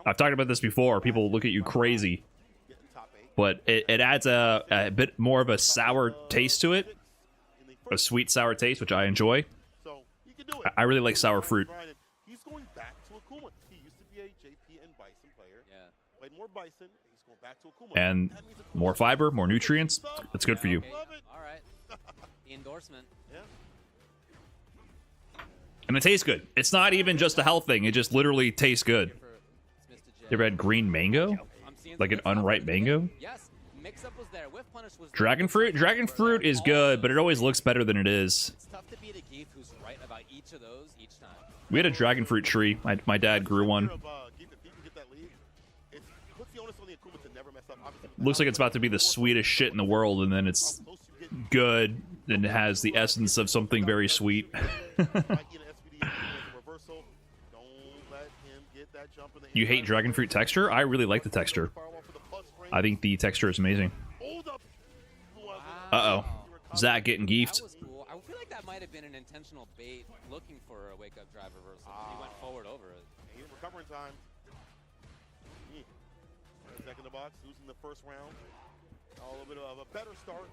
I've talked about this before. People look at you crazy. But it adds a bit more of a sour taste to it. A sweet, sour taste, which I enjoy. I really like sour fruit. He's going back to Akuma. He used to be a JP and Bison player. Yeah. Played more Bison. He's going back to Akuma. And more fiber, more nutrients. That's good for you. Okay. All right. The endorsement. Yeah. And it tastes good. It's not even just a health thing. It just literally tastes good. For Mr. J. You ever had green mango? I'm seeing Like an some good stuff unripe today. mango? Yes. Mix-up was there. Whiff Punish was there. Dragon fruit? Dragon fruit is good, but it always looks better than it is. It's tough to beat a Gief who's right about each of those each time. We had a dragon fruit tree. My dad grew one. Looks like it's about to be the sweetest shit in the world, and then it's good and it has the essence of something very sweet. You hate dragon fruit texture? I really like the texture. I think the texture is amazing. Uh-oh. Zach getting geefed. That was cool. I feel like that might have been an intentional bait looking for a wake-up drive reversal. He went forward over it. He's recovering time. Zach in the box, losing the first round. A little bit of a better start.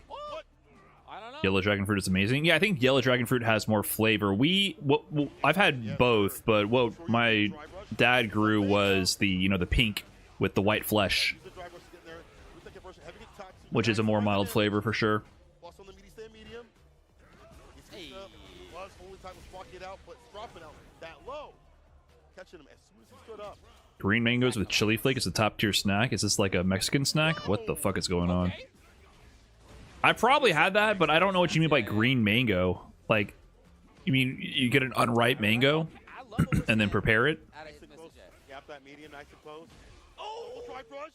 What? I don't know. Yellow dragon fruit is amazing. Yeah, I think yellow dragon fruit has more flavor. I've had both, but what my dad grew was the the pink with the white flesh, which is a more mild flavor for sure. Green mangoes with chili flake is a top tier snack. Is this like a Mexican snack? What the fuck is going on? I probably had that, but I don't know what you mean by green mango. Like, you mean you get an unripe mango and then prepare it? Gap that medium, I suppose. Oh, try brush.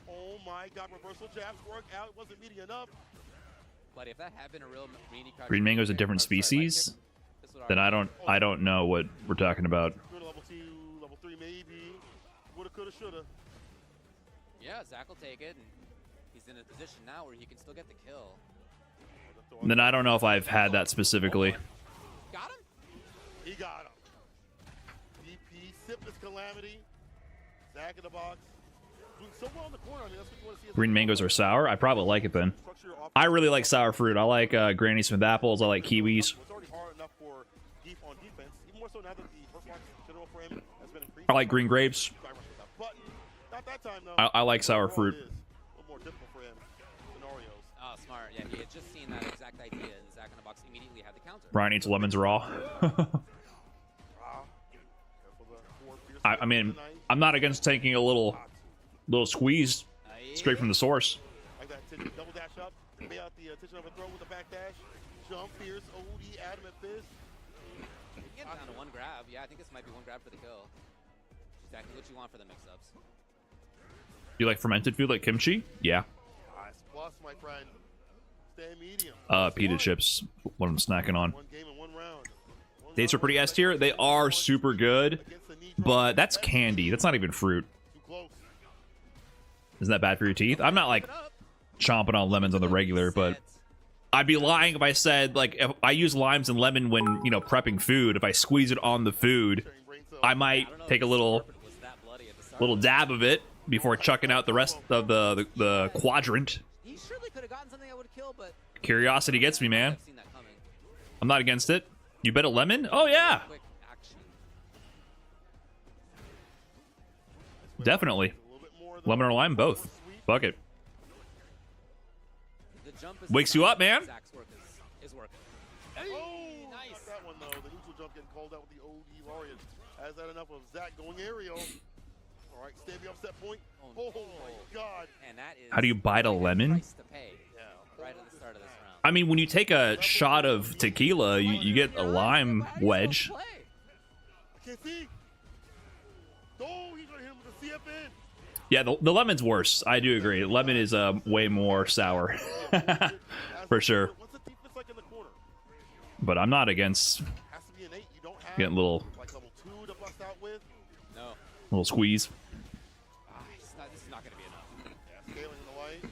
Oh my god, reversal jabs work out. It wasn't meaty enough. But if that had been a real green mango is a different species, then I don't know what we're talking about. Level 2, level 3 maybe. Woulda, coulda, shoulda. Yeah, Zach will take it, and he's in a position now where he can still get the kill. And then I don't know if I've had that specifically. Got him? He got him. DP, Sipless Calamity. Zach in the box. Doing so well in the corner. I mean, that's what you want to see. Green mangoes are sour? I probably like it then. I really like sour fruit. I like Granny Smith apples. I like kiwis. It's already hard enough for Gief on defense. Even more so now that the first box general for him has been increased. I like green grapes. Not that time, though. I like sour fruit. A little more difficult for him. Scenarios. Oh, smart. Yeah, he had just seen that exact idea, and Zach in the box immediately had the counter. Brian eats lemons raw. I mean, I'm not against taking a little squeeze straight from the source. Like that double dash up, lay out the attention of a throw with a back dash, jump, fierce, OD, adamant fist. Get down to one grab. Yeah, I think this might be one grab for the kill. Exactly what you want for the mix-ups. You like fermented food like kimchi? Yeah. Nice plus, my friend. Stay medium. Pita chips. What I'm snacking on. One game and one round. Dates are pretty S tier. They are super good, but that's candy. That's not even fruit. Too close. Isn't that bad for your teeth? I'm not like chomping on lemons on the regular, but I'd be lying if I said like if I use limes and lemon when prepping food. If I squeeze it on the food, I might take a little dab of it before chucking out the rest of the quadrant. He surely could have gotten something that would kill, but Curiosity gets me, man. I'm not against it. You bet a lemon? Oh yeah, definitely. Lemon or lime, both. Fuck it. Wakes you up, man. Is working. Oh, nice. That one though. The neutral jump getting called out with the OD Laureate. Has that enough of Zach going aerial? All right, standing upset point. Oh my god. And that is How do you bite a lemon? price to pay. Yeah, right at the start of this round. I mean, when you take a shot of tequila, you get a lime wedge. I can't see. Oh, he's gonna hit him with a CFN. Yeah, the lemon's worse. I do agree. Lemon is way more sour, for sure. What's the defense like in the corner? But I'm not against Has to be an 8. You don't have getting a little like level 2 to bust out with. No. squeeze. This is not going to be enough. Yeah, scaling in the light.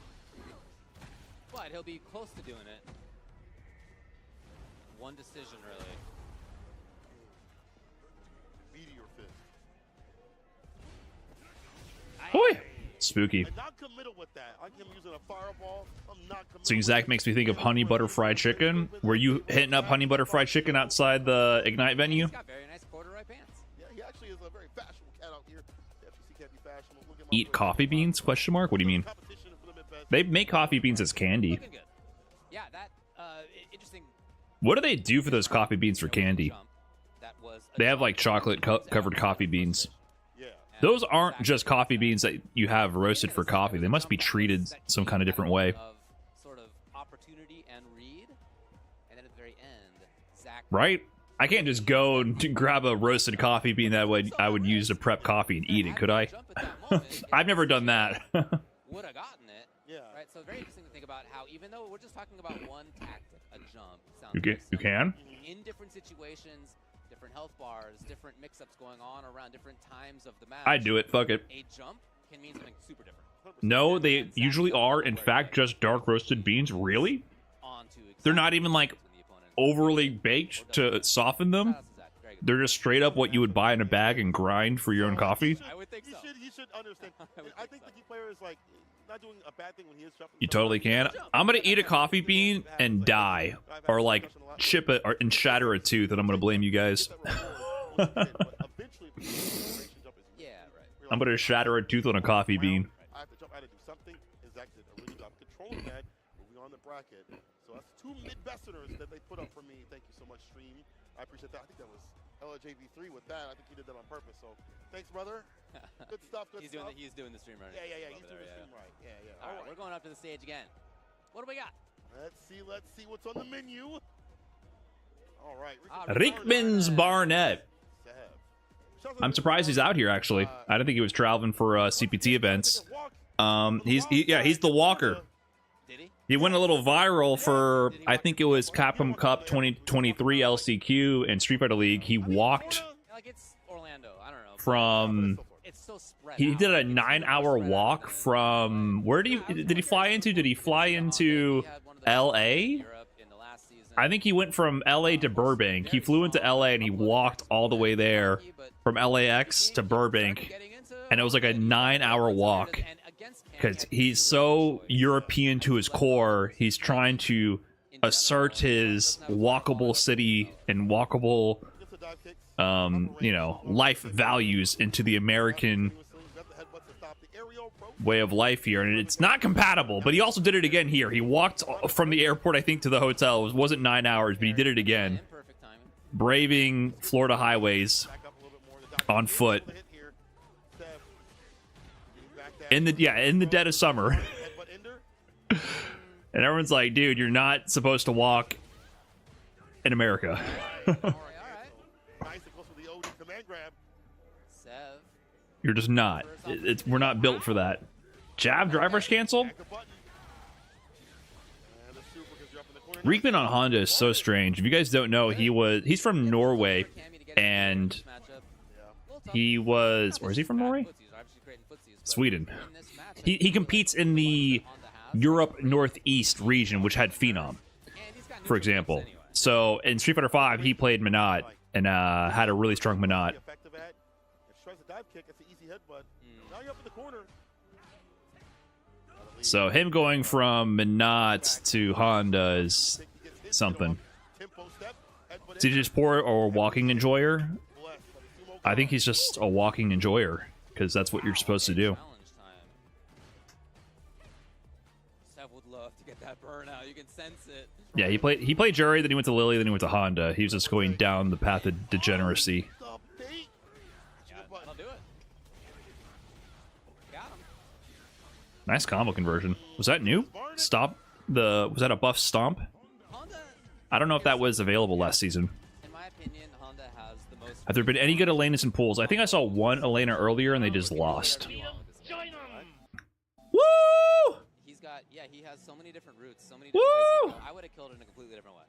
But he'll be close to doing it. One decision, really. Meteor fist. Boy, spooky. I'm not committal with that. Like him using a fireball. I'm not committal. So Zach makes me think of honey butter fried chicken. Were you hitting up honey butter fried chicken outside the Ignite venue? He's got very nice corduroy pants. Yeah, he actually is a very fashionable cat out here. The FGC can't be fashionable. Look at my Eat coffee beans? Question mark. What do you mean? competition for the mid-best. They make coffee beans as candy. Looking good. Yeah, that interesting. What do they do for those coffee beans for candy? Jump that was a They have jump like chocolate that comes covered out. coffee beans. Yeah. Those aren't just coffee beans that you have roasted for coffee. They must be treated some kind of different way. Of sort of opportunity and read, and then at the very end, Zach. Right? I can't just go and grab a roasted coffee bean that I would use to prep coffee and eat it, could I? I've never done that. Would have gotten it. Yeah. Right. So very interesting to think about how, even though we're just talking about one tactic, a jump. Sounds You very can? simple. In different situations, different health bars, different mix-ups going on around different times of the match. I'd do it. Fuck it. A jump can mean something super different. No, they usually are, in fact, just dark roasted beans. Really? They're not even like overly baked to soften them. They're just straight up what you would buy in a bag and grind for your own coffee. I would think so. He should understand. I think the key player is like not doing a bad thing when he is jumping. You totally can. I'm gonna eat a coffee bean and die, or like chip it and shatter a tooth, and I'm gonna blame you guys. Yeah, right. I'm gonna shatter a tooth on a coffee bean. I have to jump. I had to do something. Zach did a really good job controlling that. Moving on the bracket. So that's 2 mid-besterners that they put up for me. Thank you so much, stream. I appreciate that. I think that was LJV3 with that. I think he did that on purpose. So thanks, brother. Good stuff. Good stuff. He's doing the stream right. Yeah. He's doing the stream right. Yeah. All right, we're going up to the stage again. What do we got? Let's see what's on the menu. All right. Rickman's Barnett. I'm surprised he's out here. Actually, I didn't think he was traveling for CPT events. He's the walker. Did he? He went a little viral for, I think it was Capcom Cup 2023 LCQ and Street Fighter League. He walked Like it's Orlando. I don't know. from. It's so spread He out. did a 9-hour walk from. Where did he fly into? Did he fly into L.A.? I think he went from LA to Burbank. He flew into LA and he walked all the way there from LAX to Burbank. And it was like a 9-hour walk. Because he's so European to his core, he's trying to assert his walkable city and walkable, life values into the American way of life here, and it's not compatible. But he also did it again here. He walked from the airport, I think, to the hotel. It wasn't 9 hours, but he did it again, braving Florida highways on foot in the dead of summer. And everyone's like, dude, you're not supposed to walk in America. You're just not. We're not built for that. Jab drivers canceled? Rickman on Honda is so strange. If you guys don't know, he's from Norway, and he was, or is he from Norway? Sweden. He competes in the Europe Northeast region, which had Phenom, for example. So in Street Fighter V, he played Minot and had a really strong Minot. So him going from Minot to Honda is something. Is he just poor or walking enjoyer? I think he's just a walking enjoyer, because that's what you're supposed to do. Yeah, he played Jury, then he went to Lily, then he went to Honda. He was just going down the path of degeneracy. Nice combo conversion. Was that new? Was that a buff stomp? I don't know if that was available last season. In my opinion, Honda has the most. Have there been any good Elenas in pools? I think I saw one Elena earlier and they just lost. Woo! He has so many different routes, so many different ways. I would have killed it in a completely different way.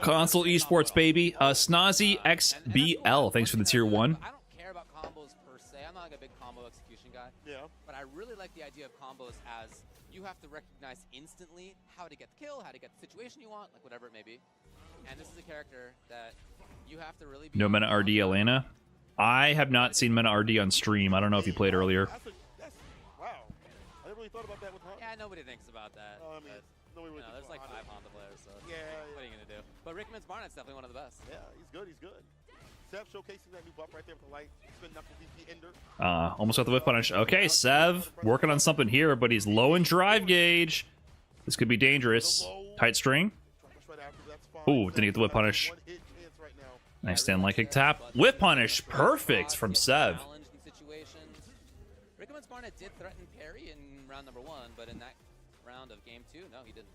Console esports, baby. Snazzy XBL, thanks for the tier 1. I don't care about combos per se. I'm not like a big combo execution guy. Yeah. But I really like the idea of combos as you have to recognize instantly how to get the kill, how to get the situation you want, like whatever it may be. And this is a character that you have to really be. No Mena RD Elena? I have not seen Mena RD on stream. I don't know if you played earlier. Wow. I never really thought about that with Honda. Yeah, nobody thinks about that. There's like 5 Honda players, so what are you going to do? But Rickman's Barnett's definitely one of the best. Yeah, he's good. Sev showcasing that new buff right there with the light. Spin knuckle VP Ender. Almost got the whiff punish. Okay, Sev working on something here, but he's low in drive gauge. This could be dangerous. Tight string. Ooh, didn't get the whip punish. Nice stand like kick tap. Whip punish. Perfect from Sev. Rickaman's Barnet did threaten parry in round number 1, but in that round of game 2, no, he didn't.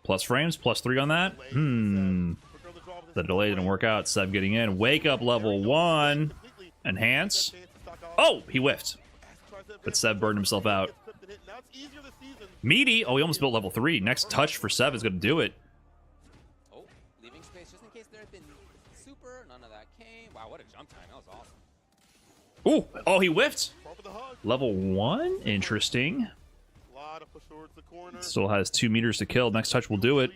Plus frames, +3 on that. The delay didn't work out. Seb getting in. Wake up level 1. Enhance. Oh, he whiffed. But Seb burned himself out. Meaty. Oh, he almost built level 3. Next touch for Seb is going to do it. Oh, leaving space just in case there had been super. None of that came. Wow, what a jump time. That was awesome. Ooh. Oh, he whiffed. Level 1. Interesting. Still has 2 meters to kill. Next touch will do it.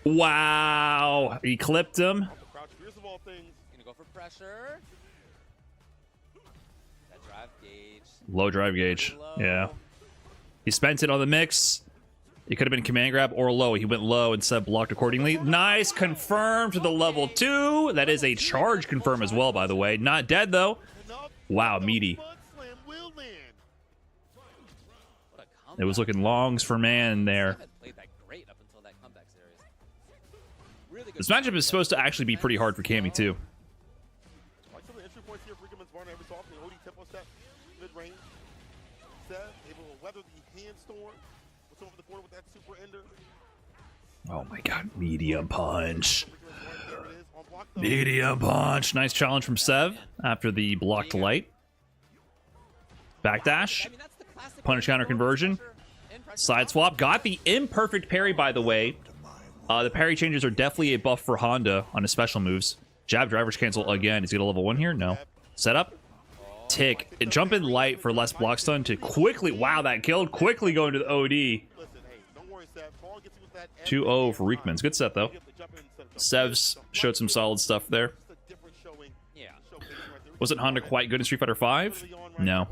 Wow. He clipped him. Gonna go for pressure. That drive gauge. Low drive gauge. Yeah. He spent it on the mix. It could have been command grab or low. He went low and Seb blocked accordingly. Nice. Confirm to the level 2. That is a charge confirm as well, by the way. Not dead, though. Wow, meaty. It was looking longs for man there. This matchup is supposed to actually be pretty hard for Cammy, too. Oh my god, medium punch. Medium punch. Nice challenge from Sev after the blocked light. Backdash. Punish counter conversion. Side swap. Got the imperfect parry, by the way. The parry changes are definitely a buff for Honda on his special moves. Jab driver's cancel again. Is he at a level 1 here? No. Setup. Tick. Jump in light for less block stun to quickly. Wow, that killed. Quickly going to the OD. 2-0 for Riekmans. Good set, though. Sev's showed some solid stuff there. Wasn't Honda quite good in Street Fighter 5? No.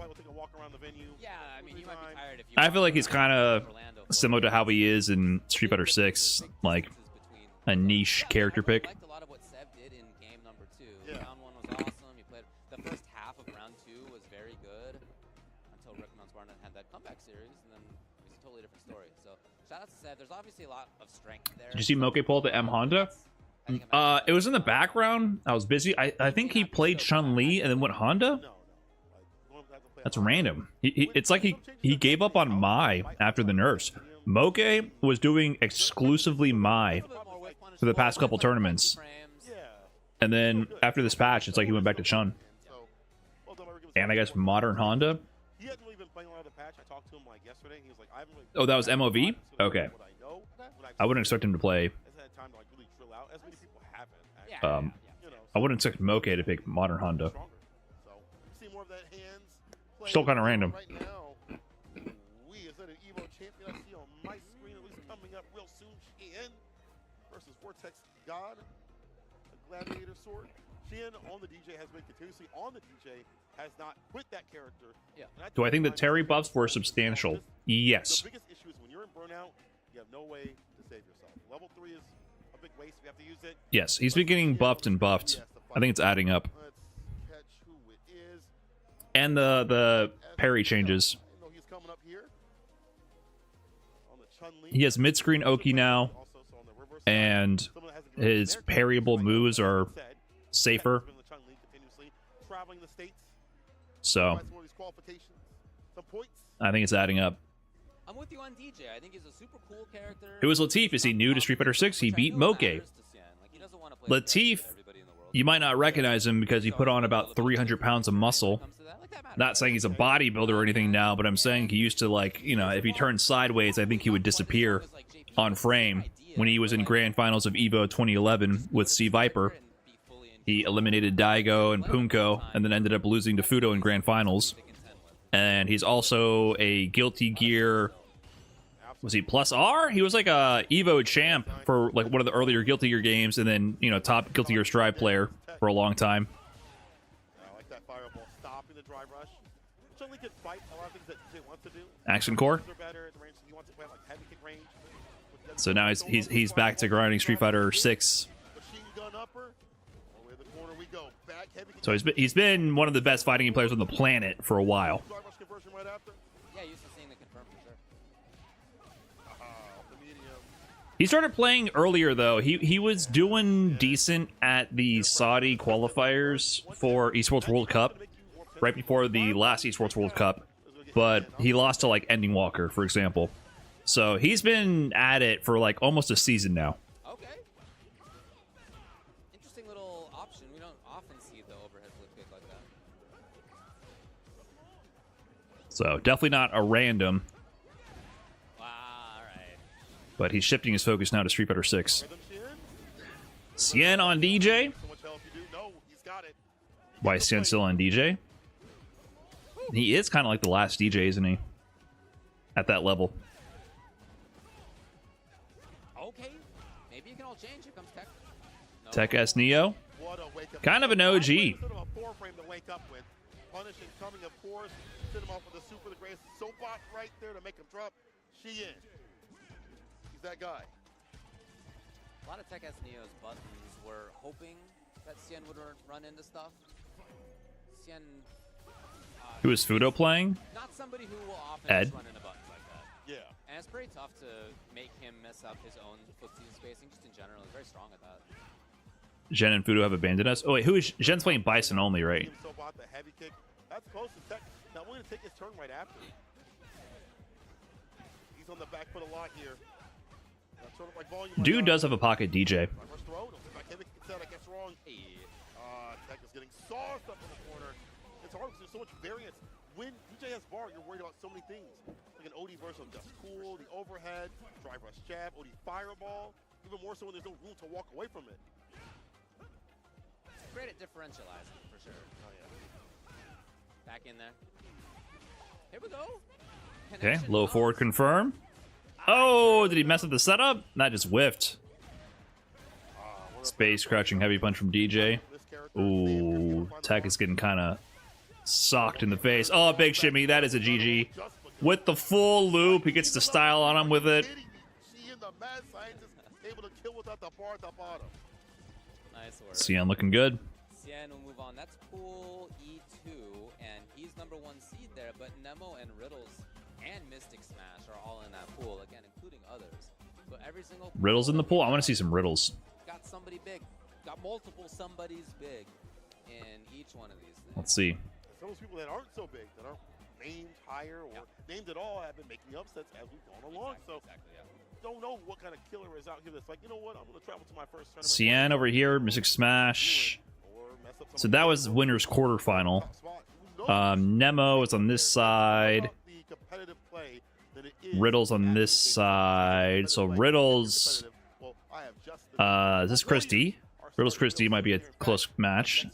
I feel like he's kind of similar to how he is in Street Fighter 6, like a niche character pick. I liked a lot of what Sev did in game number 2. Round 1 was awesome. He played the first half of round 2 was very good until Rickman's Barnet had that comeback series, and then it was a totally different story. So shout out to Sev. There's obviously a lot of strength there. Did you see Moke pull the M Honda? It was in the background. I was busy. I think he played Chun-Li and then went Honda. That's random. It's like he gave up on Mai after the nerfs. Moke was doing exclusively Mai for the past couple tournaments. And then after this patch, it's like he went back to Chun. And I guess modern Honda. Oh, that was MOV? Okay. I wouldn't expect him to play. I wouldn't expect Moke to pick modern Honda. Still kind of random. God, a gladiator sword. Shin on the DJ has been continuously on the DJ, has not quit that character. Yeah. Do I think the Terry buffs were substantial? Yes. The biggest issue is when you're in burnout, you have no way to save yourself. Level 3 is a big waste. We have to use it. Yes, he's been getting buffed and buffed. I think it's adding up. Let's catch who it is. And the parry changes. He's coming up here. He has mid-screen Oki now, and his parryable moves are safer. So I think it's adding up. I'm with you on DJ. I think he's a super cool character. It was Latif. Is he new to Street Fighter 6? He beat Moke. Latif, you might not recognize him because he put on about 300 pounds of muscle. Not saying he's a bodybuilder or anything now, but I'm saying he used to, like, you know, if he turned sideways, I think he would disappear on frame. When he was in grand finals of EVO 2011 with C Viper, he eliminated Daigo and Punko and then ended up losing to Fudo in grand finals. And he's also a Guilty Gear, was he plus R? He was like a EVO champ for like one of the earlier Guilty Gear games, and then, you know, top Guilty Gear Strive player for a long time. Action Core. So now he's back to grinding Street Fighter 6. So he's been one of the best fighting game players on the planet for a while. Yeah, used to seeing the confirm for sure. He started playing earlier though. He was doing decent at the Saudi qualifiers for Esports World Cup. right before the last Esports World Cup, but he lost to like Ending Walker, for example. So he's been at it for like almost a season now. Okay. Interesting little option. We don't often see the overhead flip kick like that. So definitely not a random, Wow, all right. but he's shifting his focus now to Street Fighter 6. Cien on DJ. Why is Cien still on DJ? He is kind of like the last DJ, isn't he? At that level. Okay. Maybe it can all change. Here comes Tech. No. Tech S Neo. Kind of an OG. Punishing coming, of course. Send him off with the super, the greatest soap bot right there to make him drop. He's that guy. A lot of Tech S Neo's buttons were hoping that Cien would run into stuff. Cien, Who is Fudo playing? not somebody who will often Ed? just run into buttons like that. Yeah. And it's pretty tough to make him mess up his own footsie spacing just in general. He's very strong at that. Jen and Fudo have abandoned us. Oh wait, who is Jen's playing Bison only, right? Soap bot, the heavy kick. That's close to Tech. Now we're going to take his turn right after. He's on the back foot a lot here. Sort of like volume Dude does have a pocket DJ. Rush throw. Back heavy kick instead. I guess wrong. Tech is getting sauced up in the corner. It's hard because there's so much variance. When DJ has bar, you're worried about so many things. Like an OD versus just cool, the overhead, drive rush jab, OD fireball. Even more so when there's no room to walk away from it. Great at differentializing, for sure. Oh, yeah. Back in there. Here we go. Okay, Connection low up. forward confirm. Oh, did he mess up the setup? That just whiffed. Space crouching heavy punch from DJ. Ooh, Tech is getting kind of socked in the face. Oh, big shimmy. That is a GG. With the full loop, he gets the style on him with it. She and the mad scientist able to kill without the bar at the bottom. Nice work. Cien looking good. Cien will move on. That's pool E2, and he's number 1 seed there, but Nemo and Riddles and Mystic Smash are all in that pool, again, including others. So every single Riddles in the pool? I want to see some Riddles. got somebody big. Got multiple somebody's big in each one of these things. Let's see. Some of those people that aren't so big, that aren't named higher or named at all, have been making upsets as we've gone along. Exactly, yeah. Don't know what kind of killer is out here that's like, you know what, I'm going to travel to my first tournament. Cien over here, Mystic Smash. Or mess up some So of that the was winner's quarterfinal. spot. Who knows? Nemo is on this side. About the competitive play than it is Riddles on the this actual side. So competitive play. Riddles. Well, I have just the- Is this Chris D? Riddles Chris D might be a close match.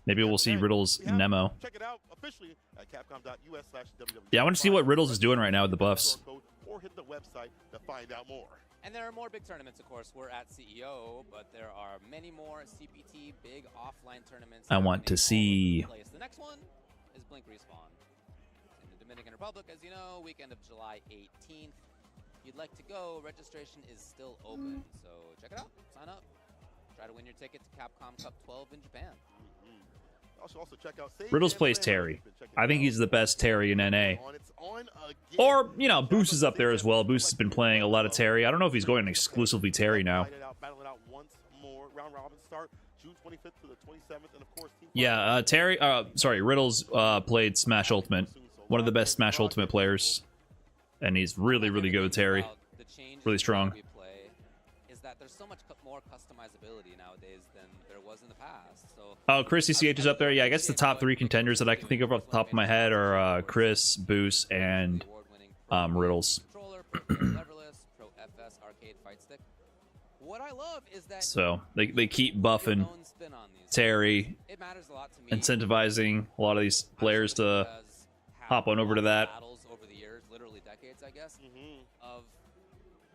Maybe we'll see Riddles Nemo. Check it out officially at capcom.us/www. Yeah, I want to see what Riddles is doing right now with the buffs. Or hit the website to find out more. And there are more big tournaments, of course. We're at CEO, but there are many more CPT big offline tournaments. I want to see. Happening all over the place. The next one is Blink Respawn. In the Dominican Republic, as you know, weekend of July 18th. If you'd like to go, registration is still open. So check it out, sign up. Try to win your ticket to Capcom Cup 12 in Japan. Also check out Riddles plays Terry. I think he's the best Terry in NA. Or, you know, Boost is up there as well. Boost has been playing a lot of Terry. I don't know if he's going exclusively Terry now. Yeah, Terry, sorry, Riddles played Smash Ultimate. One of the best Smash Ultimate players. And he's really, really good with Terry. Really strong. We play is that there's so much more customizability nowadays than there was in the past. So Oh, Chris ECH is up there. Yeah, I guess the top 3 contenders that I can think of off the top of my head are Chris, Boost, and Riddles. Controller, Pro Leverless, Pro FS Arcade Fight Stick. What I love is that So they keep buffing your own spin on these. Terry, It matters a lot to me. incentivizing a lot of these players to hop on over to that. Battles over the years, literally decades, I guess, of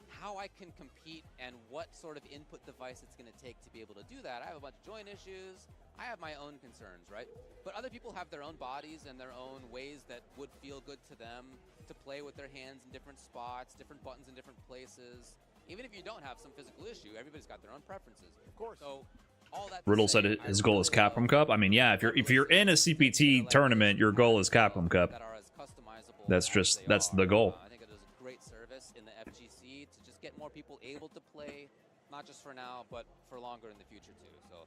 how I can compete and what sort of input device it's going to take to be able to do that. I have a bunch of joint issues. I have my own concerns, right? But other people have their own bodies and their own ways that would feel good to them to play with their hands in different spots, different buttons in different places. Even if you don't have some physical issue, everybody's got their own preferences. Of course. So all that to Riddle say, said I his goal is really Capcom love Cup. I mean, yeah, if you're in a CPT tournament, your goal is Capcom Cup. that are as customizable That's as just they that's are. the goal. I think it is a great service in the FGC to just get more people able to play, not just for now, but for longer in the future too. So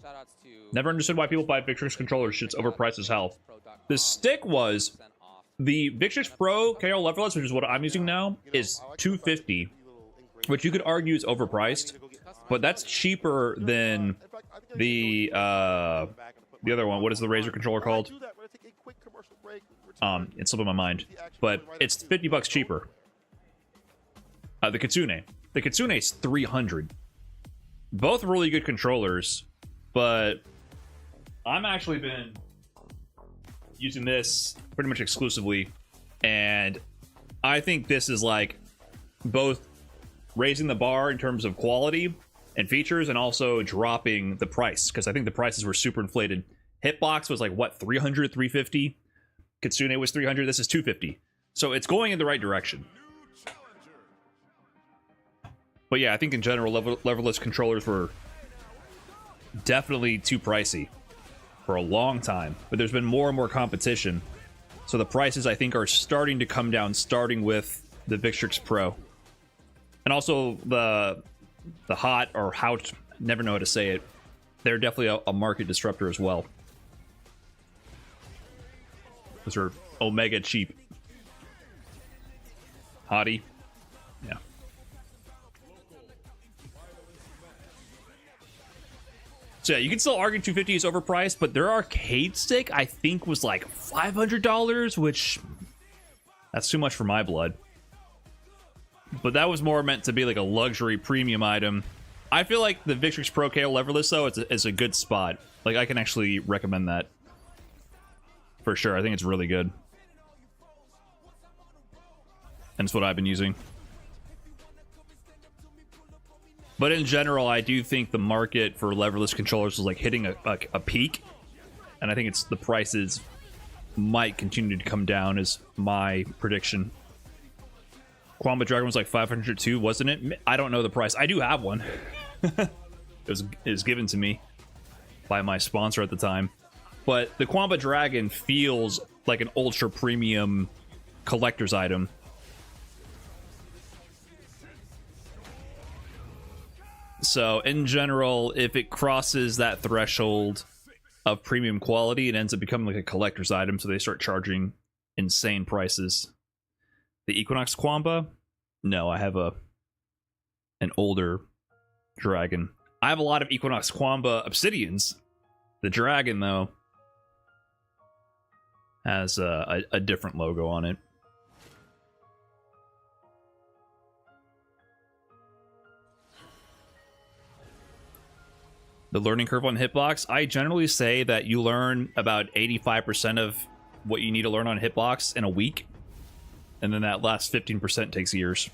Shoutouts to Never understood why people buy Victrix controllers. Shit's overpriced as hell. The stick was the Victrix Pro KO leverless, which is what I'm using now, is $250, which you could argue is overpriced, but that's cheaper than the other one. What is the Razer controller called? It's slipping my mind, but it's $50 cheaper. The Kitsune. The Kitsune is $300. Both really good controllers, but I'm actually been using this pretty much exclusively, and I think this is like both raising the bar in terms of quality and features and also dropping the price, because I think the prices were super inflated. Hitbox was like what, 300, 350? Kitsune was 300. This is 250, so it's going in the right direction. But yeah, I think in general leverless controllers were definitely too pricey for a long time, but there's been more and more competition, so the prices I think are starting to come down, starting with the Victrix Pro. And also the Hot, or Hout, never know how to say it, they're definitely a market disruptor as well. Those are Omega cheap. Hottie. Yeah. So yeah, you can still argue 250 is overpriced, but their arcade stick, I think, was like $500, which that's too much for my blood. But that was more meant to be like a luxury premium item. I feel like the Victrix Pro KO leverless, though, it's a good spot. Like, I can actually recommend that for sure. I think it's really good, and it's what I've been using. But in general, I do think the market for leverless controllers is like hitting a peak, and I think it's the prices might continue to come down, is my prediction. Kwamba Dragon was like 500 too, wasn't it? I don't know the price. I do have one. It was given to me by my sponsor at the time. But the Kwamba Dragon feels like an ultra premium collector's item. So in general, if it crosses that threshold of premium quality, it ends up becoming like a collector's item, so they start charging insane prices. The Equinox Kwamba? No, I have an older dragon. I have a lot of Equinox Kwamba Obsidians. The dragon, though, has a different logo on it. The learning curve on Hitbox, I generally say that you learn about 85% of what you need to learn on Hitbox in a week, and then that last 15% takes years.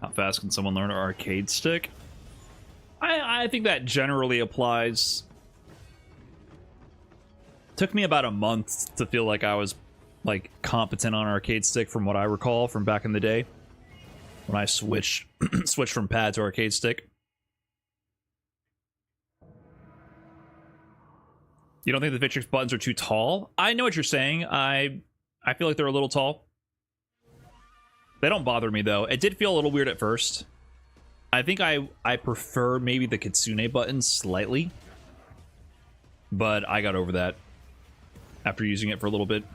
How fast can someone learn an arcade stick? I think that generally applies. Took me about a month to feel like I was like competent on arcade stick, from what I recall from back in the day when I switched from pad to arcade stick. You don't think the Victrix buttons are too tall? I know what you're saying. I feel like they're a little tall. They don't bother me, though. It did feel a little weird at first. I think I prefer maybe the Kitsune buttons slightly, but I got over that after using it for a little bit.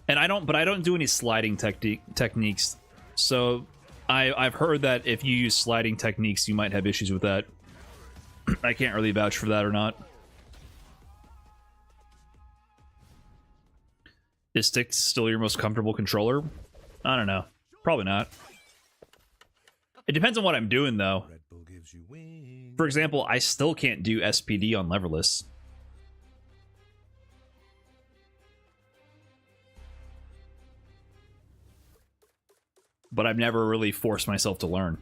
And I don't do any sliding techniques. So I've heard that if you use sliding techniques, you might have issues with that. I can't really vouch for that or not. Is stick still your most comfortable controller? I don't know. Probably not. It depends on what I'm doing, though. Red Bull gives you wings. For example, I still can't do SPD on leverless. but I've never really forced myself to learn.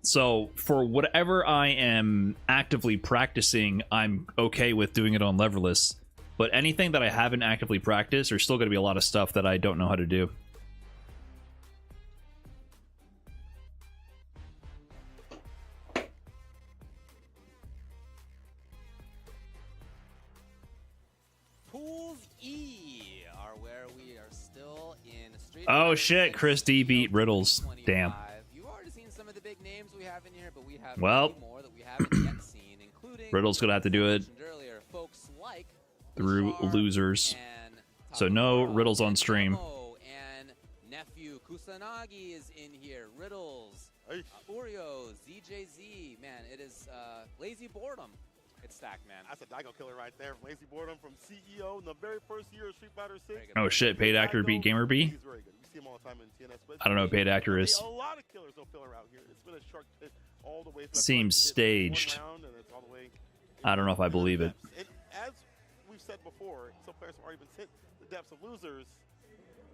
So for whatever I am actively practicing, I'm okay with doing it on leverless. But anything that I haven't actively practiced, there's still going to be a lot of stuff that I don't know how to do. Pools E are where we are still in Street Oh Fighter shit, 6 Chris D beat Riddles. 25. Damn. You've already seen some of the big names we have in here, but we have Well, many more that we haven't yet seen, including Riddle's going to have to do it mentioned earlier, folks like through Bashar losers. and So no Takamura Riddles on and stream. Demo and nephew Kusanagi is in here. Riddles, Hey. Urio, ZJZ. Man, it is lazy boredom. It's stacked, man. That's a Daigo killer right there. Lazy Boredom from CEO in the very first year of Street Fighter 6. Very good. Oh shit, paid actor beat Gamer B? He's very good. You see him all the time in TNS. But I don't know what paid actor is. A lot of killers no filler out here. It's been a shark hit all the way. From that Seems first hit, one staged. round, and it's all the way I don't know if I believe it. And as we've said before, some players have already been hit the depths of losers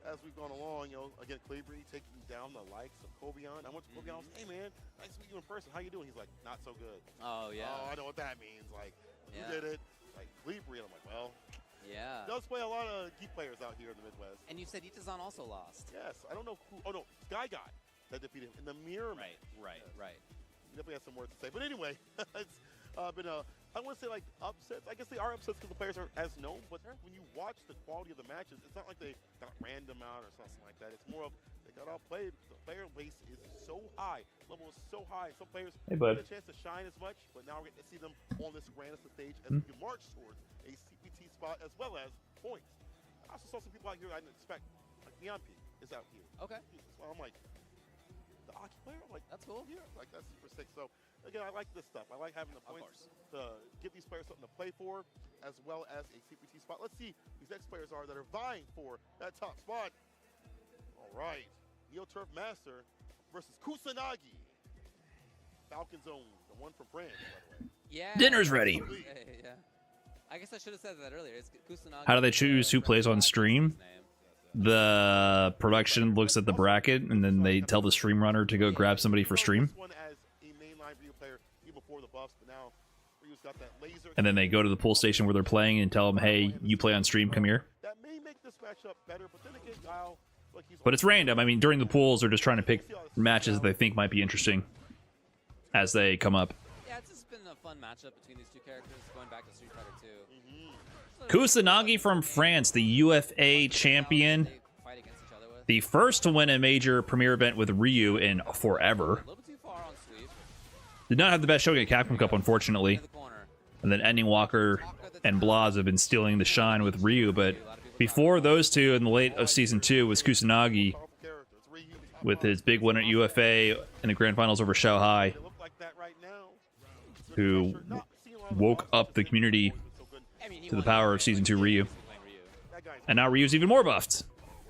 as we've gone along. You know, again, Cleavery taking down the likes of Kobion. I went to Kobion. I was like, hey man, nice to meet you in person. How you doing? He's like, not so good. Oh yeah. Oh, I know what that means. Like, Yeah. you did it. Like Cleavery. I'm like, well, Yeah. does play a lot of Geef players out here in the Midwest. And you said Itazan also lost. Yes, I don't know who. Oh no, Sky Guy that defeated him in the mirror. Right. He definitely has some words to say. But anyway, it's been a, I want to say like upsets. I guess they are upsets because the players aren't as known. But when you watch the quality of the matches, it's not like they got random out or something like that. It's more of they got outplayed. The player base is so high. Level is so high. Some players Hey, bud. get a chance to shine as much, but now we're getting to see them on this grandest of stage as we march towards a CPT spot as well as points. I also saw some people out here I didn't expect. Like Neon Peak is out here. Okay. So I'm like, the Aki player? I'm like, That's cool. Yeah, like that's super sick. So again, I like this stuff. I like having the points to give these players something to play for, as well as a CPT spot. Let's see who these next players are that are vying for that top spot. All right, Neo Turf Master versus Kusanagi. Falcon Zone, the one from France, by the way. Yeah. Dinner's ready. Yeah. I guess I should have said that earlier. It's Kusanagi. How do they choose who plays on stream? The production looks at the bracket, and then they tell the stream runner to go grab somebody for stream. This one as a mainline Ryu player even before the buffs, but now Ryu's got that laser. And then they go to the pool station where they're playing and tell them, hey, you play on stream, come here. That may make this matchup better, but then again, Guile, like he's But it's random. I mean, during the pools, they're just trying to pick matches that they think might be interesting as they come up. Yeah, it's just been a fun matchup between these two characters going back to Street Fighter 2. Kusanagi from France, the UFA champion. They fight against each other with. The first to win a major premier event with Ryu in forever. A little bit too far on sweep. Did not have the best showing at Capcom Cup, unfortunately. In the corner. And then Ending Walker and Blaz have been stealing the shine with Ryu. But before those two in the late of Season 2 was Kusanagi powerful character. It's Ryu, top with five. his big win at UFA in the grand finals over Shao Hai, They look like that right now. who Not seeing a lot of woke buffs. up the community So good. I mean, he to the won power the of Season 2 Ryu. playing Ryu. That guy's And now Ryu's even more buffed.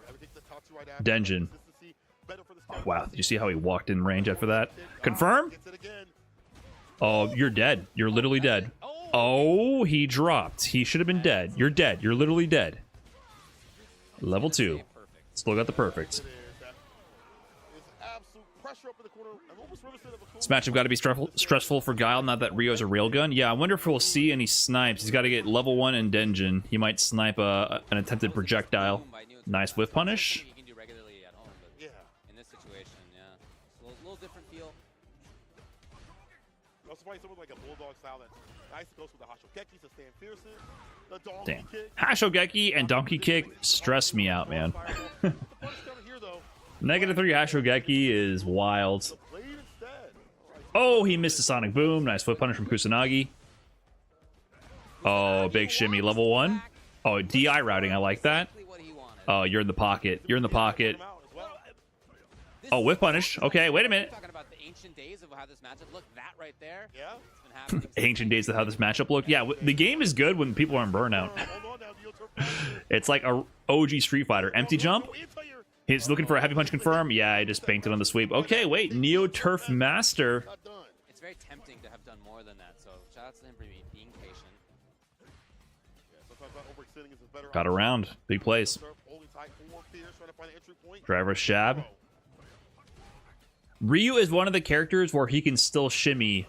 everything to talk to right after. Denjin. Consistency, better for this Oh, character. wow, did you see how he walked in range after that? Confirm? Gets it again. Oh, you're dead. You're literally dead. Oh, he dropped. He should have been dead. You're dead. You're literally dead. Level 2. Still got the perfect. It is. That is absolute pressure up in the corner. And almost River State of a This matchup got to be stressful for Guile now that Rio's a railgun. Yeah, I wonder if we'll see any snipes. He's got to get level 1 in Denjin. He might snipe an attempted projectile. Nice whiff punish. You can do regularly at home, but Yeah. in this situation, yeah. It's a little different feel. I was surprised someone like a bulldog style that nice goes with the Hashokeki to stand fiercely. The donkey Damn. kick. Hashogeki and Donkey Kick stress me out, man. The punch counter here, though. -3 Hashogeki is wild. The blade instead. All right. Oh, he missed a Sonic Boom. Nice foot punish from Kusanagi. Oh, big shimmy. Level 1. Oh, DI routing. I like that. Exactly what he wanted. Oh, you're in the pocket. You're in the pocket. Him out as well. This Oh, is whiff so punish. cool. Okay, wait a minute. Talking about the ancient days of how this matchup looked. That right there. Yeah. It's been happening since Ancient days of how this matchup looked. Yeah, the game is good when people are in burnout. Hold on now, Neo Turf Master. It's like a OG Street Fighter. Empty jump. Go into your- He's looking for a heavy punch confirm. Yeah, I just banked it on the sweep. Okay, wait. Neo Turf Master. Not done. It's very tempting to have done more than that. So shout out to him for being patient. Yeah, sometimes not overextending is better. Got around. Big plays. Turf holding tight, 4 fierce, trying to find an entry point. Driver Shab. Ryu is one of the characters where he can still shimmy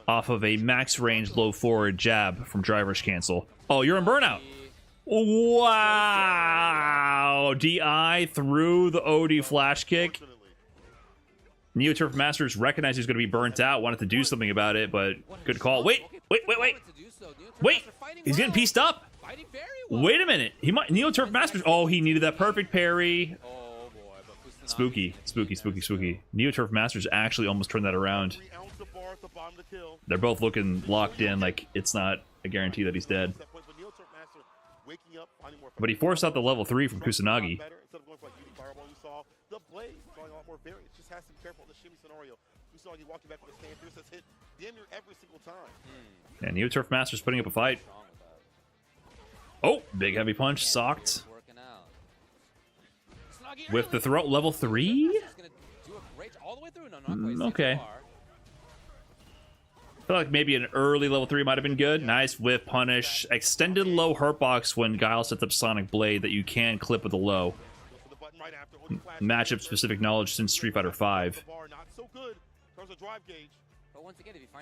off of a max range low forward jab from driver's cancel. Oh, you're in burnout. Wow. DI through the OD flash kick. Neo Turf Masters recognized he was going to be burnt out, wanted to do something about it, but good call. Wait. Wait, he's getting pieced up. Wait a minute. He might Neo Turf Masters. Oh, he needed that perfect parry. Spooky. Neo Turf Masters actually almost turned that around. They're both looking locked in, like it's not a guarantee that he's dead. But he forced out the level 3 from Kusanagi. And Neo Turf Masters putting up a fight. Oh, big heavy punch, socked. With the throat, level 3? Okay. I feel like maybe an early level 3 might have been good. Nice whip punish. Extended low hurt box when Guile sets up Sonic Blade that you can clip with a low. Matchup specific knowledge since Street Fighter 5.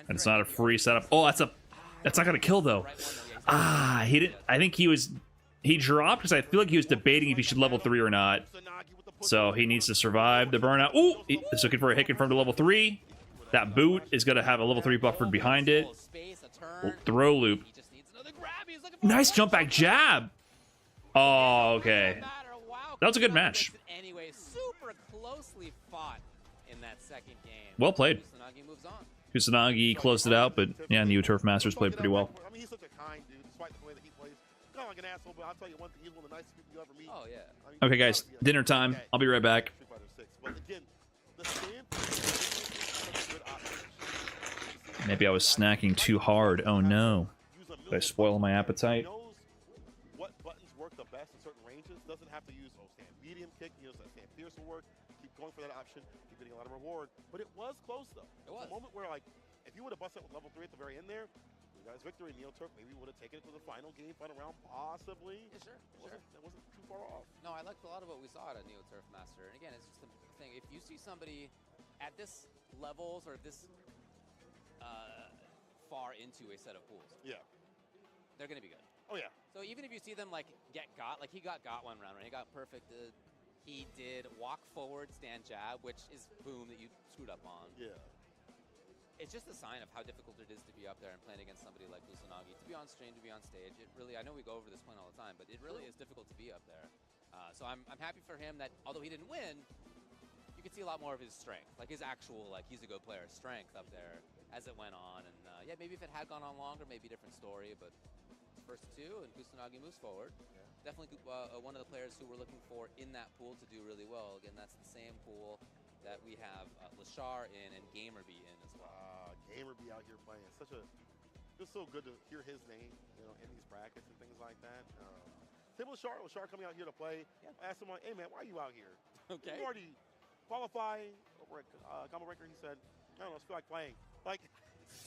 And it's not a free setup. Oh, that's not gonna kill though. Ah, he didn't. I think he dropped because I feel like he was debating if he should level 3 or not. So he needs to survive the burnout. Ooh, he's looking for a hit confirmed to level 3. That boot is going to have a level 3 buffered behind it. Throw loop. Nice jump back jab. Oh, okay. That was a good match. Anyway, super closely fought in that second game. Well played. Kusanagi moves on. Kusanagi closed it out, but yeah, Neo Turf Masters played pretty well. I mean, he's such a kind dude, despite the way that he plays. Kind of like an asshole, but I'll tell you one thing, he's one of the nicest people you ever meet. Oh, yeah. I mean, Okay, guys, dinner time. I'll be right back. But again, the stand is such a good option. Maybe I was snacking too hard. Oh no. Did I spoil my appetite? He knows what buttons work the best in certain ranges. Doesn't have to use stand medium kick. He knows that stand pierce will work. Keep going for that option. Keep getting a lot of reward. But it was close though. It was. A moment where like, if you would have busted with level 3 at the very end there, you guys victory. Neo Turf maybe would have taken it to the final game, final round, possibly. Yeah, sure. That wasn't too far off. No, I liked a lot of what we saw at a Neo Turf Master. And again, it's just the thing. If you see somebody at this levels or this far into a set of pools, Yeah. they're going to be good. Oh yeah. So even if you see them like get got, like he got one round, right? He got perfect. He did walk forward, stand jab, which is boom that you screwed up on. Yeah. It's just a sign of how difficult it is to be up there and playing against somebody like Kusanagi. To be on stream, to be on stage, it really, I know we go over this point all the time, but it really is difficult to be up there. So I'm happy for him that although he didn't win, you could see a lot more of his strength, like his actual, like he's a good player, strength up there as it went on. And yeah, maybe if it had gone on longer, maybe a different story, but first 2 and Kusanagi moves forward. Yeah. Definitely one of the players who we're looking for in that pool to do really well. Again, that's the same pool that we have Lashar in and Gamerby in as well. Gamerby out here playing. Just so good to hear his name, you know, in these brackets and things like that. Same with Lashar. Lashar coming out here to play. Yeah. I asked him, like, hey man, why are you out here? Okay. You already qualifying over at Combo Breaker. He said, I don't know, I just feel like playing. Like,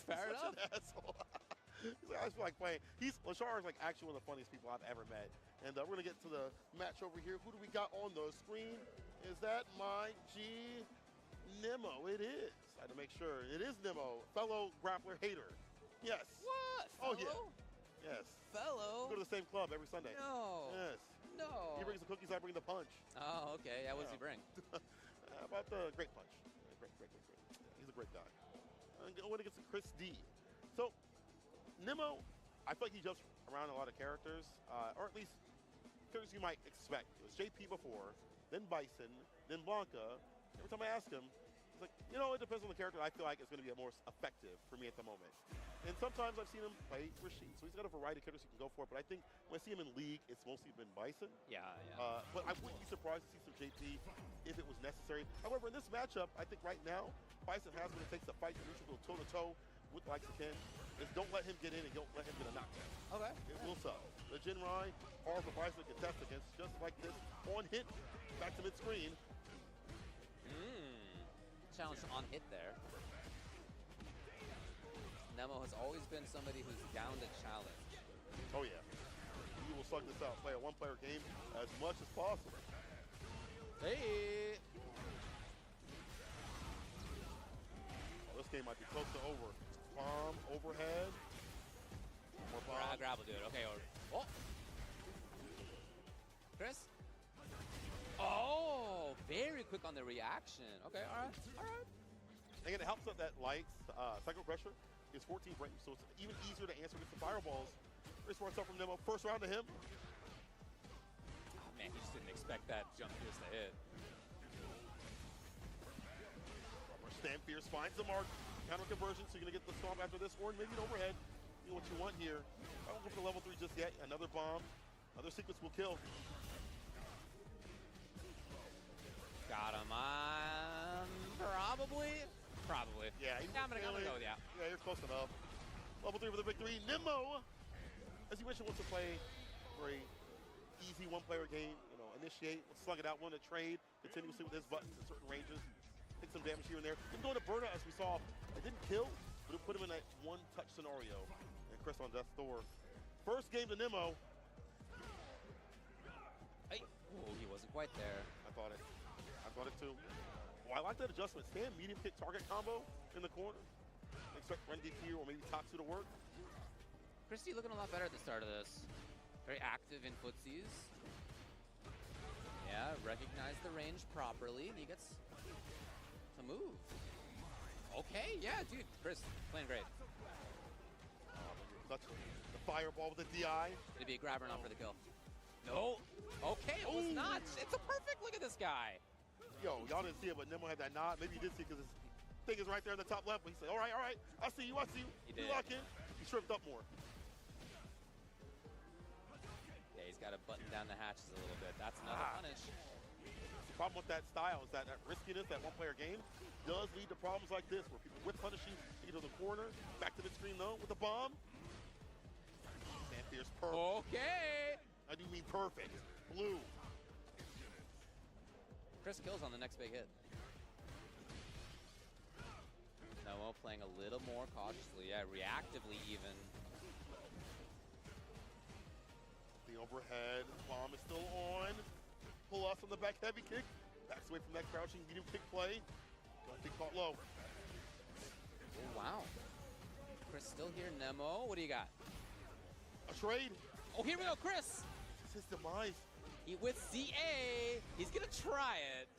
fair enough. An asshole. He's like, I just feel like playing. Lashar is like actually one of the funniest people I've ever met. And we're gonna get to the match over here. Who do we got on the screen? Is that my G Nemo? It is. I had to make sure. It is Nemo, fellow grappler hater. Yes. What? Oh Fellow? yeah. Yes. Fellow? We go to the same club every Sunday. No. Yes. No. He brings the cookies, I bring the punch. Oh, okay. Yeah, what does he bring? How about the great punch? Great. He's a great guy. Going against Chris D. So, Nemo, I feel like he jumps around a lot of characters, or at least characters you might expect. It was JP before, then Bison, then Blanca. Every time I ask him, he's like, you know, it depends on the character. I feel like it's going to be more effective for me at the moment. And sometimes I've seen him play Rashid, so he's got a variety of characters he can go for. But I think when I see him in League, it's mostly been Bison. Yeah. But I wouldn't be surprised to see some JP if it was necessary. However, in this matchup, I think right now, Bison has what it takes to fight the neutral, go toe-to-toe with the likes of Ken. Is don't let him get in and don't let him get a knockdown. Okay. It will sell. The Jin Rai, hard for Bison to contest against, just like this. On hit, back to mid-screen. Challenge on hit there. Nemo has always been somebody who's down to challenge. Oh yeah. He will slug this out, play a one-player game as much as possible. Hey! game might be close to over. Bomb overhead. More bomb. Grab will do it. Okay. Oh. Chris. Oh, very quick on the reaction. Okay, all right, all right. Again, it helps that lights, cycle pressure is 14 range, so it's even easier to answer with the fireballs. Chris wants up from Nemo. First round to him. Oh, man, he just didn't expect that jump fierce to hit. Stand Fierce finds the mark. Counter conversion, so you're going to get the stomp after this, or maybe an overhead. You know what you want here. I won't go for the level 3 just yet. Another bomb. Another sequence will kill. Got him. Probably. Yeah, I'm gonna go with yeah. Yeah, you're close enough. Level 3 for the victory. Nemo, as you mentioned, wants to play very easy one-player game. You know, initiate, slug it out, want to trade continuously with his buttons in certain ranges. Take some damage here and there. Him going to burner, as we saw, it didn't kill, but it put him in that one-touch scenario. And Chris on death's door. First game to Nemo. Hey. Oh, he wasn't quite there. I thought it too. Oh, I like that adjustment. Stand medium kick target combo in the corner. Expect run DQ or maybe Tatsu to work. Christie looking a lot better at the start of this. Very active in footsies. Yeah, recognized the range properly. He gets to move. Okay, yeah, dude. Chris, playing great. That's the fireball with the DI. Did it be a grab or not for the kill? No. Okay, it was not. It's a perfect look at this guy. Yo, y'all didn't see it, but Nemo had that nod. Maybe you did see it because his thing is right there in the top left. But he said, all right, I see you. He did. Lock in. He shrimped up more. Yeah, he's got to button down the hatches a little bit. That's another punish. The problem with that style is that riskiness, that one-player game, does lead to problems like this, where people whip punish you, you to the corner, back to the screen though, with a bomb. Stand Fierce perfect. Okay. I do mean perfect. Blue. Chris kills on the next big hit. Noah playing a little more cautiously, yeah, reactively even. The overhead bomb is still on. Pull off from the back heavy kick. Backs away from that crouching medium kick play. Don't get caught low. Oh, wow. Chris still here, Nemo. What do you got? A trade. Oh, here we go, Chris. This is his demise. With CA, he's gonna try it.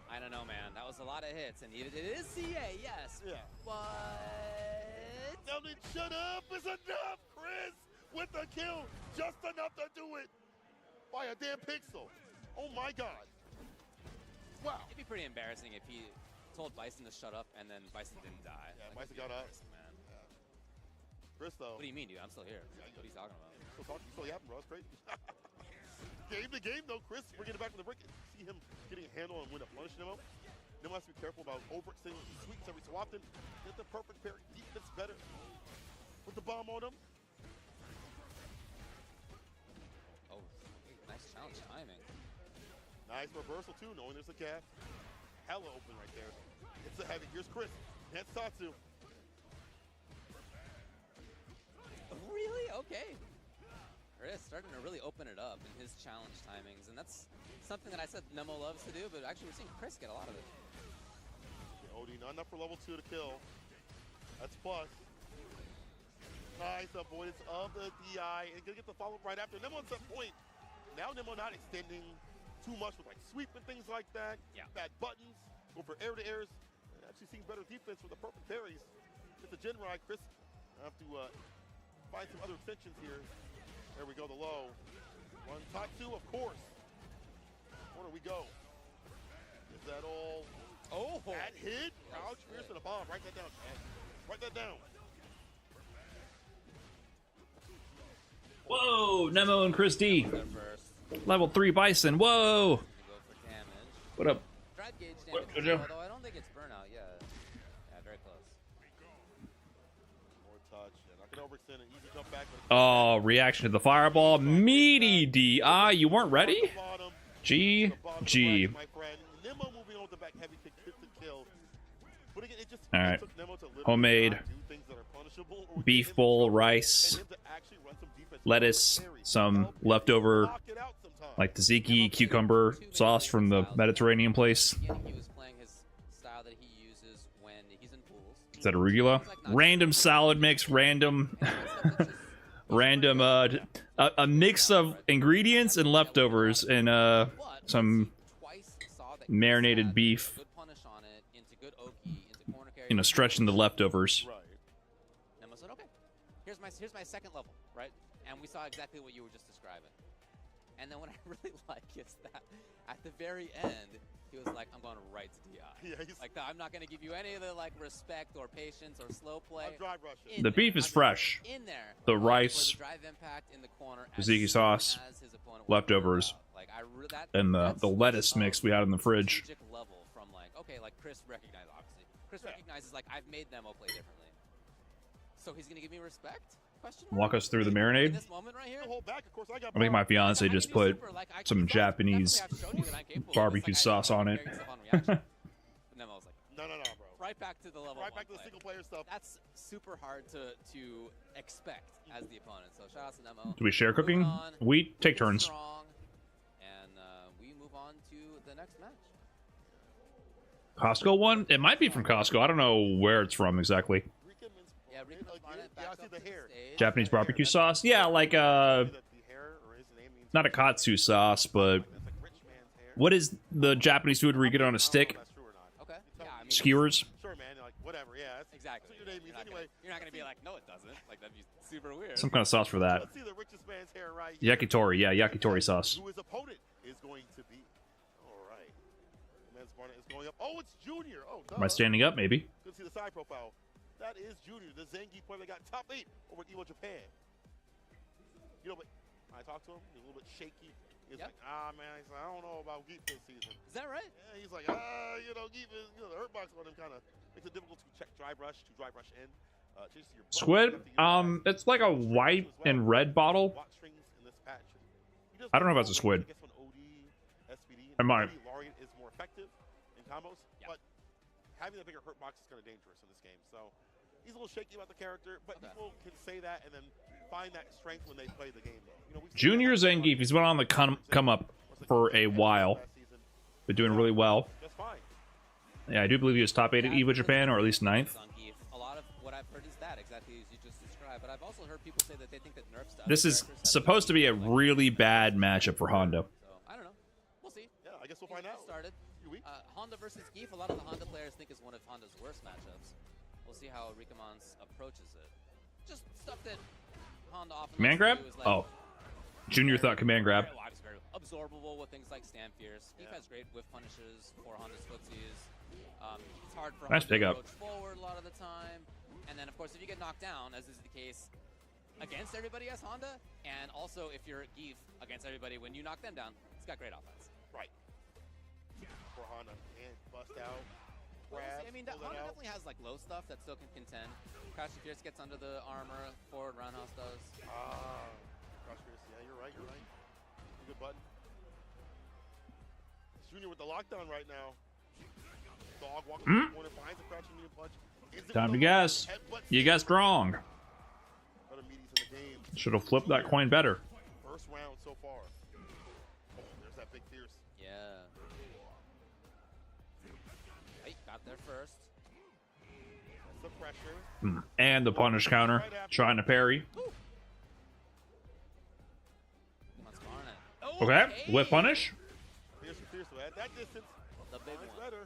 I don't know, man. That was a lot of hits, and it is CA, yes. Yeah. But Now then, shut up is enough, Chris. With the kill, just enough to do it by a damn pixel. Oh my God. Wow. it'd be pretty embarrassing if he told Bison to shut up and then Bison didn't die. Yeah, Like, Bison got up. man. Yeah. Chris, though. What do you mean, dude? I'm still here. Yeah, What are you talking about? Still yapping, bro. It's crazy. Game to game, though. Chris bringing it back from the break. See him getting a handle and win a punish Nemo. Nemo has to be careful about overextending sweeps every so often. Get the perfect parry. Defense better. Put the bomb on him. Oh, nice challenge timing. Nice reversal, too, knowing there's a gap. Hella open right there. It's a heavy. Here's Chris. That's Tatsu. Really? Okay. Chris starting to really open it up in his challenge timings, and that's something that I said Nemo loves to do, but actually we're seeing Chris get a lot of it. Yeah, OD, not enough for level 2 to kill. That's plus. Nice avoidance of the DI, and gonna get the follow-up right after. Nemo at that point. Now Nemo not extending too much with like sweep and things like that. Yeah. Bad buttons, go for air-to-airs. Actually seeing better defense with the perfect parries. It's a gen ride, Chris. I have to find some other extensions here. There we go, the low. One Tatsu, of course. Corner we go. Is that all? Oh! That hit? Crouch, Fierce, and a bomb. Write that down, Chad. Write that down. Whoa, Nemo and Chris D. First. Level 3 Bison. Whoa. Go for damage. What up? Drive gauge What, damage, Jojo? although I don't think it's burnout yet. Yeah, very close. More touch. Yeah, not gonna overextend an easy jump back. Oh, reaction to the fireball. Meaty DI. You weren't ready? Bottom, GG. my friend. Nemo moving on with the back heavy kick, hit the kill. But again, it just All right. took Nemo to literally Homemade not do things that are punishable or beef get him in bowl, trouble, rice, and him to actually run some defense. lettuce, Perfect parry. some Help leftover, knock it out sometime. like tzatziki cucumber sauce from the Mediterranean place. Beginning, he was playing his style that he uses when he's in pools. Is that arugula? Random salad mix, random, random, a mix of ingredients and leftovers and some marinated beef. Good punish on it, into good oki, into corner carry. You know, stretching the leftovers. Right. Nemo said, okay, here's my second level, right? And we saw exactly what you were just describing. And then what I really like is that at the very end, he was like, I'm going right to DI. Yeah, he's Like, I'm not going to give you any of the, like, respect or patience or slow play. I'll drive rush it. In The there. beef is fresh. In there. The For rice, the drive impact in the corner as tzatziki soon sauce, as his opponent was leftovers, like, that, and that's the lettuce mix we had in the fridge. strategic level from, like, okay, like, Chris recognized, obviously. Chris recognizes, like, I've made Nemo play differently. So he's going to give me respect? Question mark? Walk us through the In marinade. this moment right here? Hold back. Of course, I got I think my fiance I can just do put super, like, I some can Japanese definitely have shown you that I'm capable of this. barbecue Like, I sauce on it. carrying stuff on reaction. But Nemo was like, No, bro. right back to the level Right one back to the play. single player stuff. That's super hard to expect as the opponent. So shout out to Nemo. Do we share cooking? Moving on, We take moving turns. strong, and we move on to the next match. Costco one? It might be from Costco. I don't know where it's from exactly. Yeah, Rico Barnett yeah, I back see up the to the hair. stage. Japanese barbecue sauce? Yeah, like The hair or his name means not a katsu sauce, but it's like rich man's hair. what is the Japanese food where you get it on a stick? I don't know if that's true or not. Okay. Yeah, I mean, Skewers? Sure, man. Like whatever. Yeah. That's exactly. That's what your name means anyway. You're not gonna be like, no, it doesn't. Like that'd be super weird. Some kind of sauce for that. Let's see the richest man's hair right here. Yakitori, yeah, yakitori sauce. Who his opponent is going to be. All right. Men's Barnett is going up. Oh, it's Junior. Oh, Am I standing up? Maybe. Good to see the side profile. That is Junior, the Zengi player that got top 8 over at Evo Japan. You know, but I talked to him. He's a little bit shaky. He's like, man, he's like, I don't know about Gief this season. Is that right? Yeah, he's like, you know, Gief is, you know, the hurt box on him kind of makes it difficult to check drive rush in. Chase your Squid? It's like a white and red bottle. Watch strings in this patch. I don't know if that's a squid. I guess when OD, SPD, I might. OD Laureate is more effective in combos, but having a bigger hurt box is kind of dangerous in this game. So he's a little shaky about the character, but people can say that and then find that strength when they play the game, though. You know, Junior Zangief, he's been on the come up for a while. Been doing really well. That's fine. Yeah, I do believe he was top 8 at EVO Japan, or at least 9th. A lot of what I've heard is that exactly as you just described, but I've also heard people say that they think that nerf stuff. This is supposed to be a really bad matchup for Honda. So I don't know. We'll see. Yeah, I guess we'll find out. Started. Honda versus Gief. A lot of the Honda players think is one of Honda's worst matchups. We'll see how Rikamans approaches it. Just stuff that Honda often Command grab? likes to do is like Oh. Junior thought command grab. very absorbable with things like stand fears. Gief has great whiff punishes for Honda's footsies. It's hard for Nice Honda to pickup. approach forward a lot of the time. And then, of course, if you get knocked down, as is the case against everybody as Honda, and also if you're Gief against everybody when you knock them down, it's got great offense. Right. For Honda, and bust out. Well, Grab, I mean, pull that Honda out. definitely has like low stuff that still can contend. Crash and Fierce gets under the armor, forward roundhouse does. Crush Fierce, yeah, you're right. Good button. Junior with the lockdown right now. Dog walking to the corner, finds a crouching medium punch. Time to guess. You guessed wrong. Should have flipped that coin better. First round so far. Oh, there's that big Fierce. Yeah. Hey, got there first. That's the pressure. And the punish counter. Trying to parry. Okay, with punish. Fierce, so at that distance, The big mine's one. better.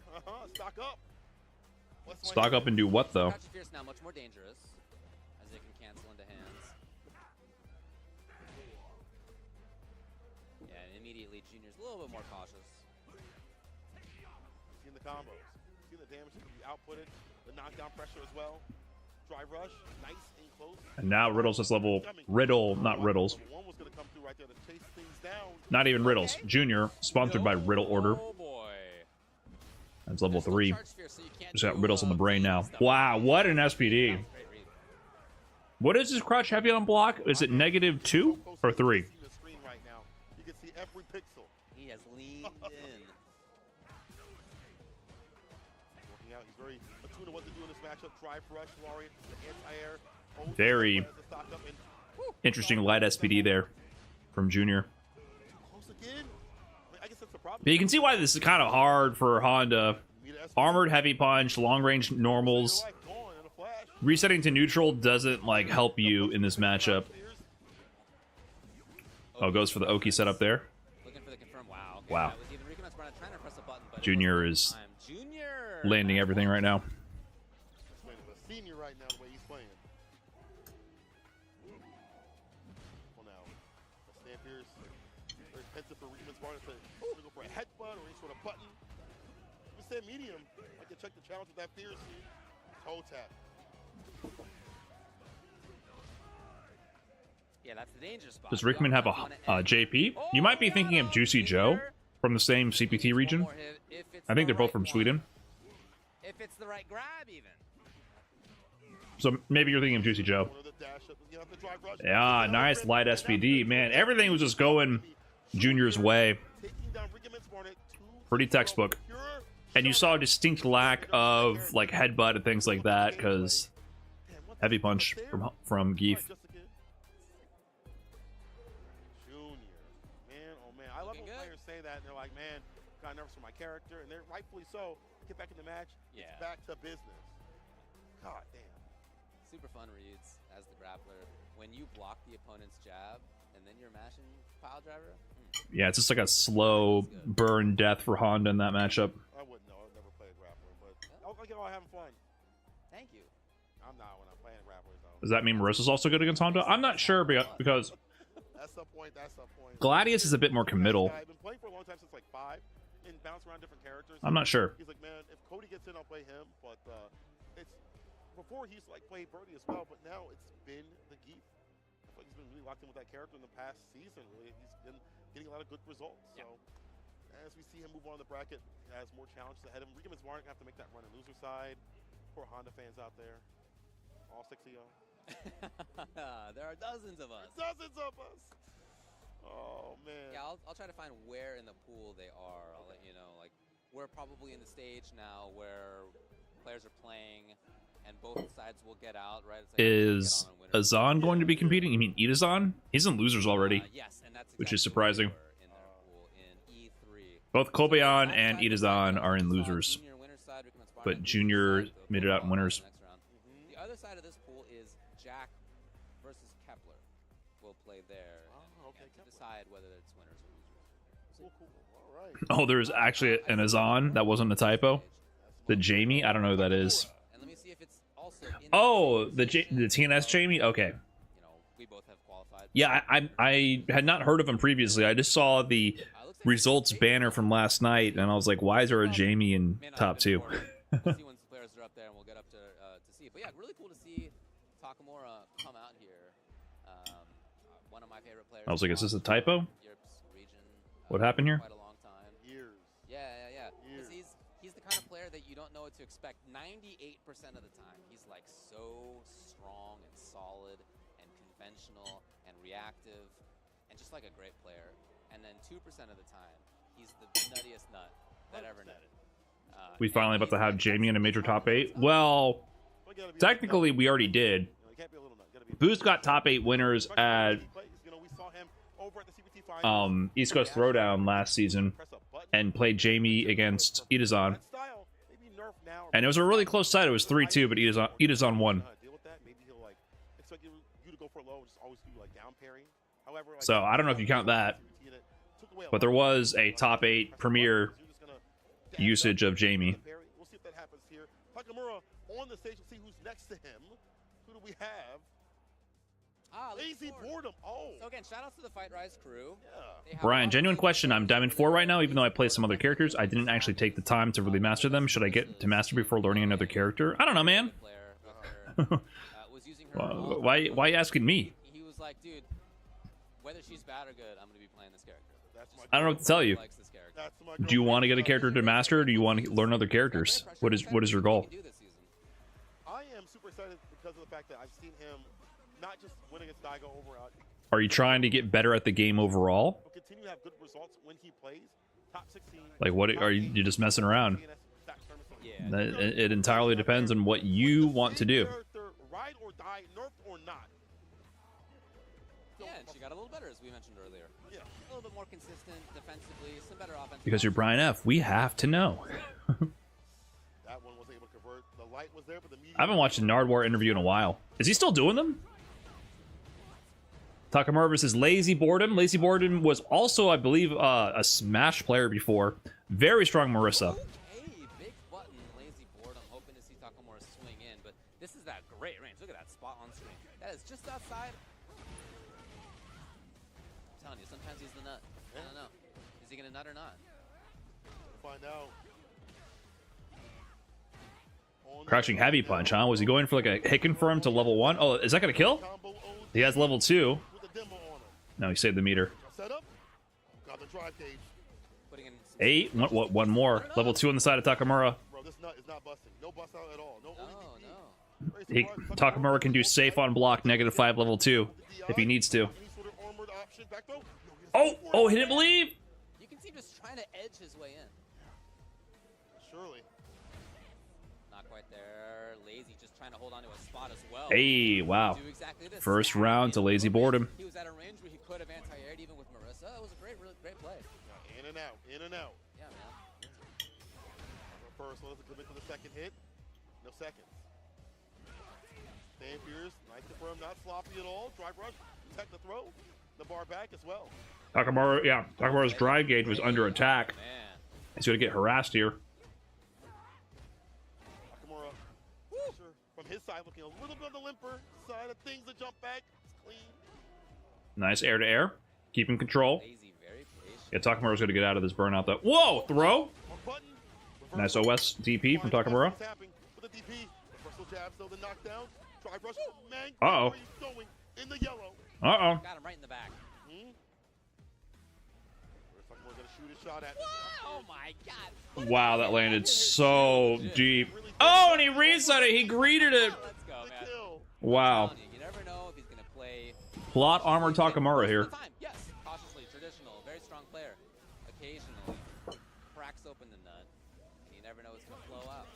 Stock up. Stock up and do what, though? Crash and Fierce now much more dangerous, as they can cancel into hands. Yeah, and immediately Junior's a little bit more cautious. Seeing the combos. Seeing the damage that can be outputted. The knockdown pressure as well. Drive rush, nice and close. And now Riddles is level Riddle, not Riddles. One was going to come through right there to chase things down. Not even Riddles. Junior, sponsored by Riddle Order. Oh boy. That's level 3. Charge Fierce, so you can't Just got do, Riddles on the brain now. stuff. Wow, what an SPD. Great read. What is his crouch heavy on block? Is it -2 or 3? You can see the screen right now. You can see every pixel. He has leaned in. Working out. He's very attuned to what to do in this matchup. Drive rush, Laureate, the anti-air. Very interesting light SPD there from Junior. Close again. I guess that's the problem. But you can see why this is kind of hard for Honda armored heavy punch, long range normals. Resetting to neutral doesn't like help you in this matchup. Oh, goes for the Oki setup there. Looking for the confirm. Wow. Okay, Wow. that was even Rikuman's trying to press a button, but it Junior wasn't is in time. Junior landing everything right now. Senior right now, the way he's playing. Well, now, Stampier's very pensive for Rikuman's bar to say, oh, go for a headbutt or any sort of button. We say medium. I can check the challenge with that Pierce. Toe tap. Yeah, that's the danger spot. Does Rickman have a JP? You might be thinking of Juicy Joe from the same CPT region. I think they're both from Sweden. If it's the right grab, even. So maybe you're thinking of Juicy Joe. Yeah, nice light SPD. Man, everything was just going Junior's way. Pretty textbook. And you saw a distinct lack of like headbutt and things like that because heavy punch from Gief. Say that and they're like, man, got nervous for my character, and they're rightfully so. Get back in the match, Yeah. it's back to business. God damn. Super fun reads as the grappler. When you block the opponent's jab and then you're mashing pile driver. Yeah, it's just like a slow burn death for Honda in that matchup. I wouldn't know. I've never played grappler, but I'll get all having fun. Thank you. I'm not when I'm playing grapplers though. Does that mean Marissa's also good against Honda? I'm not sure because That's the point. That's the point. Gladius is a bit more committal. I've been playing for a long time, since like 5, and bounce around different characters. I'm not sure. He's like, man, if Cody gets in, I'll play him. But it's before he used to like play Birdie as well, but now it's been the Gief. I feel like he's been really locked in with that character in the past season. Really, he's been getting a lot of good results. So as we see him move on the bracket, he has more challenges ahead of him. Rikuman's Warren have to make that run on loser side. Poor Honda fans out there, all 6 of y'all. There are dozens of us. Dozens of us. Oh man. Yeah, I'll try to find where in the pool they are. I'll let you know. Like, we're probably in the stage now where players are playing and both sides will get out, right? It's like Is Azan going to be competing? You mean Itazan? He's in losers already. Yes, and that's Which is exactly where surprising. they were in their pool in E3. Both Kobayan and Itazan are in losers, Junior winner's side, Rikuman Spartan, but losers Junior side, they'll made it go out in on winners. the next round. The other side of this pool is Jack versus Kepler. Will play there okay, and decide whether it's winners or losers. Cool. All right. Oh, there's actually an Azan. That wasn't a typo. The Jamie? I don't know who that is. And let me see if it's also in Oh, the TNS Jamie? Okay. You know, we both have qualified. Yeah, I had not heard of him previously. I just saw the results banner from last night, and I was like, why is there a Jamie in May not top have been 2? important. We'll see once the players are up there, and we'll get up to see. But yeah, really cool to see Takamura come out here. One of my favorite players. I was like, is this a typo? Europe's region. What happened here? Quite a long time. Years. Yeah. Because he's the kind of player that you don't know what to expect. 98% of the time, he's like so strong and solid and conventional and reactive and just like a great player. And then 2% of the time, he's the nuttiest nut that ever nutted. We finally about to have Jamie in a major top 8? Well, technically we already did. Boost got top 8 winners at East Coast Throwdown last season and played Jamie against Itazan. And it was a really close fight. It was 3-2, but Itazan won. So I don't know if you count that, but there was a top 8 premier usage of Jamie. We'll see if that happens here. Takamura on the stage. We'll see who's next to him. Who do we have? Lazy Boredom. Oh. So again, shout outs to the Fight Rise crew. Yeah. Brian, genuine question. I'm Diamond 4 right now, even though I play some other characters. I didn't actually take the time to really master them. Should I get to master before learning another character? I don't know, man. Why are you asking me? He was like, dude, whether she's bad or good, I'm going to be playing this character. I don't know what to tell you. Likes this character. Do you want to get a character to master, or do you want to learn other characters? What is your goal? I am super excited because of the fact that I've seen him not just win against Daigo overall. Are you trying to get better at the game overall? He'll continue to have good results when he plays. Top 16. Like, what are you just messing around? Yeah. It entirely depends on what you want to do. Ride or die, nerfed or not. Yeah, and she got a little better, as we mentioned earlier. Yeah. A little bit more consistent defensively, some better offense. Because you're Brian F. We have to know. wasn't able to convert. The light was there, but the medium. I haven't watched a Nardwar interview in a while. Is he still doing them? Takamura versus Lazy Boredom. Lazy Boredom was also, I believe, a Smash player before. Very strong Marisa. Okay, big button, Lazy Boredom, hoping to see Takamura swing in, but this is that great range. Look at that spot on screen. That is just outside. I'm telling you, sometimes he's the nut. I don't know. Is he gonna nut or not? We'll find out. Crouching heavy punch, huh? Was he going for like a hit confirm to level 1? Oh, is that gonna kill? He has level 2. With the demo on him. No, he saved the meter. Set up. Got the drive cage. Putting in 8. One more. Level 2 on the side of Takamura. Bro, this nut is not busting. No bust out at all. No, no, only no. DP. Takamura can do safe on block, -5 level 2, if he needs to. Any sort of armored option. Back throw. No, he has Oh, he didn't believe! You can see him just trying to edge his way in. Surely. Not quite there. Lazy just trying to hold on to a spot as well. Hey, wow. Do exactly this. First round to Lazy Boredom. He was at a range where he could have anti-aired even with Marisa. It was a great, really great play. Yeah, in and out. In and out. Yeah, man. First, let's commit to the second hit. No seconds. Staying fierce. Nice to firm. Not sloppy at all. Drive rush. Protect the throw. The bar back as well. Takamura, yeah. Takamura's drive gauge was under attack. Man. He's gonna get harassed here. Nakamura, pressure from his side, looking a little bit on the limper side of things. The jump back, it's clean. Nice air to air. Keeping control. Lazy, very patient. Yeah, Takamura's gonna get out of this burnout though. Whoa! Throw! On button. Nice OS DP from Takamura. Tapping with the DP. Reversal jab, still the knockdown. Drive rush. Man, Uh-oh. where he's going in the yellow. Uh-oh. Got him right in the back. Nakamura gonna shoot a shot at. Oh my god. Wow, that landed so deep. Oh, and he reset it. He greeted it. Let's go, man. Kill. Wow. You never know if he's going to play. Plot armor Takamura here. Time. Yes, cautiously, traditional, very strong player. Occasionally, cracks open the nut. You never know what's going to flow out.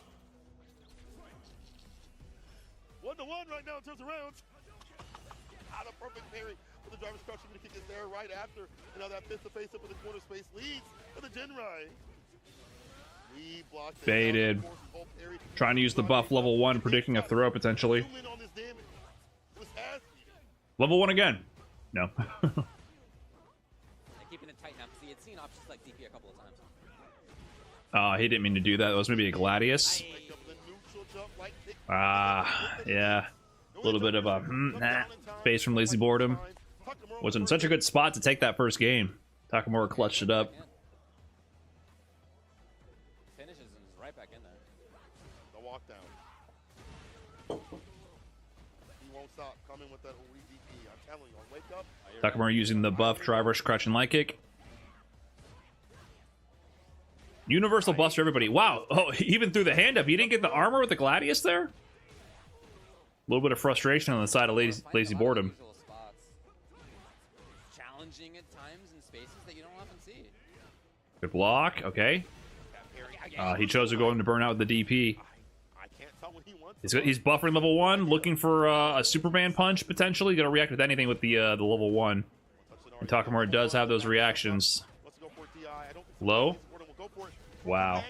1-1 right now in terms of rounds. Out of perfect parry with the driver's crouch. Going to kick it there right after. And now that fist to face up with the corner space leads for the Jinrai. Lead blocked it. Baited. Trying to use the buff level 1, predicting a throw potentially. Zoom in on this damage. It was ass-eating. Level 1 again. No. They're keeping it tight now because he had seen options like DP a couple of times. He didn't mean to do that. That was maybe a Gladius. Pick up the neutral jump like kick. Yeah. A little bit of a face from Lazy Boredom. Was in such a good spot to take that first game. Takamura clutched it up. Finishes and is right back in there. The walk down. He won't stop coming with that OE DP. I'm telling you, wake up. Takamura using the buff, driver, crouch, and light kick. Universal buster, everybody. Wow. Oh, even through the hand up. He didn't get the armor with the Gladius there? A little bit of frustration on the side of Lazy Boredom. Challenging at times in spaces that you don't often see. Good block. Okay. He chose to go into burnout with the DP. I can't tell what he wants. He's buffering level 1, looking for a Superman punch potentially. Gonna react with anything with the level 1. And Takamura does have those reactions. Let's go for it, DI. I don't think Low. Gordon will go for it. Wow.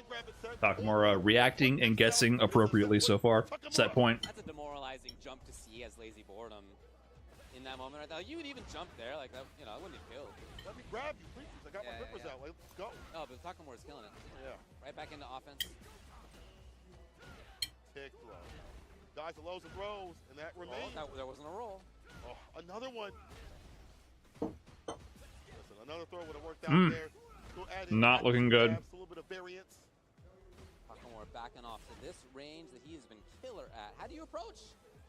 Takamura reacting and guessing appropriately so far. Set point. That's a demoralizing jump to see as Lazy Boredom in that moment right now. You would even jump there, like that, you know, I wouldn't have killed. Let me grab you, please. I got my Yeah, rippers yeah. out. Let's go. Oh, but Takamura's killing it. Yeah. Right back into offense. Kick throw. Guys, the lows and throws, and that remains. Oh, there wasn't a roll. Oh, another one. Listen, another throw would have worked out there. Go add in Not looking good. grabs, a little bit of variance. Takamura backing off to this range that he has been killer at. How do you approach?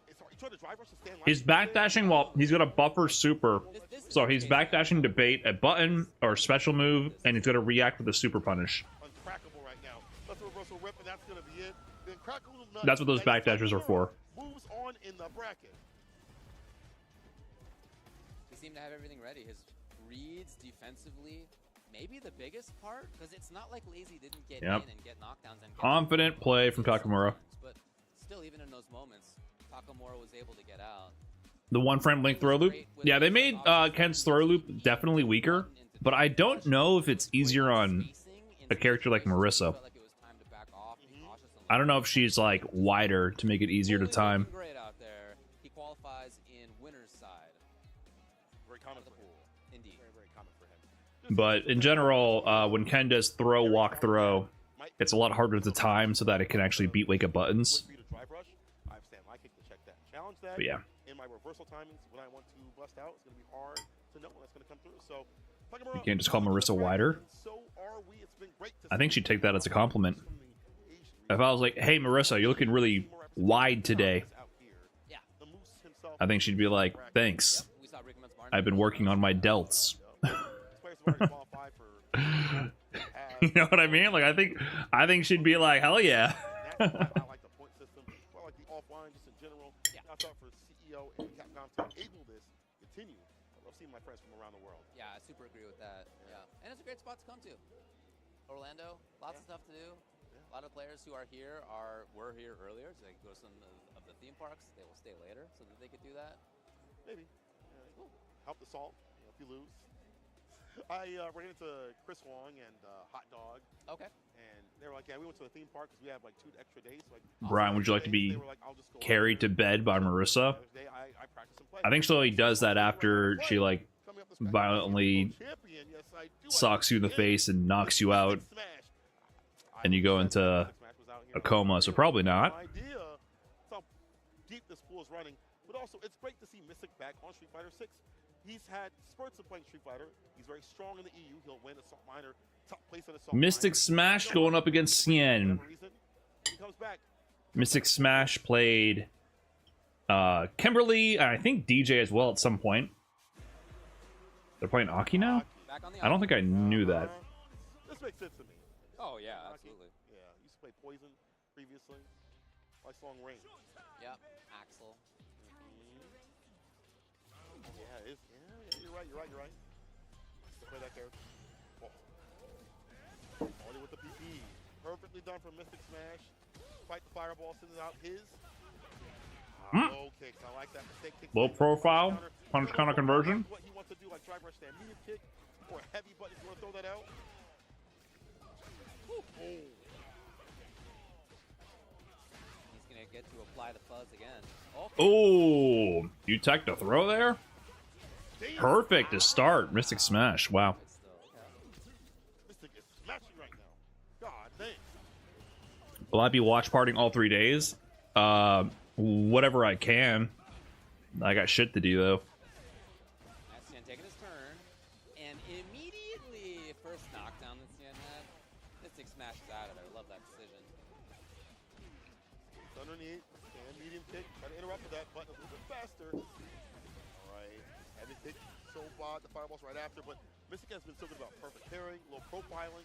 It's hard. You try to drive rush to stand He's backdashing while he's got a buffer super. This So he's backdashing to bait a button or special move, and he's gonna react with a super punish. Uncrackable right now. That's a reversal rip, and that's going to be it. Then crackle nut. That's what those backdashers are for. Moves on in the bracket. He seemed to have everything ready. His reads defensively, maybe the biggest part, because it's not like Lazy didn't get Yep. in and get knockdowns and get Confident play from Takamura. But still, even in those moments, Takamura was able to get out. The 1-frame link throw loop. Yeah, they made Ken's throw loop definitely weaker, but I don't know if it's easier on a character like Marisa. Felt like it was time to back off, be cautious and I don't know if she's like wider to make it easier to Totally time. looking great out there. He qualifies in winner's side Very common of the for him. pool. Indeed. Very, very common for him. But in general, when Ken does throw, walk, throw, it's a lot harder to time so that it can actually beat wake up buttons. For you to drive rush, I understand. I kick to check that. Challenge that. But yeah. In my reversal timings, when I want to bust out, it's going to be hard to know when that's going to come through. So, You can't just call Marisa wider. so are we. It's been great to I think see she'd take that as a compliment. from the Asian If I was like, hey, Marisa, you're looking really wide today, out here. Yeah. The Moose himself. I think she'd be like, thanks. We saw Rickman's Barn. I've been working on my delts. These players have already qualified for. You know what I mean? Like, I think she'd be like, hell yeah. That's why I like the point system. I like the offline just in general. Yeah. I thought for CEO and Capcom to enable this continue. I love seeing my friends from around the world. Yeah, I super agree with that. Yeah. And it's a great spot to come to. Orlando, lots of stuff to do. A lot of players who are here were here earlier, so they can go to some of the theme parks. They will stay later so that they could do that. Maybe. Help the salt if you lose. I ran into Chris Wong and Hot Dog, Okay. and they were like, "Yeah, we went to the theme park because we have like 2 extra days." Like, Brian, would you like to be They were like, "I'll just go carried to over bed by Marisa? there." I practice and play. I think she only does that after she, like, Coming up the scratch. violently Champion, yes, I do. socks you in the face and knocks you out, and you go into a coma, so probably not. Idea how deep this pool is running, but also it's great to see Mystic back on Street Fighter 6. He's had spurts of playing Street Fighter. He's very strong in the EU. He'll win Assault Minor, top place in Assault Mystic Minor. Smash going up against Cien. For whatever reason, he comes back. Mystic Smash played Kimberly, and I think DJ as well at some point. They're playing Aki now? Back on the I don't think I knew that. This makes sense to me. Oh, yeah, Aki, absolutely. Yeah, used to play Poison previously. Nice long range. Yep. Axel. Yeah, you're right. Play that character. Already with the PP. Perfectly done from Mystic Smash. Fight the fireball, sending out his. Low kicks. I like that mistake. Kick Low profile, punch counter conversion. What he wants to do, like drive rush stand, medium kick, or a heavy button. If you want to throw that out. Oh. He's going to get to apply the fuzz again. Okay. Oh, you tech the throw there? Perfect to start. Mystic Smash. Wow. But still, okay. Mystic is smashing right now. God dang. Will I be watch partying all 3 days? Whatever I can. I got shit to do though. That's Cien taking his turn. And immediately, first knockdown that Cien had. Mystic smashes out of there. Love that decision. It's underneath. And medium kick. Try to interrupt with that button a little bit faster. Alright. Heavy kick. So far, the fireball's right after. But Mystic has been so good about perfect parrying, low profiling.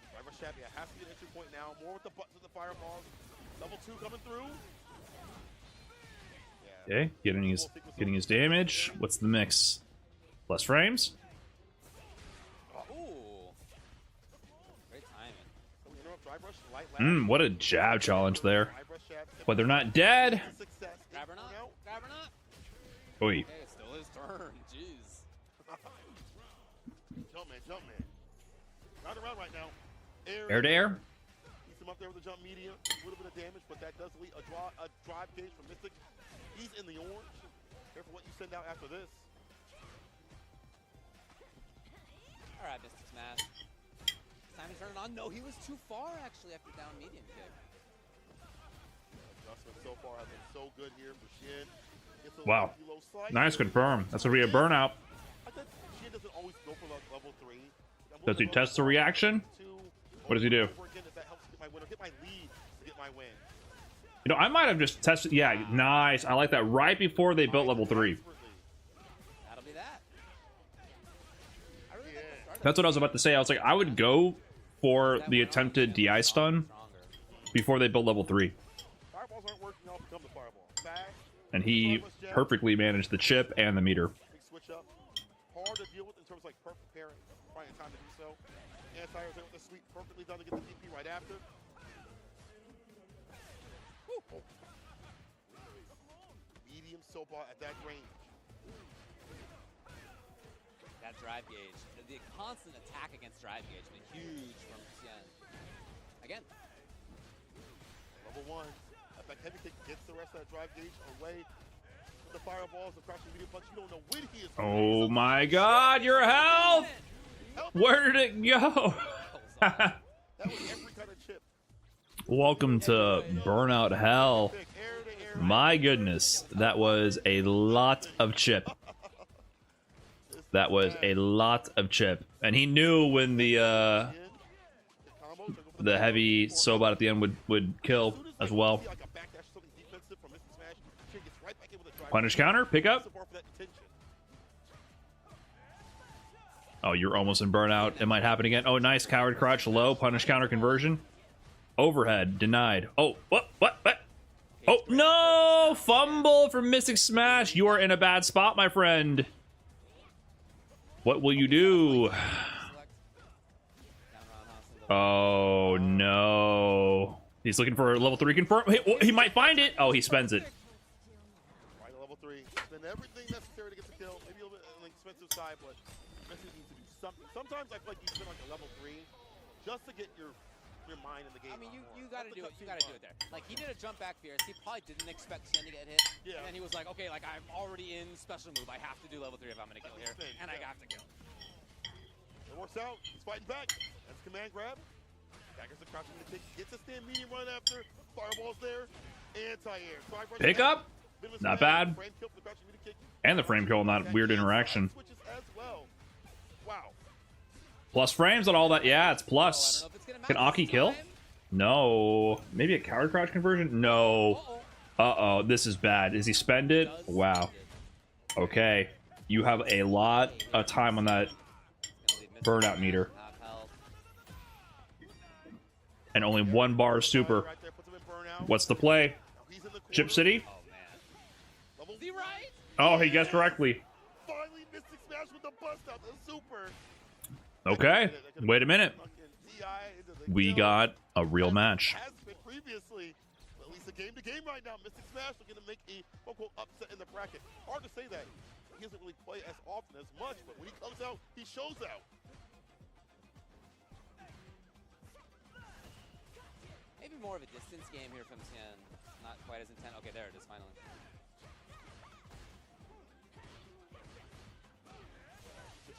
Driver Shabby has to get an entry point now. More with the buttons and the fireballs. Level 2 coming through. Okay, getting his damage. What's the mix? Less frames? Ooh. Great timing. What a jab challenge there. But they're not dead. Grab her not. Grab her not. Oi. Hey, it's still his turn. Jeez. Jump man. Round and round right now. Air to air. He's him up there with a jump medium. A little bit of damage, but that does lead a drive gauge from Mystic. He's in the orange. Careful what you send out after this. All right, Mystic Smash. Time to turn it on. No, he was too far, actually, after down medium kick. Adjustment so far has been so good here for Shin. Wow. Nice confirm. That's gonna be a burnout. I think Shin doesn't always go for the level 3. Does he test the reaction? What does he do? If that helps get my win or hit my lead to get my win. You know, I might have just tested. Yeah, nice. I like that. Right before they built level 3. That'll be that. I really like the start. That's what I was about to say. I was like, I would go for the attempted DI stun before they build level 3. Fireballs aren't working, I'll become the fireball. Fast, And he perfectly managed the chip and the meter. big switch up. Hard to deal with in terms of like perfect pairing. Finding time to do so. Anti-air's there with the sweep, perfectly done to get the DP right after. Medium soapball at that range. That drive gauge. The constant attack against drive gauge has been huge from Cien. Again. Low Number one. That back heavy kick gets the rest of that drive gauge away. With the fireballs, the crouching medium punch. You don't know when he is. Oh my God, your health! Where did it go? That was every kind of chip. Welcome to Burnout Hell. Big air to air. My goodness, that was a lot of chip. That was a lot of chip. And he knew when the heavy Sobot at the end would kill as well. Punish counter, pick up. Oh, you're almost in burnout. It might happen again. Oh, nice. Coward crouch low. Punish counter conversion. Overhead. Denied. Oh, what? Oh, no! Fumble from Mystic Smash. You are in a bad spot, my friend. What will you do? Oh, no. He's looking for a level 3 confirm. He might find it. Oh, he spends it. Right, level 3. Then everything necessary to get the kill. Maybe a little bit on the expensive side, but Messi needs to do something. Sometimes I feel like you spend like a level 3 just to get your mind in the game. I mean, you gotta do it. You gotta do it there. Like, he did a jump back fierce. He probably didn't expect Tien to get hit. Yeah. And then he was like, okay, like, I'm already in special move. I have to do level 3 if I'm gonna kill here. And I have to kill. It works out. He's fighting back. That's command grab. Daggers the crouching the kick. Gets a stand medium run after. Fireball's there. Anti-air. Pick up. Not bad. And the frame kill on that weird interaction. Switches as well. Wow. Plus frames on all that. Yeah, it's plus. Can Aki kill? No. Maybe a coward crouch conversion? No. Uh-oh. This is bad. Does he spend it? Wow. Okay. You have a lot of time on that burnout meter. And only 1 bar of super. What's the play? Chip City? Oh, he guessed correctly. Finally, Mystic Smash with the bust out the super. Okay. Wait a minute. We got a real match. Has been previously, at least a game to game right now. Mystic Smash are going to make a quote-unquote upset in the bracket. Hard to say that. He doesn't really play as often as much, but when he comes out, he shows out. Maybe more of a distance game here from Tien. Not quite as intense. Okay, there it is, finally.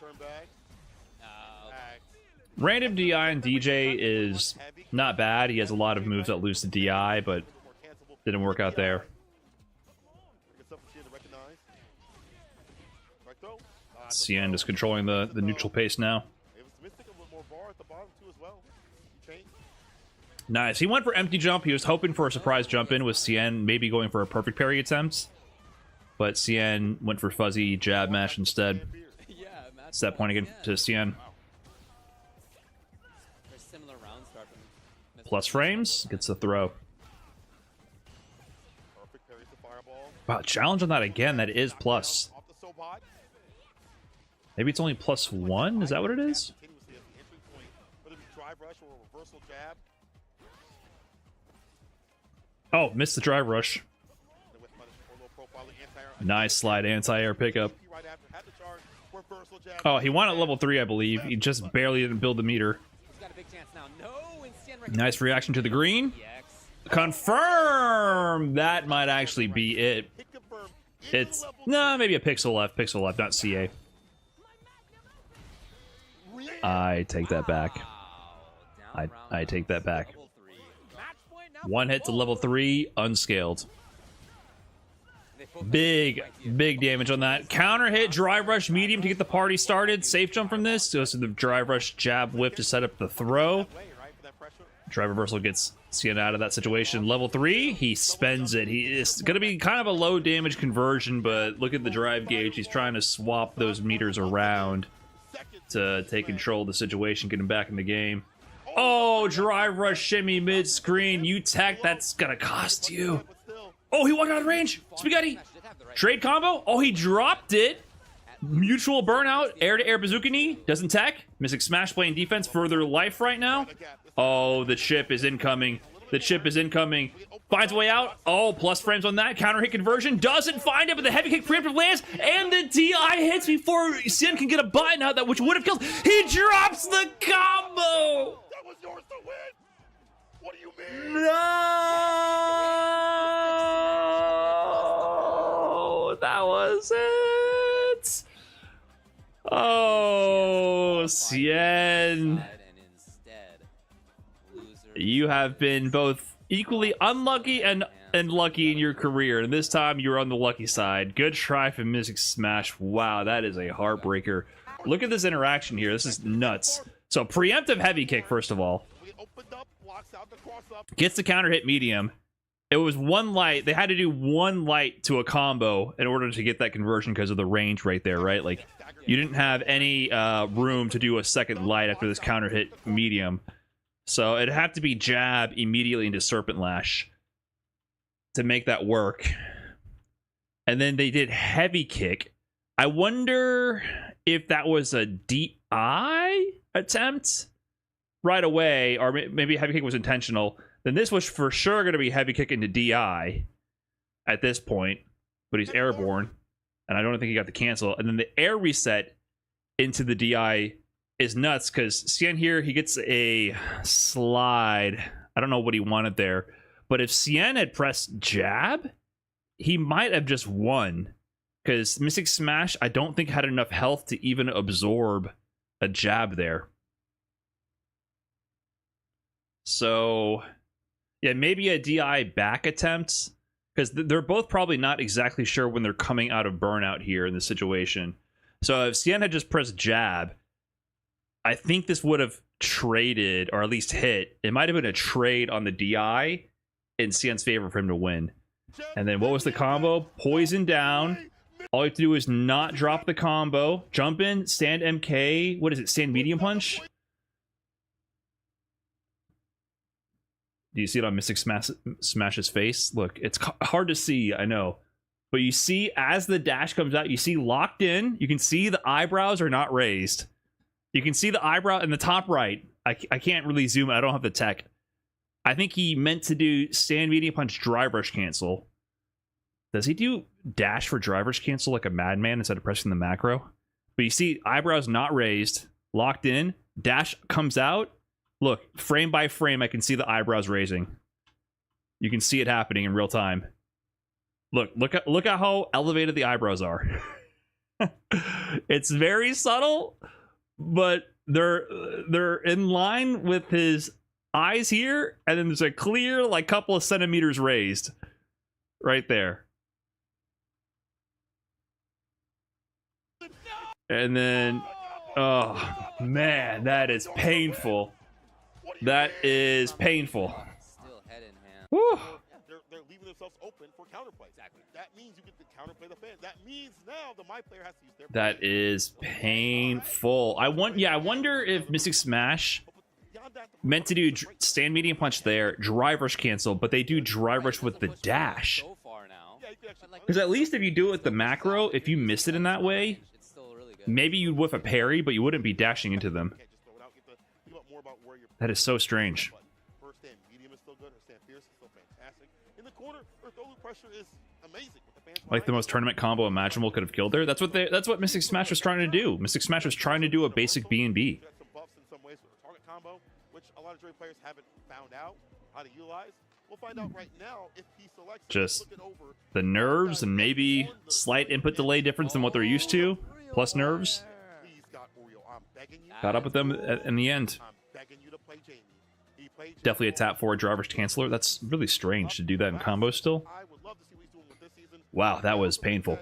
Turn back. Random DI and DJ is not bad. He has a lot of moves that lose to DI, but didn't work out there. Cien is controlling the neutral pace now. Nice. He went for empty jump. He was hoping for a surprise jump in with Cien, maybe going for a perfect parry attempt. But Cien went for fuzzy jab mash instead. Set point again to Cien. Plus frames. Gets the throw. Wow, challenge on that again. That is plus. Maybe it's only +1? Is that what it is? Oh, missed the drive rush. Nice slide anti-air pickup. Oh, he won at level 3, I believe. He just barely didn't build the meter. Nice reaction to the green. Confirm! That might actually be it. It's... Nah, maybe a pixel left. Pixel left, not CA. I take that back. I take that back. 1 hit to level 3, unscaled. Big damage on that. Counter hit, drive rush, medium to get the party started. Safe jump from this. Goes to the drive rush, jab, whip to set up the throw. Drive reversal gets Cien out of that situation. Level 3, he spends it. He is going to be kind of a low damage conversion, but look at the drive gauge. He's trying to swap those meters around to take control of the situation, get him back in the game. Oh, drive rush shimmy mid-screen. You tech, that's going to cost you. Oh, he walked out of range. Spaghetti. Trade combo. Oh, he dropped it. Mutual burnout. Air-to-air bazooka knee. Doesn't tech. Mystic Smash playing defense for their life right now. Oh, the chip is incoming. The chip is incoming. Finds a way out. Oh, plus frames on that. Counter hit conversion. Doesn't find it, but the heavy kick preemptive lands. And the DI hits before Cien can get a button out, that which would have killed. He drops the combo. That was yours to win. What do you No, that was it. Oh, Cien, you have been both equally unlucky and lucky in your career, and this time you're on the lucky side. Good try from Mystic Smash. Wow, that is a heartbreaker. Look at this interaction here. This is nuts. So preemptive heavy kick, first of all. Gets the counter hit medium. It was one light. They had to do one light to a combo in order to get that conversion because of the range right there, right? Like, you didn't have any room to do a second light after this counter hit medium. So it'd have to be jab immediately into Serpent Lash to make that work. And then they did heavy kick. I wonder if that was a DI attempt right away, or maybe heavy kick was intentional. Then this was for sure going to be heavy kick into DI at this point, but he's airborne, and I don't think he got the cancel. And then the air reset into the DI is nuts because Cien here, he gets a slide. I don't know what he wanted there, but if Cien had pressed jab, he might have just won because Mystic Smash, I don't think had enough health to even absorb a jab there. So yeah, maybe a DI back attempt, because they're both probably not exactly sure when they're coming out of burnout here in this situation. So if Cien had just pressed jab, I think this would have traded, or at least hit. It might have been a trade on the DI in Cien's favor for him to win. And then what was the combo? Poison down. All you have to do is not drop the combo. Jump in, stand MK. What is it? Stand medium punch? Do you see it on Mystic Smash's face? Look, it's hard to see, I know. But you see, as the dash comes out, you see locked in. You can see the eyebrows are not raised. You can see the eyebrow in the top right. I can't really zoom. I don't have the tech. I think he meant to do stand medium punch drive rush cancel. Does he do dash for drive rush cancel like a madman instead of pressing the macro? But you see eyebrows not raised, locked in. Dash comes out. Look, frame by frame, I can see the eyebrows raising. You can see it happening in real time. Look at how elevated the eyebrows are. It's very subtle, but they're in line with his eyes here, and then there's a clear like couple of centimeters raised right there. And then, oh man, that is painful. That is painful. Still head in hand. Woo. They're leaving themselves open for counterplay. Exactly. That means you get to counterplay the fan. That means now the my player has to use their. That is painful. I wonder if Mystic Smash meant to do stand medium punch there, drive rush cancel, but they do drive rush with the dash. So far now. Because at least if you do it with the macro, if you missed it in that way, It's still really good. maybe you'd whiff a parry, but you wouldn't be dashing into them. That is so strange. First stand medium is still good, or stand fierce is still fantastic. In the corner, Earth Over pressure is amazing. With the fans Like the most tournament combo imaginable could have killed her. That's what Mystic Smash was trying to do. Mystic Smash was trying to do a basic B&B. got some buffs in some ways with the target combo, which a lot of Dre players haven't found out how to utilize. We'll find out right now if he selects Just look it over. the nerves and maybe slight input delay difference than what they're used to, plus nerves. Please, God, Oreo, I'm begging you. Got up with them in the end. I'm begging you to play Jamie. He played Definitely a tap forward driver's canceller. That's really strange to do that in combo still. I would love to see what he's doing with this season. Wow, that was painful.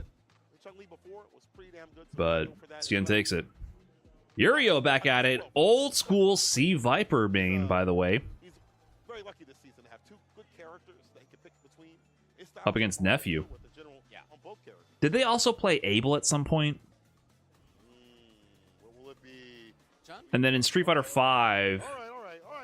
Chun-Li before was pretty damn good, so But go for that. Cien takes it. Yurio back at it. Old school Sea Viper main, by the way. He's very lucky this season to have two good characters that he can pick between. Up against Nephew. With the general on both characters. Did they also play Abel at some point? What will it be? Chun? And then in Street Fighter V, All right,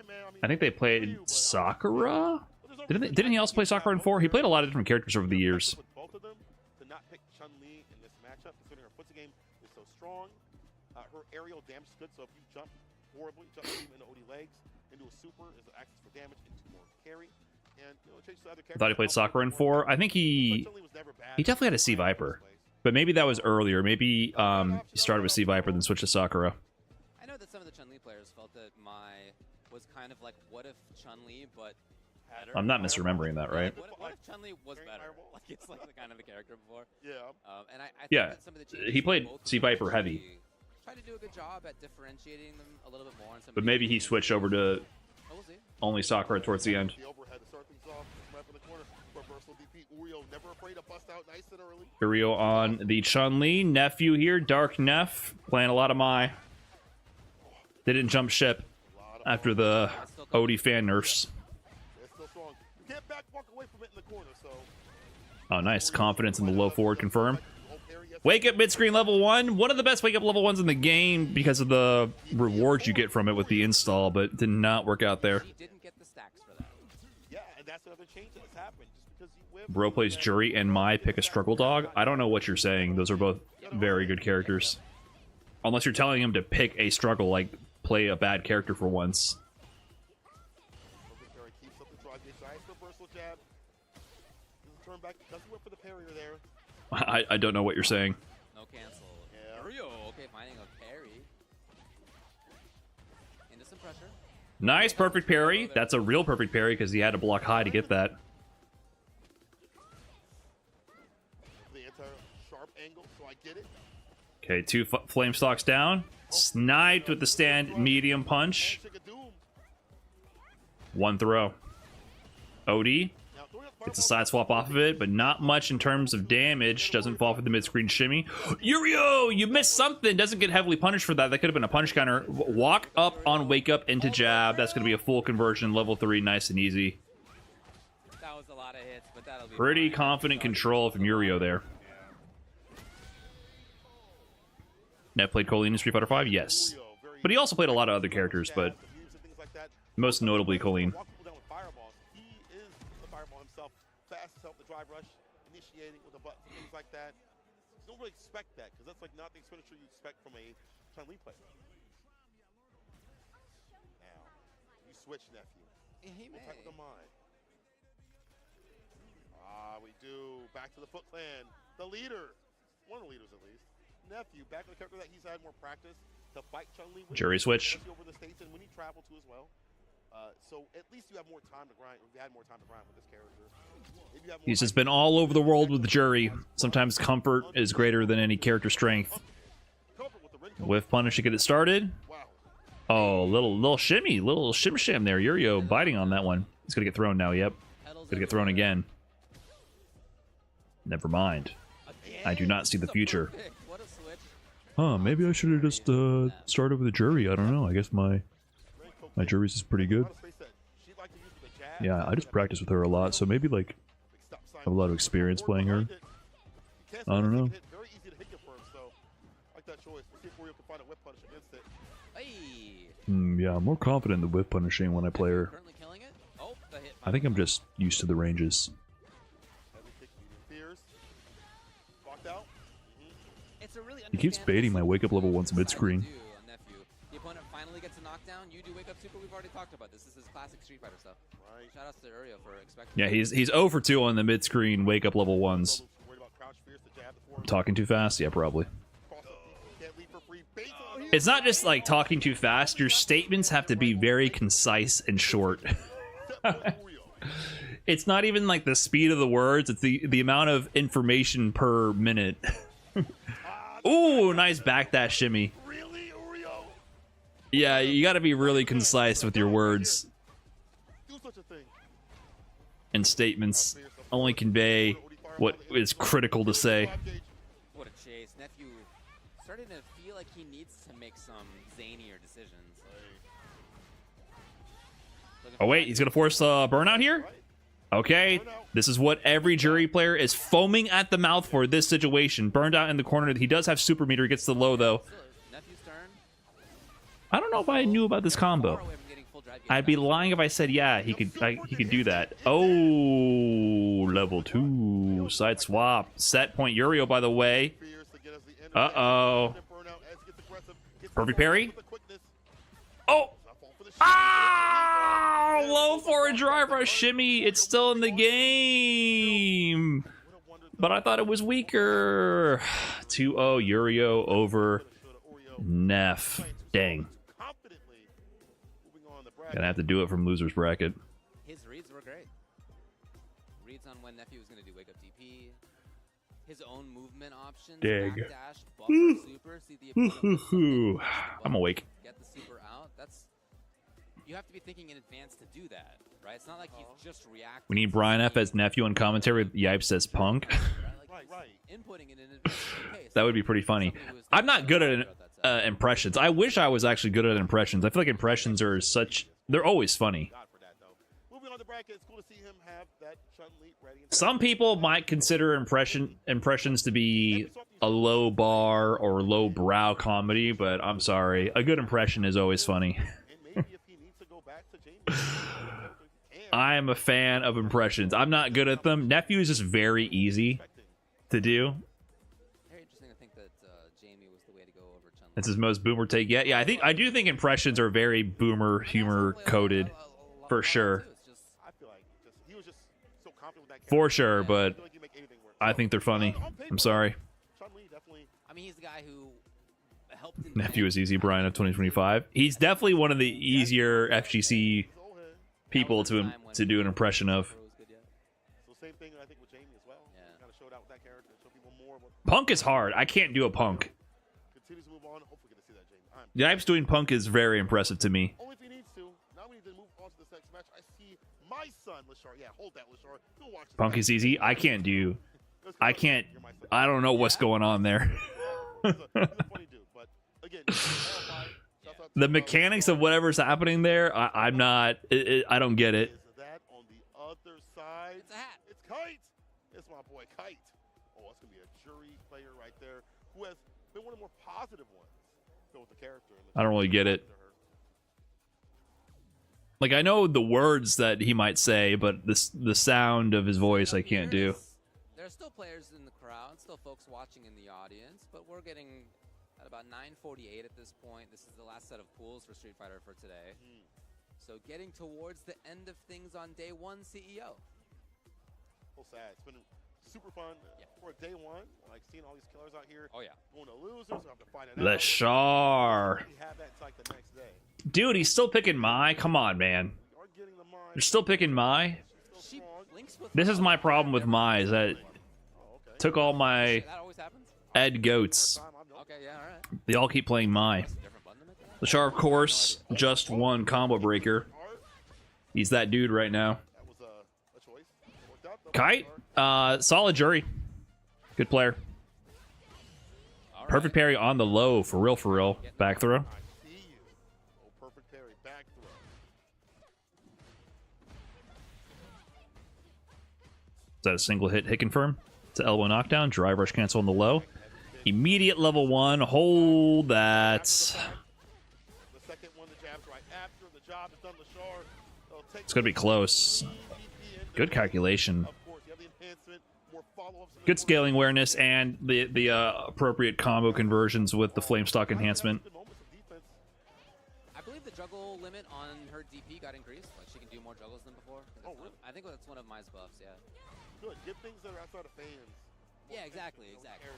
man. I mean, I think they played Sakura? Didn't he also play Sakura in 4? He played a lot of different characters over the years. With both of them, to not pick Chun-Li in this matchup, considering her footsie game is so strong. Her aerial damage is good, so if you jump horribly, jump into OD legs, into a super is access for damage, into more carry. And you know, change to other I thought he played Sakura in 4. I think he definitely had a Sea Viper. But maybe that was earlier. Maybe he started with Sea Viper, then switched to Sakura. I know that some of the Chun-Li players felt that Mai was kind of like, what if Chun-Li, but I'm not misremembering that, right? What if Chun-Li was better? Like it's like the kind of the character before. Yeah. And I think Yeah, that some of the changes he played in both Sea Viper games heavy. really Try to do a good job at differentiating them a little bit more. But maybe he switched over to We'll see. only Sakura towards the end. The overhead to start things off. Right in the corner. Reversal DP. Uriel never afraid to bust out nice and early. Uriel on the Chun-Li. Nephew here, Dark Neff, playing a lot of Mai. They didn't jump ship after the Odie fan nerfs. They're still strong. You can't walk away from it in the corner, so. Oh, nice. Confidence in the low forward confirm. Wake up mid-screen level 1. One of the best wake up level 1s in the game because of the rewards you get from it with the install, but did not work out there. He didn't get the stacks for that. Yeah, and that's another change that has happened. Just because you whip. Bro plays Jury and Mai pick a struggle dog. I don't know what you're saying. Those are both very good characters. Unless you're telling him to pick a struggle, like play a bad character for once. Keeps up the drive. Nice reversal jab. Doesn't turn back. Doesn't whip for the parrier there. I don't know what you're saying. No cancel. Yeah. Rio, okay, finding a parry. Into some pressure. Nice, perfect parry. That's a real perfect parry because he had to block high to get that. The anti-sharp angle, so I get it. Okay, 2 flame stalks down. Sniped with the stand medium punch. Handshake of doom. 1 throw. OD Now, throwing up gets a fireball. side swap off of it, but not much in terms of damage. Doesn't fall for the mid-screen shimmy. Yurio, you missed something. Doesn't get heavily punished for that. That could have been a punish counter. Walk up on wake up into jab. That's going to be a full conversion. Level 3, nice and easy. That was a lot of hits, but that'll be Pretty fine. confident control from Yurio there. Net played Colleen in Street Fighter 5? Yes. But he also played a lot of other characters, but most notably Colleen. Walk people down with fireballs. He is the fireball himself. Fast as help the drive rush, initiating with a button, things like that. You don't really expect that because that's like not the expenditure you expect from a Chun-Li player. Now, you switch, nephew. He What may. type of mind? Ah, we do. Back to the Foot Clan. The leader. One of the leaders, at least. Nephew, back to the character that he's had more practice to fight Chun-Li with. Jury switch. Especially over the States and when he traveled too as well. So at least you have more time to grind. You had more time to grind with this character. Maybe you have more He's just been all over the world with the Jury. Sometimes comfort is greater than any character strength. comfort with the ring coat. Whiff punish to get it started. Wow. Oh, little shimmy, little shim sham there. Yurio biting on that one. He's gonna get thrown now. Yep, gonna get thrown again. Never mind. I do not see the future. What a switch. Huh? Maybe I should have just started with a Jury. I don't know. I guess my Jury's is pretty good. Yeah, I just practice with her a lot, so maybe like I have a lot of experience playing her. I don't know. Very easy to hit you first, so I like that choice. We'll see if Uriel can find a whip punish against it. Hey. Yeah, I'm more confident in the whip punishing when I play her. Currently killing it. Oh, the hit. I think I'm just used to the ranges. Heavy kick, medium fears. Walked out. It's a really He keeps baiting my wake up level 1's mid-screen. Nephew. The opponent finally gets a knockdown. You do wake up super. We've already talked about this. This is classic Street Fighter stuff. Right. Shout outs to Uriel for expecting. Yeah, he's 0 for 2 on the mid-screen wake up level 1's. Worried about crouch fears to jab the I'm forward. talking too fast? Yeah, probably. Cross up. Can't leave for free. Bait on him. It's not just like talking too fast. Your statements have to be very concise and short. It's not even like the speed of the words. It's the amount of information per minute. Ooh, nice back dash shimmy. Really, Uriel? Yeah, you got to be really concise with your words Do such a thing. and statements. Only convey what is critical to say. What a chase. Nephew starting to feel like he needs to make some zanier decisions. Oh wait, he's gonna force burnout here? Okay, this is what every Jury player is foaming at the mouth for this situation. Burned out in the corner. He does have super meter, gets the low though. Nephew's turn. I don't know if I knew about this combo. Far away from getting full drive. I'd be lying if I said yeah, he could do that. Oh, level 2 side swap. Set point Yurio, by the way. Fears to get us the end. Uh-oh. Burnout as gets aggressive. Gets Perfect the parry. with the quickness. Oh! Not fall for the shot. Ah! Low forward drive rush shimmy. It's still in the game. But I thought it was weaker. 2-0 Yurio over Neff. Dang. Confidently moving on the bracket. Gonna have to do it from loser's bracket. His reads were great. Reads on when Nephew was going to do wake up DP. His own movement options. Dig. Backdash, buffer, super. See the opponent I'm awake. get the super out. That's you have to be thinking in advance to do that, right? It's not like he's just reacting. We need Brian F as nephew on commentary with Yipes as Punk. Right. Inputting it in advance. Okay, That would be pretty funny. I'm not good at impressions. I wish I was actually good at impressions. I feel like impressions are they're always funny. God for that, though. Moving on to bracket, it's cool to see him have that Chun-Li ready. Some people might consider impressions to be a low bar or low brow comedy, but I'm sorry. A good impression is always funny. And maybe if he needs to go back to Jamie. I am a fan of impressions. I'm not good at them. Nephew is just very easy to do. Very interesting to think that Jamie was the way to go over Chun-Li. It's his most boomer take yet. Yeah, I do think impressions are very boomer humor coded, for sure. I feel like he was just so confident with that For character. sure, but I feel like he make anything work. I think they're funny. I'm sorry. Chun-Li definitely. I mean, he's the guy who helped. Nephew is easy, Brian of 2025. He's definitely one of the easier FGC people to do an impression of. So same thing I think with Jamie as well. Yeah. Kind of showed out with that character, show people more. What Punk is hard. I can't do a Punk. continues to move on. Hopefully, get to see that Jamie. Yipes doing Punk is very impressive to me. Only if he needs to. Now we need to move on to this next match. I see my son, Lashar. Yeah, hold that, Lashar. Go watch this Punk match. is easy. I can't do. Let's I go. can't. You're my son. I don't know what's going on there. He's a funny dude, but again, shouts out to The mechanics of whatever's happening there, I'm not. I don't get it. Is that on the other side? It's a hat. It's Kite. It's my boy Kite. Oh, that's gonna be a jury player right there who has been one of the more positive ones. So with the character. And the I don't really get it. Like, I know the words that he might say, but the sound of his voice I can't do. There are still players in the crowd, still folks watching in the audience, but we're getting at about 9:48 at this point. This is the last set of pools for Street Fighter for today. So getting towards the end of things on day one, CEO. So sad. It's been super fun for day one. Like seeing all these killers out here. Oh yeah. Going to losers. I have to find it out. Lashar. We have that like the next day. Dude, he's still picking Mai. Come on, man. We are getting the mind. You're still picking Mai? She blinks with This is my problem with Mai, is that Oh, okay. took all my that always happens. Ed goats. Okay, yeah, all right. They all keep playing Mai. Different button to make that? Lashar, of course, just won Combo Breaker. Art, He's that dude right now. that was a choice. It worked out, though. Kite, solid jury. Good player. All right. Perfect parry on the low, for real, for real. Back throw. I see you. Oh, perfect parry. Back throw. Is that a single hit confirm? It's an elbow knockdown. Drive rush cancel on the low. Immediate level 1. Hold that. The second one, the jab's right after. The job is done. Lashar. They'll take It's going to be close. Good calculation. Of course, you have the enhancement, more follow-ups. Good scaling awareness and the appropriate combo conversions with the flame stock enhancement. I believe the juggle limit on her DP got increased. Like she can do more juggles than before. Oh, really? I think that's one of Mai's buffs. Yeah. Good. Get things that are outside of fans. Yeah, exactly, exactly.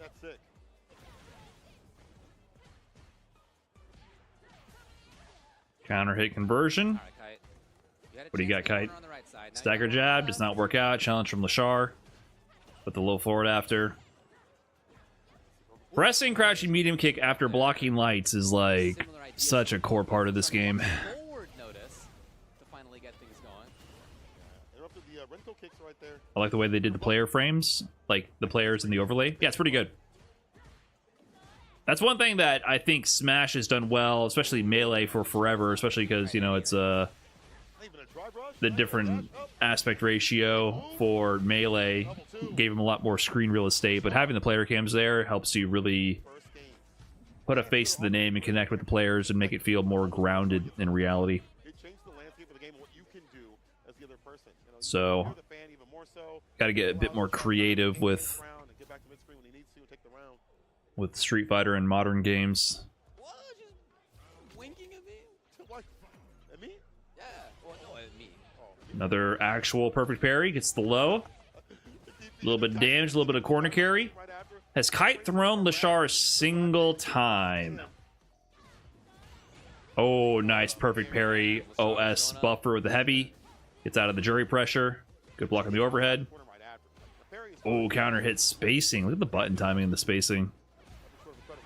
That's sick. Counter hit conversion. All right, Kite. had a What do you chance got, to get Kite? runner on the right side. Now you Stagger got jab Marisa. does not work out. Challenge from Lashar. With the low forward after. Pressing crouching medium kick after blocking lights is like Similar idea. such a core part of this game. Forward notice to finally get things going. Interrupted the Renko kicks right there. I like the way they did the player frames, like the players in the overlay. Yeah, it's pretty good. That's one thing that I think Smash has done well, especially Melee for forever, especially because, you know, it's Not even a drive rush. the different aspect ratio for Melee gave him a lot more screen real estate, but having the player cams there helps you really First game. put a face to the name and connect with the players and make it feel more grounded in reality. It changed the landscape of the game and what you can do as the other person. You know, So, you're the fan even more so. got to get a bit more creative with And get back to mid-screen when he needs to and take the round. Street Fighter and modern games. What? Just winking at me? What? At me? Yeah. Well, no, at me. Another actual perfect parry, gets the low. A little bit of damage, a little bit of corner carry. Right after. Has Kite thrown Lashar a single time? Oh, nice perfect parry. OS buffer with the heavy. Gets out of the jury pressure. Good block on the overhead. Oh, counter hit spacing. Look at the button timing and the spacing.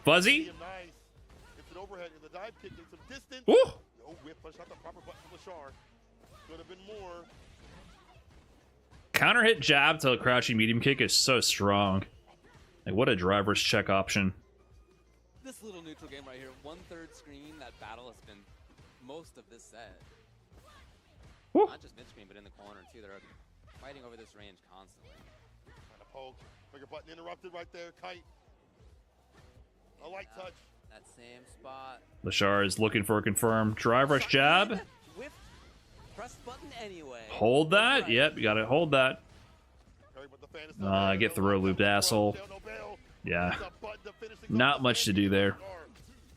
Fuzzy. Woo! Counter hit jab to a crouching medium kick is so strong. Like, what a driver's check option. This little neutral game right here, 1/3 screen, that battle has been most of this set. Woo. Not just mid-screen, but in the corner too. They're fighting over this range constantly. Trying to poke. Trigger button interrupted right there. Kite. A light touch. That same spot. Lashar is looking for a confirmed drive rush jab. Whip. Press button anyway. Hold that. Yep, you gotta hold that. Get throw looped, asshole. Yeah. Not much to do there.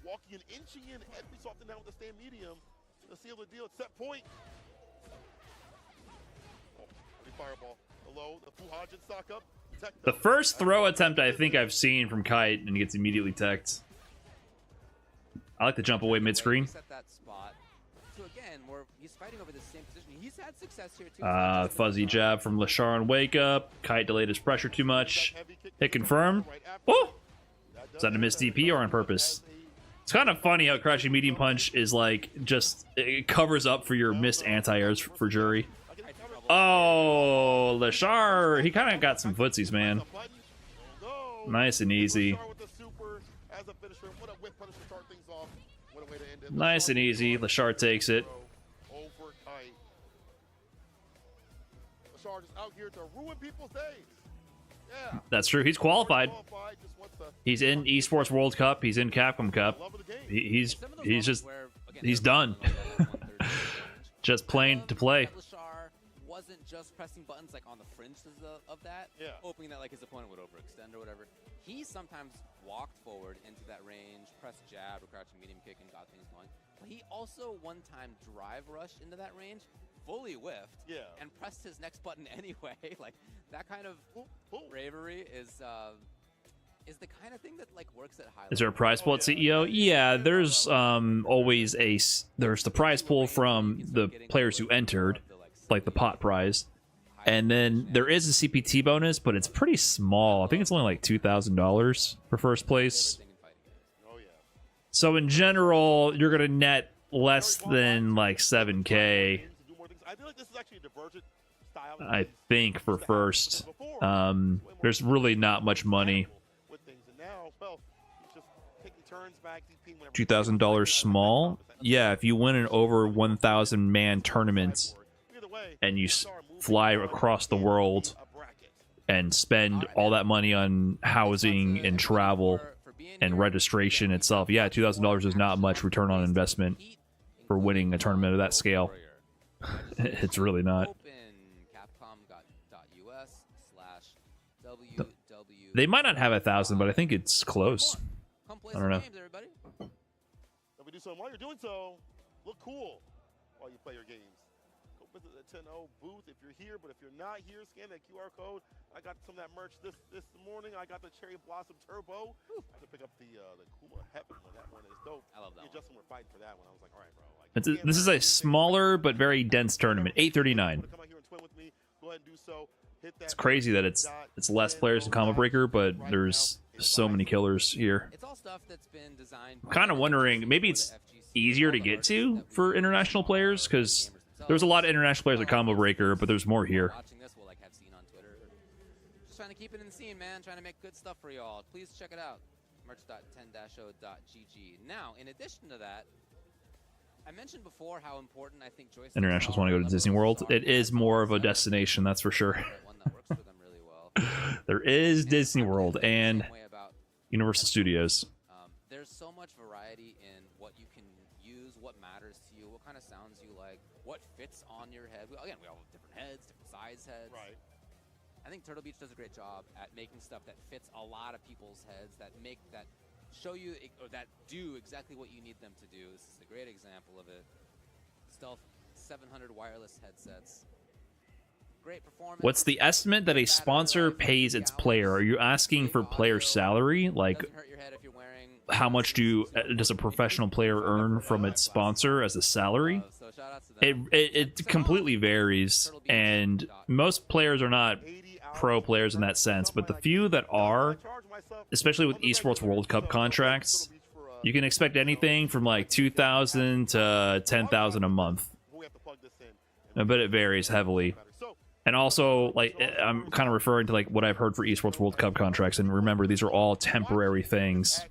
Walking and inching in every so often now with the stand medium. To seal the deal at set point. Fireball. Below the Fuhajin stock up. The first throw attempt I think I've seen from Kite, and he gets immediately teched. I like to jump away mid-screen. Set that spot. So again, he's fighting over the same position. He's had success here too. Fuzzy jab from Lashar on wake up. Kite delayed his pressure too much. Hit confirmed. Oh! Is that a missed DP or on purpose? It's kind of funny how crouching medium punch is like just it covers up for your missed anti-airs for jury. Oh, Lashar, he kind of got some footsies, man. Nice and easy. Nice and easy. Lashar takes it. That's true. He's qualified. He's in Esports World Cup. He's in Capcom Cup. He's done. Just playing to play. Wasn't just pressing buttons like on the fringes of that, hoping that like his opponent would overextend or whatever. He sometimes walked forward into that range, pressed jab or crouching medium kick and got things going. But he also one time drive rushed into that range, fully whiffed, and pressed his next button anyway. Like that kind of bravery is the kind of thing that like works at high level. Is there a prize pool at CEO? Yeah, there's always there's the prize pool from the players who entered, like the pot prize, and then there is a CPT bonus, but it's pretty small. I think it's only like $2,000 for first place. So in general, you're gonna net less than like 7K. I think for first. There's really not much money. $2,000 small. Yeah, if you win an over 1,000 man tournament and you fly across the world and spend all that money on housing and travel and registration itself, yeah, $2,000 is not much return on investment for winning a tournament of that scale. It's really not. They might not have 1,000, but I think it's close. I don't know. We do so while you're doing so, look cool while you play your games. Go visit the 10-0 booth if you're here, but if you're not here, scan that QR code. I got some of that merch this morning. I got the Cherry Blossom Turbo. I had to pick up the Kuma Heaven one. That one is dope. I love that one. Justin were fighting for that one. I was like, all right, bro. Like, this is a smaller but very dense tournament. 839. Come out here and twin with me. Go ahead and do so. It's crazy that it's less players in Combo Breaker, but there's so many killers here. It's all stuff that's been designed. I'm kind of wondering, maybe it's easier to get to for international players, because there's a lot of international players at Combo Breaker, but there's more here. Watching this will like have seen on Twitter. Just trying to keep it in the scene, man. Trying to make good stuff for y'all. Please check it out. merch.10-o.gg. Now, in addition to that, I mentioned before how important I think joysticks Internationals want to go to Disney World. It is more of a destination, that's for sure. One that works for them really well. There is Disney World and Universal Studios. There's so much variety in what you can use, what matters to you, what kind of sounds you like, what fits on your head. Again, we all have different heads, different size heads. Right. I think Turtle Beach does a great job at making stuff that fits a lot of people's heads, that show you or that do exactly what you need them to do. This is a great example of it. Stealth 700 wireless headsets. Great performance. What's the estimate that a sponsor pays its player? Are you asking for player salary? Like, how much does a professional player earn from its sponsor as a salary? shoutouts to them. It completely varies, and most players are not pro players in that sense, but the few that are, especially with Esports World Cup contracts, you can expect anything from like 2,000 to 10,000 a month. But it varies heavily. And also, like, I'm kind of referring to like what I've heard for Esports World Cup contracts, and remember, these are all temporary things.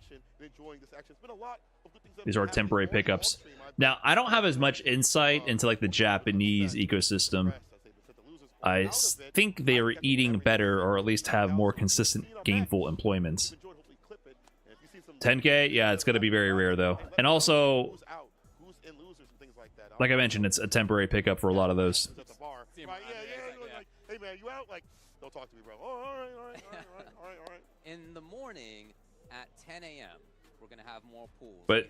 These are temporary pickups. Now, I don't have as much insight into like the Japanese ecosystem. I think they are eating better, or at least have more consistent gainful employments. 10K? Yeah, it's going to be very rare, though. And also, like I mentioned, it's a temporary pickup for a lot of those. Hey man, you out? Like, don't talk to me, bro. Oh, all right. In the morning at 10 a.m., we're going to have more pools. But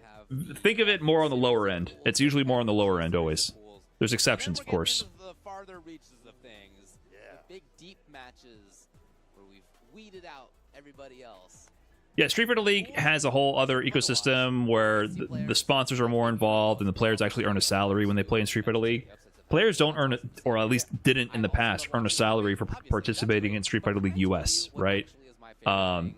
think of it more on the lower end. It's usually more on the lower end, always. There's exceptions, of course. The farther reaches of things, the big deep matches where we've weeded out everybody else. Yeah, Street Fighter League has a whole other ecosystem where the sponsors are more involved and the players actually earn a salary when they play in Street Fighter League. Players don't earn, or at least didn't in the past, earn a salary for participating in Street Fighter League US, right?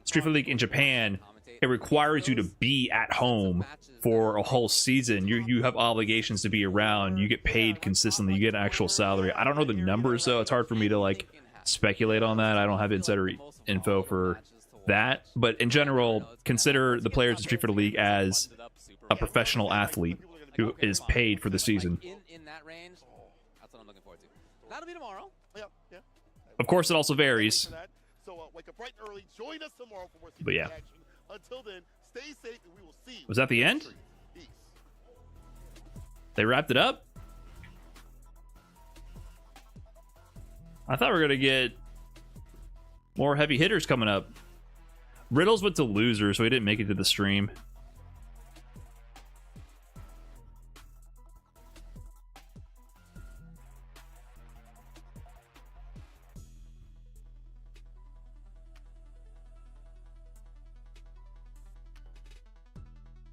Street Fighter League in Japan, it requires you to be at home for a whole season. You have obligations to be around. You get paid consistently. You get an actual salary. I don't know the numbers, though. It's hard for me to, like, speculate on that. I don't have insider info for that. But in general, consider the players in Street Fighter League as a professional athlete who is paid for the season. In that range, that's what I'm looking forward to. That'll be tomorrow. Yeah. Of course, it also varies. So wake up bright and early. Join us tomorrow for more But yeah. action. Until then, stay safe, and we will see. Was that the end? Peace. They wrapped it up? I thought we were going to get more heavy hitters coming up. Riddles went to loser, so he didn't make it to the stream.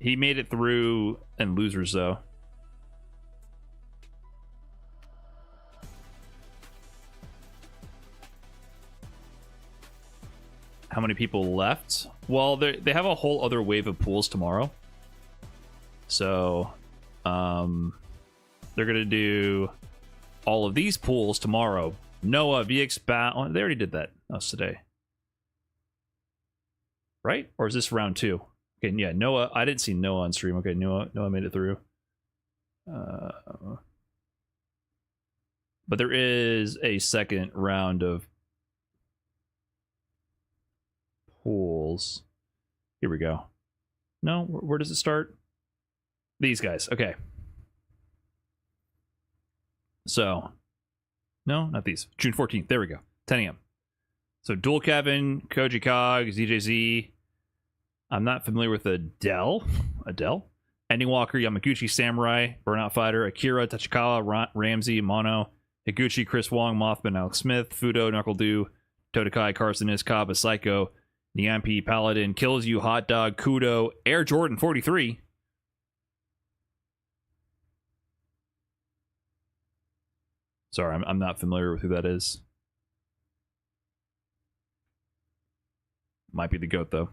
He made it through in losers, though. How many people left? Well, they have a whole other wave of pools tomorrow. So, they're going to do all of these pools tomorrow. Noah, VX Bat. Oh, they already did that. That's today. Right? Or is this round 2? Okay, yeah, Noah. I didn't see Noah on stream. Okay, Noah made it through. But there is a second round of pools. Here we go. No, where does it start? These guys. Okay. So, no, not these. June 14th. There we go. 10 a.m. So, Dual Kevin, Koji Cog, ZJZ. I'm not familiar with Adele. Ending Walker, Yamaguchi, Samurai, Burnout Fighter, Akira, Tachikawa, Ramsey, Mono, Higuchi, Chris Wong, Mothman, Alex Smith, Fudo, Knuckle Dew, Todokai, Carson Iskaba, Psycho, Niampi, Paladin, Kills You, Hot Dog, Kudo, Air Jordan 43. Sorry, I'm not familiar with who that is. Might be the GOAT, though.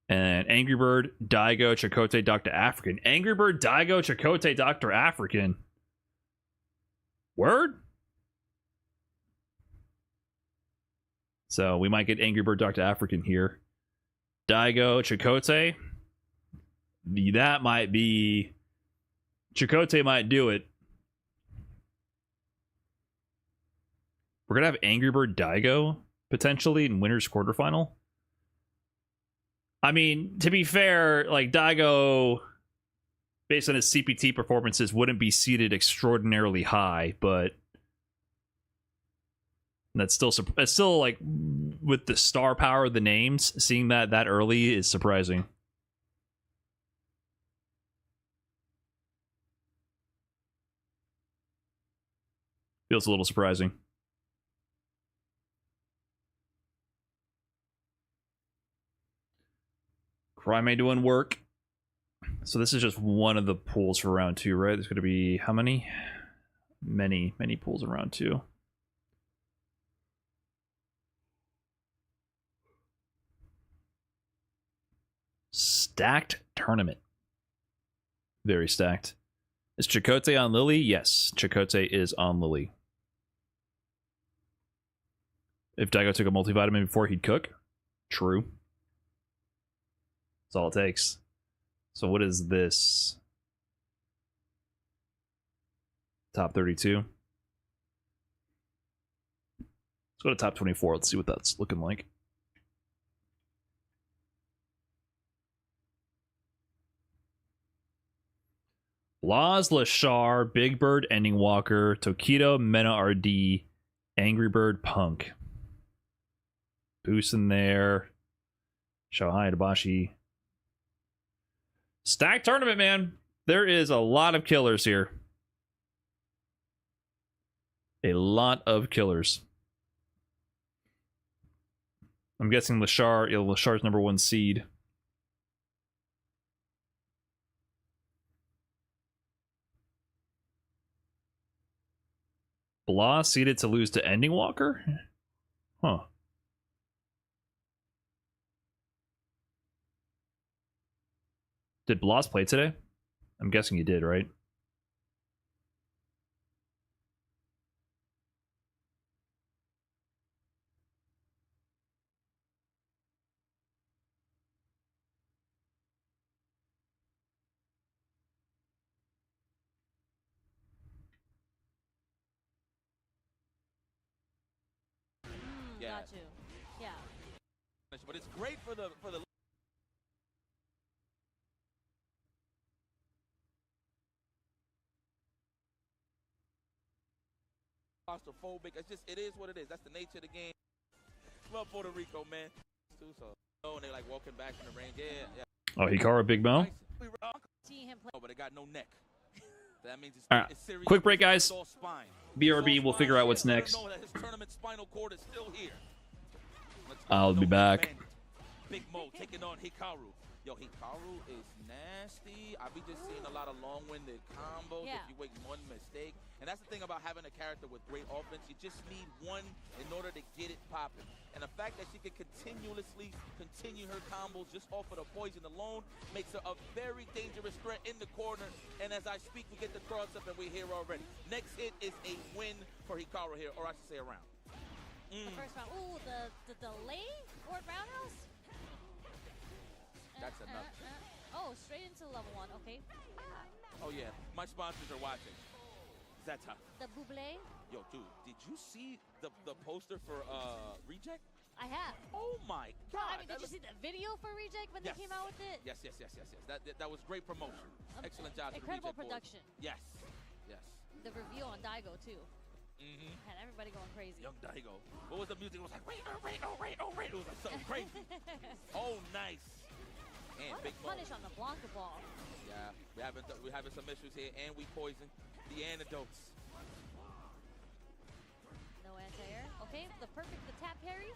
And Angry Bird, Daigo, Chakotay, Dr. African. Angry Bird, Daigo, Chakotay, Dr. African. Word? So we might get Angry Bird, Dr. African here. Daigo, Chakotay. That might be... Chakotay might do it. We're going to have Angry Bird, Daigo, potentially, in winner's quarterfinal. I mean, to be fair, like, Daigo, based on his CPT performances, wouldn't be seated extraordinarily high, but that's still like, with the star power of the names, seeing that early is surprising. Feels a little surprising. Crime doing work. So this is just one of the pools for round 2, right? There's going to be how many? Many pools in round 2. Stacked tournament. Very stacked. Is Chakotay on Lily? Yes, Chakotay is on Lily. If Daigo took a multivitamin before he'd cook? True. That's all it takes. So what is this? Top 32. Let's go to top 24. Let's see what that's looking like. Laz, Lashar, Big Bird, Ending Walker, Tokido, Mena RD, Angry Bird, Punk. Boost in there. Shohei Dabashi. Stack tournament, man. There is a lot of killers here. A lot of killers. I'm guessing Lashar, yeah, Lashar's #1 seed. Blah seeded to lose to Ending Walker? Huh. Did Blas play today? I'm guessing he did, right? Got you. Yeah. But it's great for the claustrophobic. It's just, it is what it is. That's the nature of the game. Love Puerto Rico, man. So, and they like walking back in the range. Yeah. Oh, Hikaru Big Mo. See him play. Oh, but it got no neck. That means it's, All right. it's serious. Quick break, guys. It's all spine. BRB, we'll figure out what's Let him next. know that his tournament spinal cord is still here. I'll be back. Big Mo taking on Hikaru. Yo, Hikaru is nasty. I be just seeing a lot of long-winded combos Yeah. if you make one mistake. And that's the thing about having a character with great offense. You just need one in order to get it popping. And the fact that she can continuously continue her combos just off of the poison alone makes her a very dangerous threat in the corner. And as I speak, we get the cross up and we're here already. Next hit is a win for Hikaru here, or I should say a round. The first round. Ooh, the delay for roundhouse? That's enough. Oh, straight into level 1. Okay. Oh yeah, my sponsors are watching. Zeta. The Buble. Yo, dude, did you see the poster for Reject? I have. Oh my Well, God! I mean, did you see the video for Reject when Yes. they came out with it? Yes. That was great promotion. Excellent job. to the Incredible Reject boys. production. Yes. The reveal on Daigo too. Mm-hmm. Had everybody going crazy. Young Daigo. What was the music? It was like wait. It was like something crazy. Oh, nice. And What a Big Mo. punish on the Blanca ball. Yeah, we're having some issues here, and we poison the antidotes. No anti-air. Okay, the tap parry.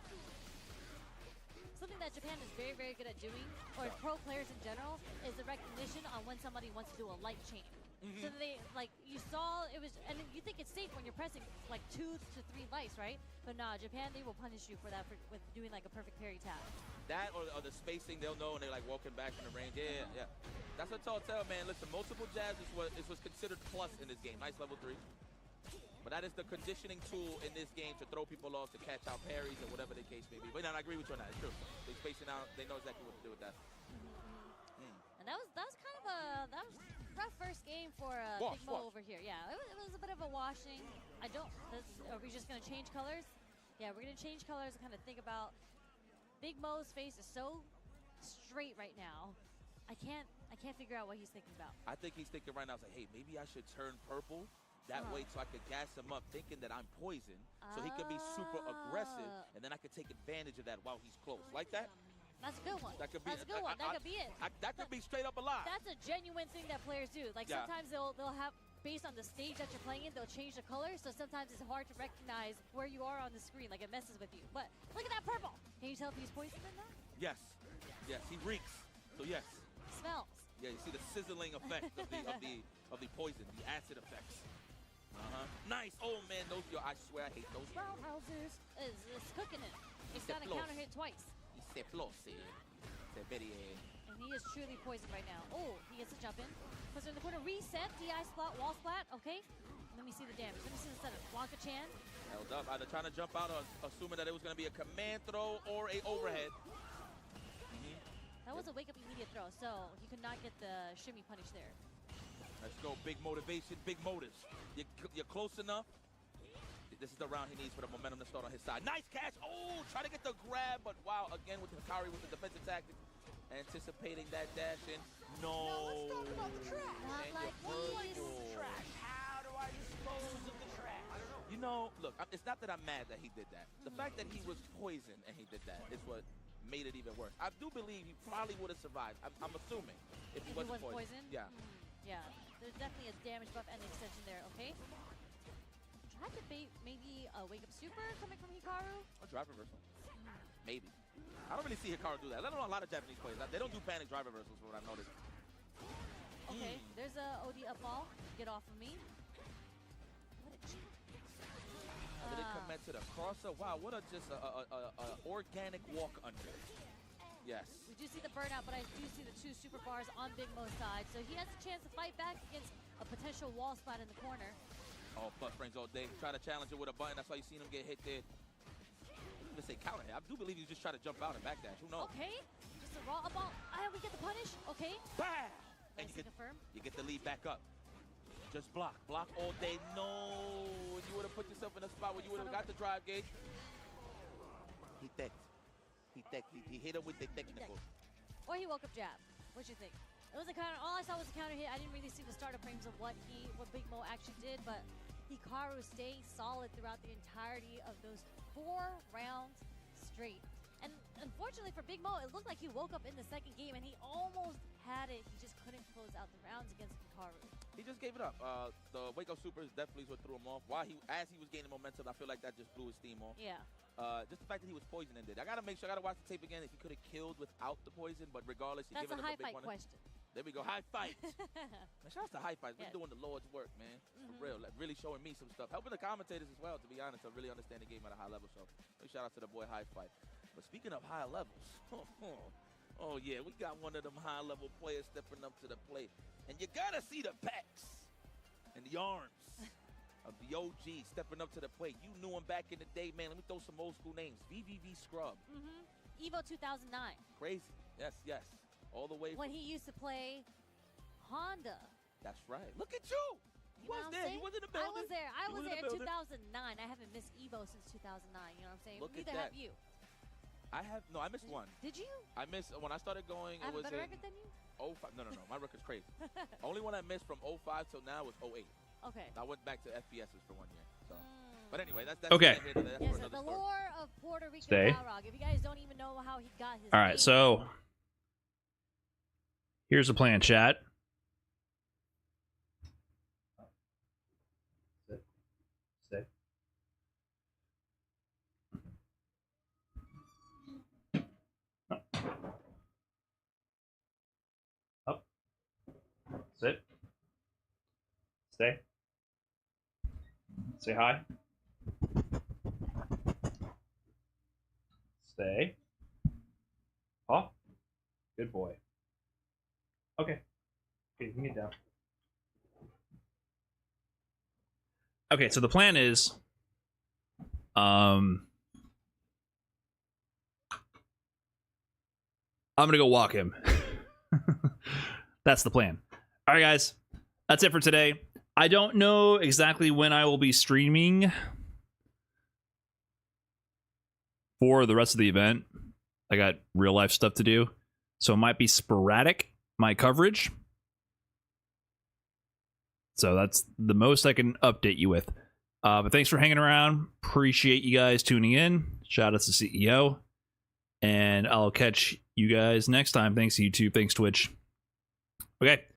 Something that Japan is very, very good at doing, or pro players in general, is the recognition on when somebody wants to do a light chain. So they, like, you saw it was, and you think it's safe when you're pressing like 2 to 3 lights, right? But nah, Japan, they will punish you for that, with doing like a perfect parry tap. That or the spacing, they'll know, and they're like walking back in the range. Yeah. That's a tall tale, man. Listen, multiple jabs is what's considered plus in this game. Nice level 3. But that is the conditioning tool in this game to throw people off, to catch out parries, or whatever the case may be. But no, I agree with you on that. It's true. They spacing out. They know exactly what to do with that. And that was kind of a rough first game for Big Mo over here. Yeah, it was a bit of a washing. Are we just gonna change colors? Yeah, we're gonna change colors and kind of think about Big Mo's face is so straight right now. I can't figure out what he's thinking about. I think he's thinking right now, like, hey, maybe I should turn purple. That way, so I could gas him up, thinking that I'm poison, so he could be super aggressive, and then I could take advantage of that while he's close. Like that? That's a good one. That could be. That's a good one. That could be it. That could be straight up a lie. That's a genuine thing that players do. Like sometimes they'll have, based on the stage that you're playing in, they'll change the color. So sometimes it's hard to recognize where you are on the screen. Like it messes with you. But look at that purple. Can you tell if he's poisoned or not? Yes, he reeks. So yes, Smells. yeah, you see the sizzling effect of the poison, the acid effects. Nice. Oh man, those I swear I hate those roundhouses. Is cooking it. He's got a close. counter hit twice. It's explosive. It's very. And he is truly poisoned right now. Oh, he gets a jump in. Puts it in the corner. Reset. DI splat. Wall splat. Okay. Let me see the damage. Let me see the setup. Blanca Chan. Held up. Either trying to jump out or assuming that it was going to be a command throw or a overhead. That was a wake up immediate throw, so he could not get the shimmy punish there. Let's go. Big motivation, big motives. You're close enough. This is the round he needs for the momentum to start on his side. Nice catch. Oh, try to get the grab, but wow, again with Hikari with the defensive tactics. Anticipating that dash in. No. Now let's talk about the trash. Not like this. Trash. How do I dispose of the trash? I don't know. You know, look, it's not that I'm mad that he did that. The fact that he was poisoned and he did that is what made it even worse. I do believe he probably would have survived. I'm assuming if he wasn't poisoned. Yeah. Yeah. There's definitely a damage buff and extension there. Okay. Tried to bait maybe a wake up super coming from Hikaru. A drive reversal. Maybe. I don't really see Hikaru do that. Let alone a lot of Japanese players. They don't do panic drive reversals from what I've noticed. Okay, there's a OD up ball. Get off of me. What a cheat. Did it commit to the crosser? Wow, what a just a organic walk under. Yes. We do see the burnout, but I do see the two super bars on Big Mo's side. So he has a chance to fight back against a potential wall spot in the corner. Oh, plus frames all day. Try to challenge it with a button. That's why you seen him get hit there. I say counter hit. I do believe he's just trying to jump out and backdash. Who knows? Okay, just a raw up ball. We get the punish. Okay. Bam! And Nice you get the lead back up. Just block. Block all day. No. You would have put yourself in a spot where you would have got the drive gauge. He teched. He hit him with the technical. Or he woke up jab. What you think? It was a counter. All I saw was a counter hit. I didn't really see the starter frames of what Big Mo actually did, but Hikaru stayed solid throughout the entirety of those 4 rounds straight. And unfortunately for Big Mo, it looked like he woke up in the second game and he almost had it. He just couldn't close out the rounds against Hikaru. He just gave it up. The wake up supers definitely what threw him off. As he was gaining momentum, I feel like that just blew his steam off. Yeah. Just the fact that he was poisoned and did. I gotta make sure. I gotta watch the tape again if he could have killed without the poison. But regardless, he That's giving a him high a big fight one. question. There we go. High fight. Man, shout out to High Fight. Been Yeah. doing the Lord's work, man. For real. Like, really showing me some stuff. Helping the commentators as well, to be honest. I really understand the game at a high level. So big shout out to the boy High Fight. But speaking of high levels, oh yeah, we got one of them high level players stepping up to the plate. And you gotta see the pecs and the arms of the OG stepping up to the plate. You knew him back in the day, man. Let me throw some old school names. VVV Scrub. Evo 2009. Crazy. Yes. All the way When he used to play Honda. That's right. Look at you. You know was what there. I'm He saying? was in the building. I was there. I He was in there the in building. 2009. I haven't missed Evo since 2009. You know what I'm saying? Look at Neither have that. you. I missed one. Did you? I missed when I started going. I have It a was better in record than you? 05. No. My record's crazy. Only one I missed from 05 till now was 08. Okay. I went back to FPSs for 1 year. So, but anyway, that's Okay. neither here nor there. That's Yeah, for so another the story. lore of Puerto Rican Stay. Balrog. If you guys don't even know how he got his All right, name, so here's the plan, chat. Stay. Up. Sit. Stay. Say hi. Stay. Off. Good boy. Okay, you can get down. Okay, so the plan is, I'm gonna go walk him. That's the plan. All right, guys, that's it for today. I don't know exactly when I will be streaming for the rest of the event. I got real life stuff to do, so it might be sporadic, my coverage. So that's the most I can update you with. But thanks for hanging around. Appreciate you guys tuning in. Shout out to CEO. And I'll catch you guys next time. Thanks, YouTube. Thanks, Twitch. Okay.